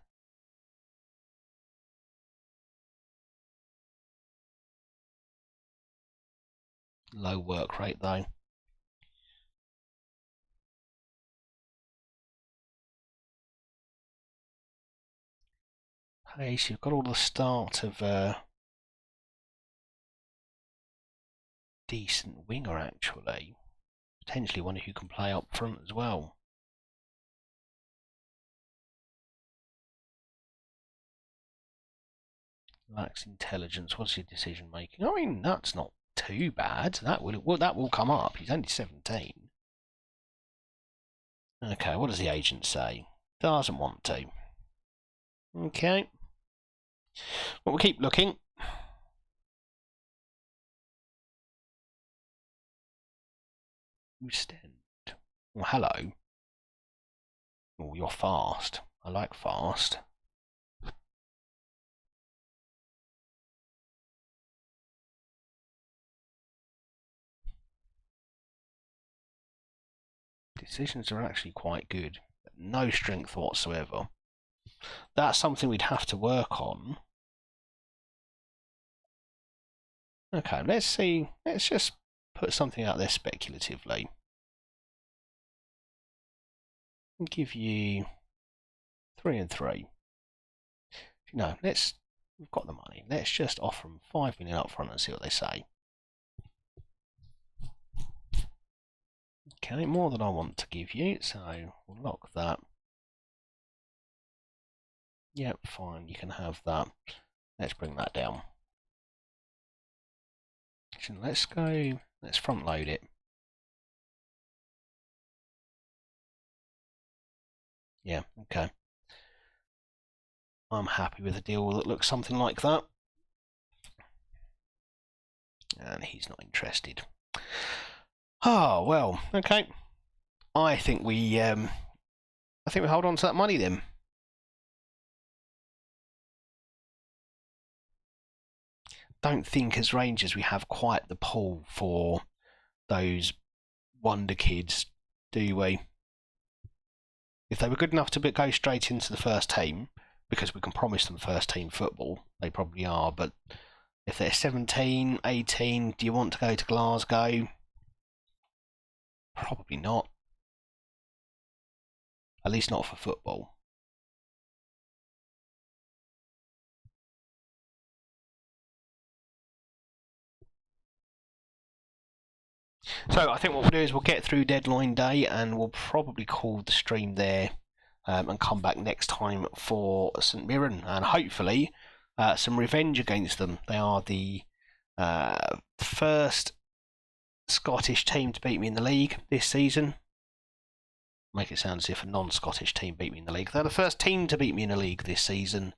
Low work rate though. Hey, so you've got all the start of decent winger actually. Potentially one who can play up front as well. Lacks intelligence. What's your decision making? I mean, that's not too bad. That will come up. He's only 17. Okay, what does the agent say? Doesn't want to. Okay. Well, we'll keep looking. Stand. Well, hello. Oh, you're fast. I like fast. Decisions are actually quite good. No strength whatsoever. That's something we'd have to work on. Okay, let's see. Let's just put something out there speculatively. I'll give you 3 and 3. No, we've got the money. Let's just offer them 5 million up front and see what they say. Okay, more than I want to give you, so we'll lock that. Yep, fine, you can have that. Let's bring that down. Let's front load it. Yeah, okay. I'm happy with a deal that looks something like that. And he's not interested. Oh, well, okay. I think we hold on to that money then. Don't think as Rangers we have quite the pull for those wonder kids, do we? If they were good enough to go straight into the first team, because we can promise them first team football, they probably are, but if they're 17, 18, do you want to go to Glasgow? Probably not. At least not for football. So I think what we'll do is we'll get through deadline day and we'll probably call the stream there and come back next time for St Mirren and hopefully some revenge against them. They are the first Scottish team to beat me in the league this season. Make it sound as if a non-Scottish team beat me in the league. They're the first team to beat me in the league this season.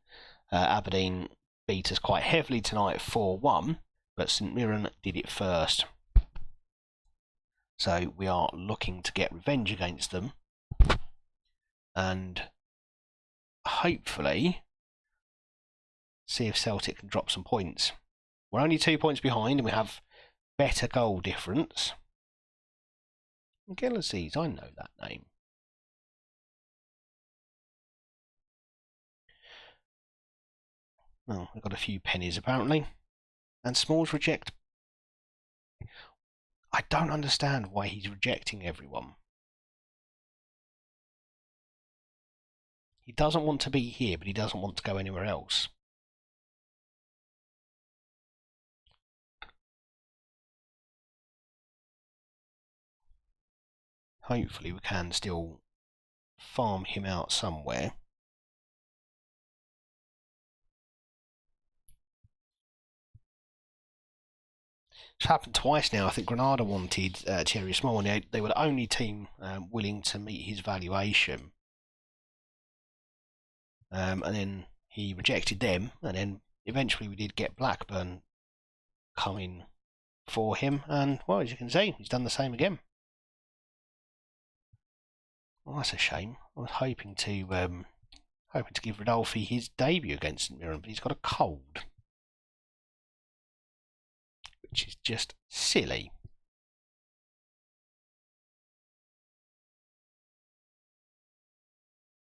Aberdeen beat us quite heavily tonight 4-1, but St Mirren did it first. So we are looking to get revenge against them and hopefully see if Celtic can drop some points. We're only 2 points behind and we have better goal difference. Gillies, I know that name. Oh, we've got a few pennies apparently. And Smalls reject. I don't understand why he's rejecting everyone. He doesn't want to be here, but he doesn't want to go anywhere else. Hopefully we can still farm him out somewhere. It's happened twice now. I think Granada wanted Thierry Small, and they were the only team willing to meet his valuation. And then he rejected them, and then eventually we did get Blackburn coming for him, and well, as you can see, he's done the same again. Well, that's a shame. I was hoping to give Rodolphe his debut against St Mirren, but he's got a cold, which is just silly.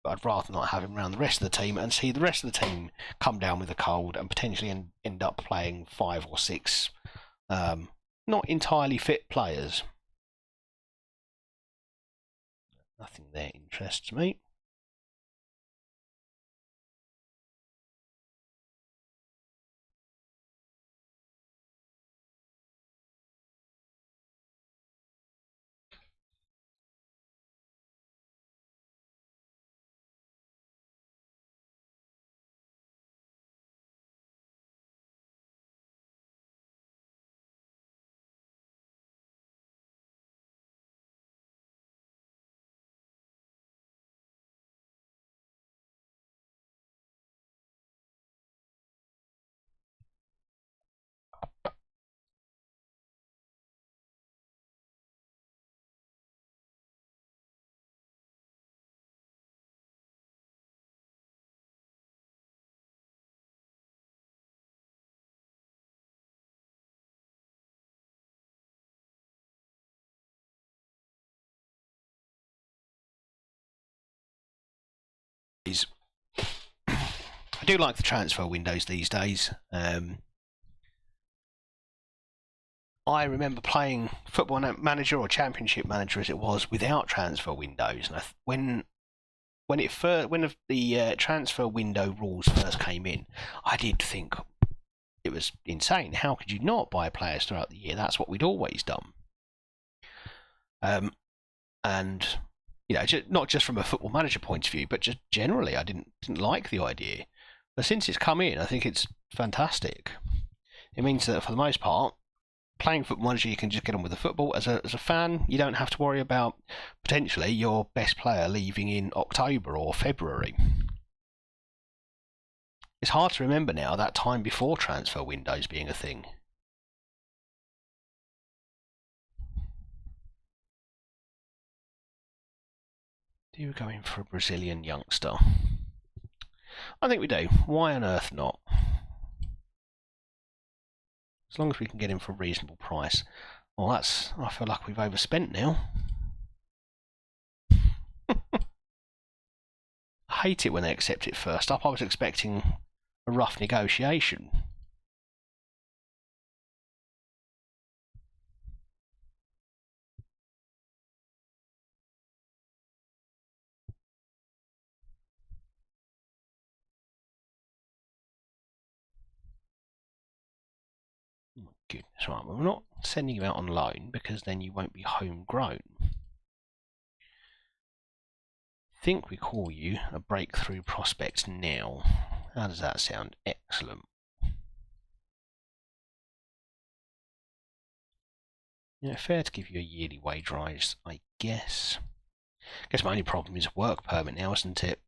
But I'd rather not have him around the rest of the team and see the rest of the team come down with a cold and potentially end up playing 5 or 6 not entirely fit players. Nothing there interests me. I do like the transfer windows these days. I remember playing Football Manager or Championship Manager as it was without transfer windows, and when the transfer window rules first came in, I did think it was insane. How could you not buy players throughout the year? That's what we'd always done. And not just from a Football Manager point of view, but just generally, I didn't like the idea. But since it's come in, I think it's fantastic. It means that for the most part, playing Football Manager, you can just get on with the football. As a fan, you don't have to worry about potentially your best player leaving in October or February. It's hard to remember now that time before transfer windows being a thing. Do you go in for a Brazilian youngster? I think we do. Why on earth not? As long as we can get him for a reasonable price. Well, I feel like we've overspent now. I hate it when they accept it first up. I was expecting a rough negotiation. Oh my goodness, right. Well, we're not sending you out on loan because then you won't be homegrown. I think we call you a breakthrough prospect now. How does that sound? Excellent. Yeah, fair to give you a yearly wage rise, I guess. I guess my only problem is work permit now, isn't it?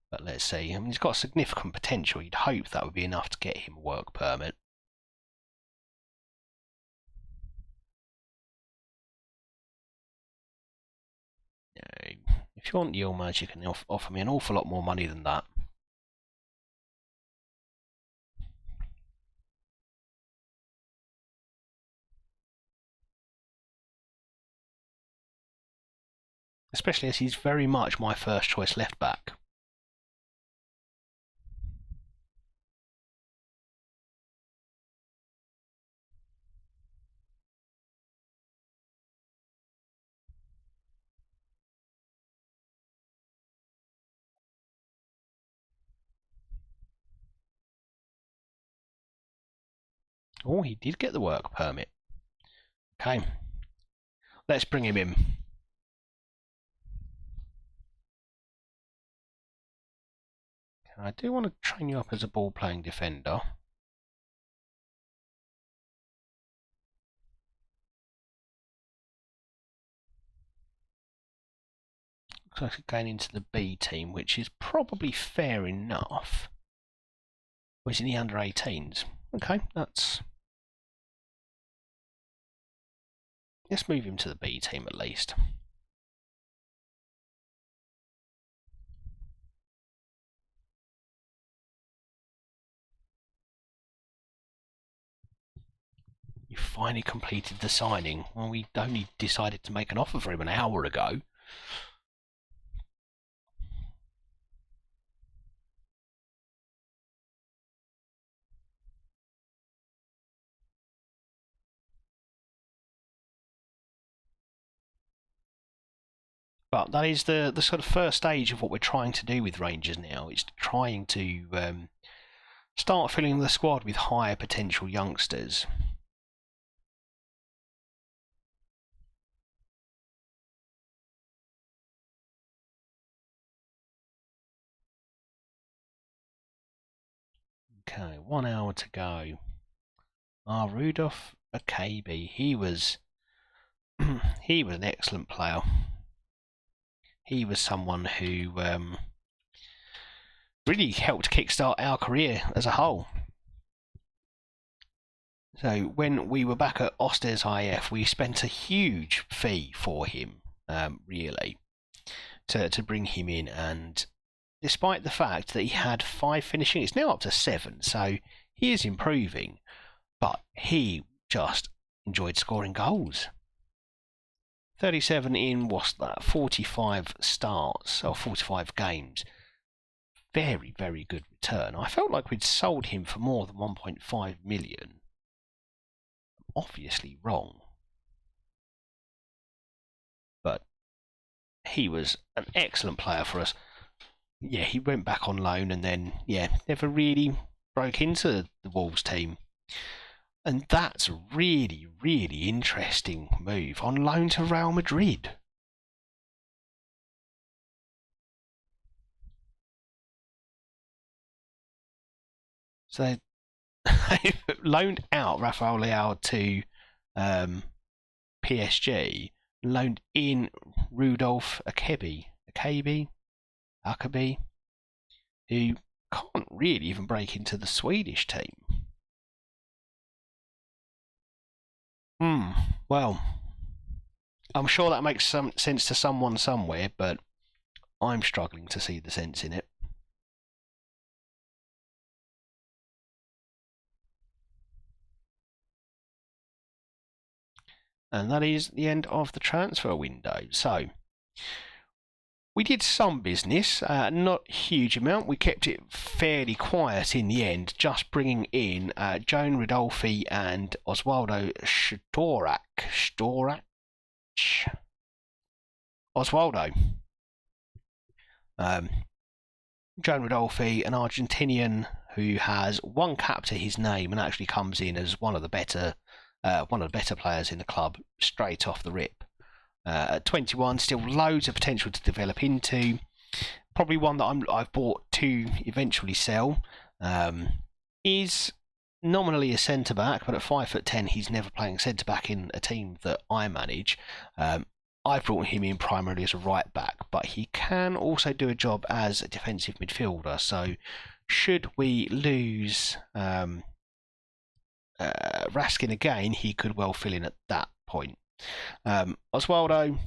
But let's see. I mean, he's got significant potential. You'd hope that would be enough to get him a work permit. If you want Yilmaz, you can offer me an awful lot more money than that. especially as he's very much my first choice left back. Oh, he did get the work permit. Okay, let's bring him in. I do want to train you up as a ball-playing defender. Looks like going into the B team, which is probably fair enough. Or is in the under-18s? Okay, let's move him to the B team at least. You finally completed the signing. Well, we only decided to make an offer for him an hour ago. But that is the sort of first stage of what we're trying to do with Rangers now. It's trying to start filling the squad with higher potential youngsters. Okay, 1 hour to go. Rudolf Akabe, he was he was an excellent player. He was someone who really helped kickstart our career as a whole. So when we were back at Osters IF, we spent a huge fee for him, really, to bring him in. And despite the fact that he had 5 finishing, it's now up to 7, so he is improving. But he just enjoyed scoring goals. 37 in, what's that, 45 starts, or 45 games. Very, very good return. I felt like we'd sold him for more than 1.5 million. Obviously wrong. But he was an excellent player for us. Yeah, he went back on loan and then, never really broke into the Wolves team. And that's a really, really interesting move. On loan to Real Madrid. So they loaned out Rafael Leao to PSG, loaned in Rudolf Akabe, who can't really even break into the Swedish team. Well, I'm sure that makes some sense to someone somewhere, but I'm struggling to see the sense in it. And that is the end of the transfer window. So, we did some business, not a huge amount. We kept it fairly quiet in the end, just bringing in Joan Ridolfi and Oswaldo Storach. Oswaldo. Joan Ridolfi, an Argentinian who has 1 cap to his name and actually comes in as one of the better players in the club straight off the rip. At 21, still loads of potential to develop into. Probably one that I've bought to eventually sell. Is nominally a centre back, but at 5'10", he's never playing centre back in a team that I manage. I've brought him in primarily as a right back, but he can also do a job as a defensive midfielder. So, should we lose Raskin again, he could well fill in at that point. Oswaldo,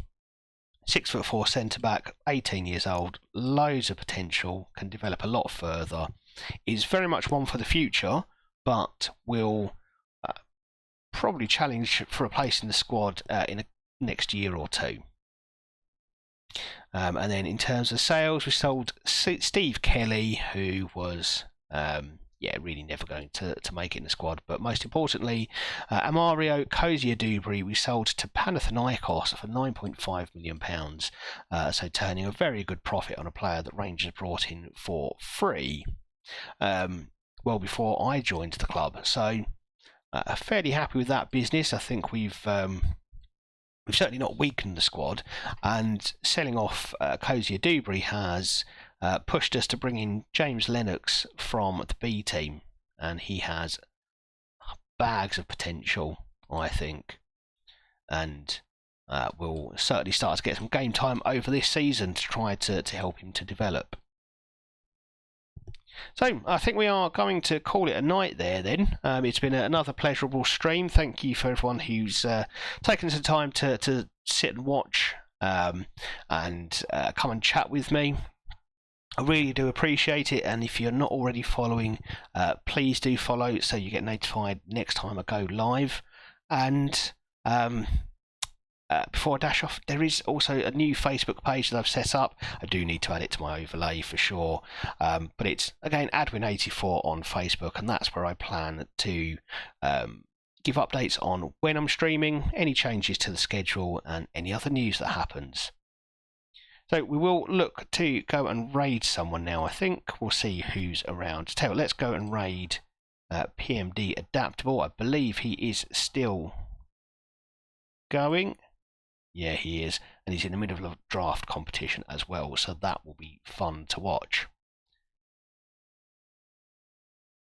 6'4" centre back, 18 years old, loads of potential, can develop a lot further. Is very much one for the future, but will probably challenge for a place in the squad in the next year or two. And then in terms of sales, we sold Steve Kelly, who was really never going to make it in the squad. But most importantly, Amario Cozier-Dubry we sold to Panathinaikos for £9.5 million. So turning a very good profit on a player that Rangers brought in for free. Well before I joined the club. So fairly happy with that business. I think we've certainly not weakened the squad, and selling off Cozier-Dubry has pushed us to bring in James Lennox from the B team, and he has bags of potential, I think, and we'll certainly start to get some game time over this season to try to help him to develop. So I think we are going to call it a night there then. It's been another pleasurable stream. Thank you for everyone who's taken some time to sit and watch and come and chat with me. I really do appreciate it, and if you're not already following, please do follow so you get notified next time I go live. And before I dash off, there is also a new Facebook page that I've set up. I do need to add it to my overlay for sure, but it's again Adwin84 on Facebook, and that's where I plan to give updates on when I'm streaming, any changes to the schedule, and any other news that happens. So we will look to go and raid someone now. I think we'll see who's around. So let's go and raid PMD Adaptable. I believe he is still going. Yeah, he is, and he's in the middle of a draft competition as well, so that will be fun to watch.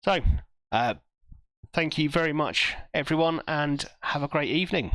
So, thank you very much, everyone, and have a great evening.